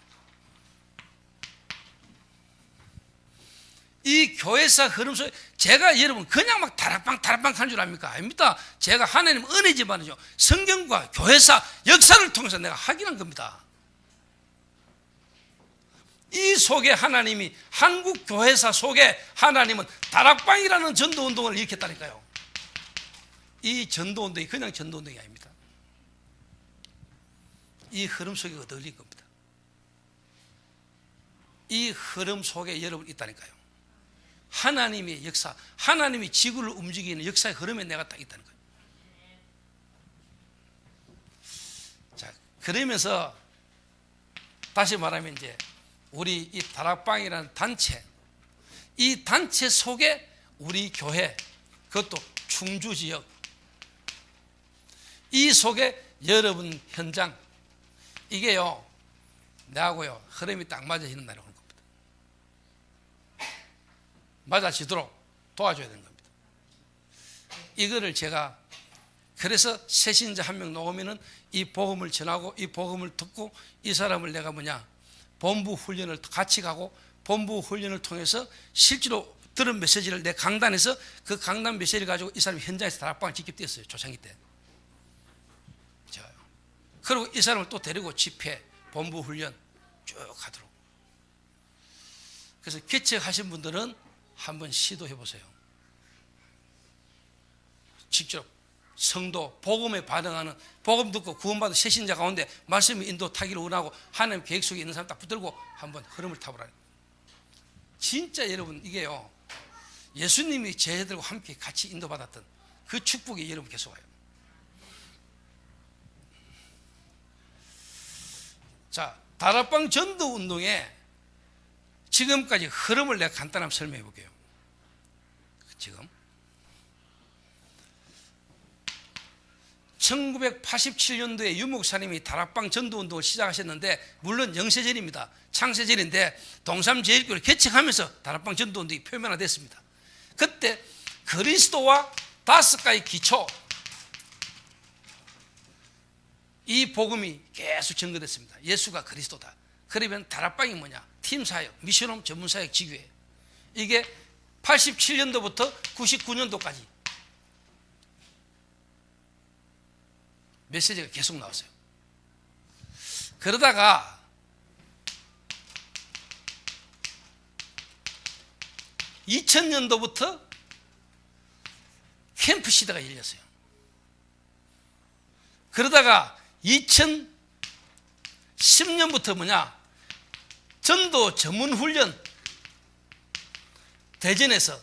[SPEAKER 1] 이 교회사 흐름 속에 제가 여러분 그냥 막 다락방 하는 줄 압니까? 아닙니다. 제가 하나님 은혜지만요. 성경과 교회사 역사를 통해서 내가 확인한 겁니다. 이 속에 하나님이 한국 교회사 속에 하나님은 다락방이라는 전도운동을 일으켰다니까요. 이 전도운동이 그냥 전도운동이 아닙니다. 이 흐름 속에 얻어올린 겁니다. 이 흐름 속에 여러분 있다니까요. 하나님의 역사, 하나님이 지구를 움직이는 역사의 흐름에 내가 딱 있다는 거예요. 자, 그러면서 다시 말하면 이제 우리 이 다락방이라는 단체, 이 단체 속에 우리 교회, 그것도 충주 지역, 이 속에 여러분 현장, 이게요, 내하고요, 흐름이 딱 맞아지는 날이 오는 겁니다. 맞아지도록 도와줘야 되는 겁니다. 이거를 제가, 그래서 새신자 한 명 나오면은 이 복음을 전하고 이 복음을 듣고 이 사람을 내가 본부 훈련을 같이 가고 본부 훈련을 통해서 실제로 들은 메시지를 내 강단에서 그 강단 메시지를 가지고 이 사람이 현장에서 다락방을 직접 뛰었어요. 초창기 때. 그리고 이 사람을 또 데리고 집회, 본부 훈련 쭉 가도록. 그래서 개척하신 분들은 한번 시도해 보세요. 직접 성도, 복음에 반응하는, 복음 듣고 구원받은 새신자 가운데 말씀의 인도 타기를 원하고 하나님 계획 속에 있는 사람 딱 붙들고 한번 흐름을 타보라. 진짜 여러분 이게요, 예수님이 제자들과 함께 같이 인도받았던 그 축복이 여러분 계속 와요. 자, 다락방 전도 운동에 지금까지 흐름을 내가 간단하게 설명해 볼게요. 지금 1987년도에 유 목사님이 다락방 전도 운동을 시작하셨는데, 물론 영세전입니다. 창세전인데 동삼제일교를 개척하면서 다락방 전도 운동이 표면화됐습니다. 그때 그리스도와 5가지 기초, 이 복음이 계속 전거됐습니다. 예수가 그리스도다. 그러면 다락방이 뭐냐? 팀사역, 미션홈 전문사역 지교회. 이게 87년도부터 99년도까지 메시지가 계속 나왔어요. 그러다가 (2000년도부터) 캠프 시대가 열렸어요. 그러다가 2010년부터 전도 전문 훈련, 대전에서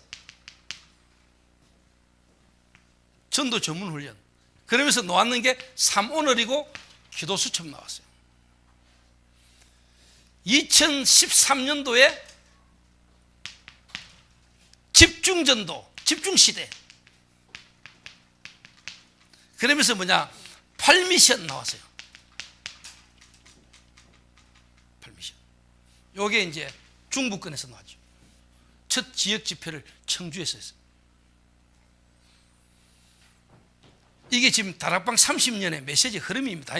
[SPEAKER 1] 전도 전문 훈련. 그러면서 나왔는 게 3오늘이고 기도 수첩 나왔어요. 2013년도에 집중전도, 집중시대. 그러면서
[SPEAKER 2] 8미션 나왔어요. 8미션. 요게 이제 중부권에서 나왔죠. 첫 지역 집회를 청주에서 했어요. 이게 지금 다락방 30년의 메시지 흐름입니다.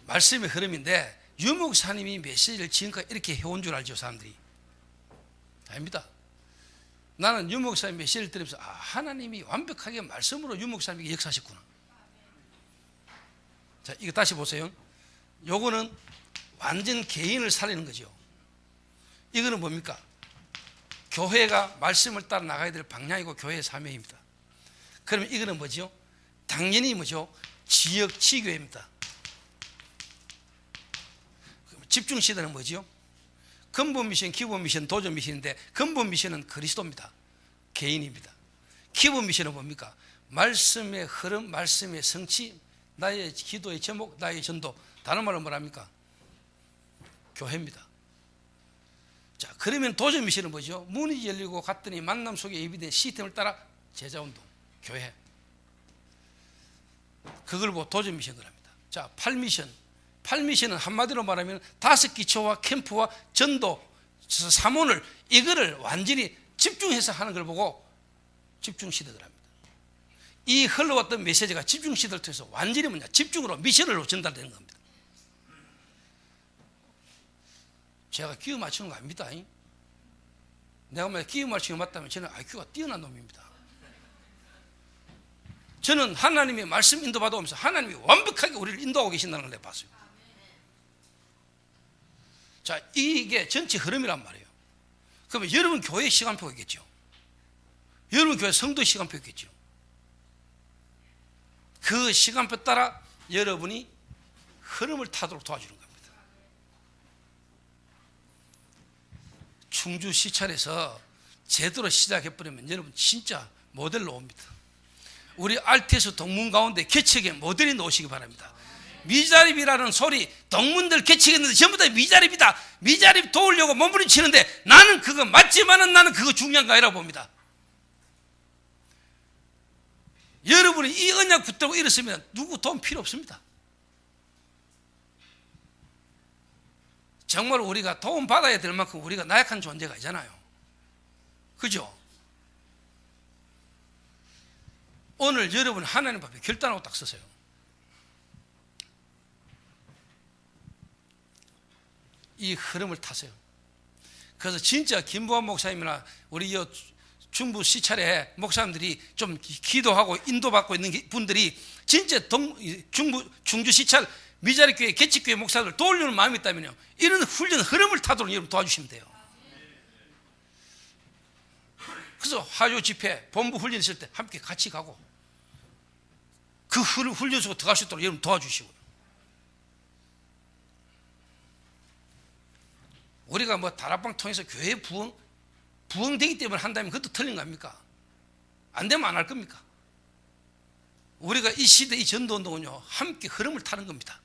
[SPEAKER 2] 말씀의 흐름인데 유 목사님이 메시지를 지금까지 이렇게 해온 줄 알죠, 사람들이? 아닙니다. 나는 유 목사님 메시지를 들으면서 하나님이 완벽하게 말씀으로 유 목사님에게 역사하셨구나. 자, 이거 다시 보세요. 요거는 완전 개인을 살리는 거죠. 이거는 뭡니까? 교회가 말씀을 따라 나가야 될 방향이고 교회의 사명입니다. 그러면 이거는 뭐죠? 당연히 뭐죠? 지역 지교회입니다. 집중 시대는 뭐죠? 근본 미션, 기본 미션, 도전 미션인데 근본 미션은 그리스도입니다. 개인입니다. 기본 미션은 뭡니까? 말씀의 흐름, 말씀의 성취, 나의 기도의 제목, 나의 전도. 다른 말로 뭐랍니까? 교회입니다. 자, 그러면 도전 미션은 뭐죠? 문이 열리고 갔더니 만남 속에 예비된 시스템을 따라 제자운동, 교회. 그걸 보고 도전 미션을 합니다. 자, 8미션. 8미션은 한마디로 말하면 5기초와 캠프와 전도, 사모를 이거를 완전히 집중해서 하는 걸 보고 집중시대를 합니다. 이 흘러왔던 메시지가 집중시대를 통해서 완전히 뭐냐? 집중으로 미션으로 전달되는 겁니다. 제가 끼워 맞추는 거 아닙니다. 내가 만약 끼워 맞추는 게 맞다면 저는 IQ가 뛰어난 놈입니다. 저는 하나님의 말씀 인도받아 오면서 하나님이 완벽하게 우리를 인도하고 계신다는 걸 내가 봤어요. 자, 이게 전체 흐름이란 말이에요. 그러면 여러분 교회의 시간표가 있겠죠. 여러분 교회 성도의 시간표 있겠죠. 그 시간표 따라 여러분이 흐름을 타도록 도와주는 겁니다. 충주 시찰에서 제대로 시작해버리면 여러분 진짜 모델로 옵니다. 우리 RTS 동문 가운데 개척에 모델이 나오시기 바랍니다. 미자립이라는 소리 동문들 개척했는데 전부 다 미자립이다. 미자립 도우려고 몸부림치는데 나는 그거 맞지만은 나는 그거 중요한 거 아니라고 봅니다. 여러분이 이 언약 붙들고 일었으면 누구 도움 필요 없습니다. 정말 우리가 도움 받아야 될 만큼 우리가 나약한 존재가 있잖아요. 그죠? 오늘 여러분 하나님 앞에 결단하고 딱 서세요. 이 흐름을 타세요. 그래서 진짜 김보환 목사님이나 우리 중부 시찰에 목사님들이 좀 기도하고 인도받고 있는 분들이 진짜 중주 시찰 미자립교회 개척교회 목사들 도우려는 마음이 있다면요, 이런 훈련 흐름을 타도록 여러분 도와주시면 돼요. 그래서 화요 집회 본부 훈련 있을 때 함께 같이 가고 그 훈련 속으로 들어갈 수 있도록 여러분 도와주시고요. 우리가 뭐 다락방 통해서 교회 부흥되기 때문에 한다면 그것도 틀린 거 아닙니까? 안 되면 안 할 겁니까? 우리가 이 시대 이 전도운동은요 함께 흐름을 타는 겁니다.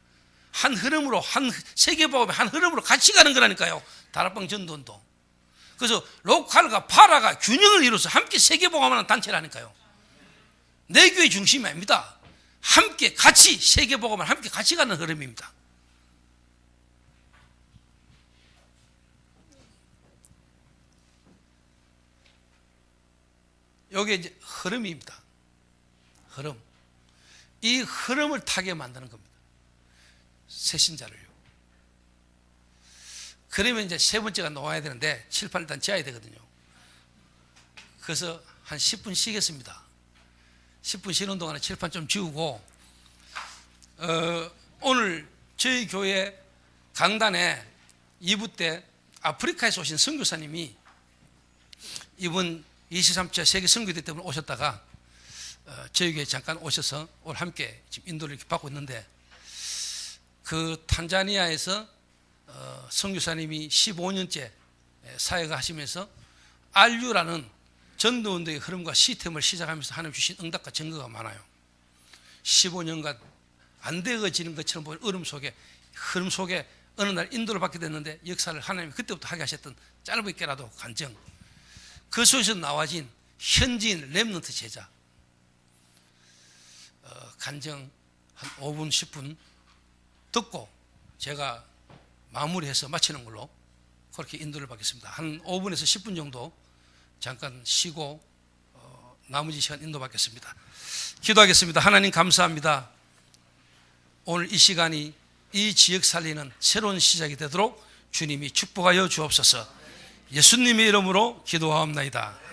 [SPEAKER 2] 한 흐름으로, 한 세계복음의 한 흐름으로 같이 가는 거라니까요, 다락방 전도운동. 그래서 로컬과 파라가 균형을 이루어서 함께 세계복음하는 단체라니까요. 내 교회 중심이 아닙니다. 함께 같이 세계복음을 함께 같이 가는 흐름입니다. 이게 이제 흐름입니다. 흐름. 이 흐름을 타게 만드는 겁니다. 새신자를요. 그러면 이제 세 번째가 나와야 되는데 칠판을 일단 지어야 되거든요. 그래서 한 10분 쉬겠습니다. 10분 쉬는 동안에 칠판 좀 지우고 오늘 저희 교회 강단에 2부 때 아프리카에서 오신 선교사님이 이번 23차 세계 선교대 때문에 오셨다가 저희 교회에 잠깐 오셔서 오늘 함께 지금 인도를 이렇게 받고 있는데, 그 탄자니아에서 선교사님이 15년째 사역을 하시면서 RU라는 전도운동의 흐름과 시스템을 시작하면서 하나님 주신 응답과 증거가 많아요. 15년간 안 되어지는 것처럼 보이는 흐름 속에 어느 날 인도를 받게 됐는데 역사를 하나님이 그때부터 하게 하셨던 짧게라도 간증, 그 속에서 나와진 현지인 렘넌트 제자. 간증 한 5분 10분 듣고 제가 마무리해서 마치는 걸로 그렇게 인도를 받겠습니다. 한 5분에서 10분 정도 잠깐 쉬고 나머지 시간 인도받겠습니다. 기도하겠습니다. 하나님 감사합니다. 오늘 이 시간이 이 지역 살리는 새로운 시작이 되도록 주님이 축복하여 주옵소서. 예수님의 이름으로 기도하옵나이다.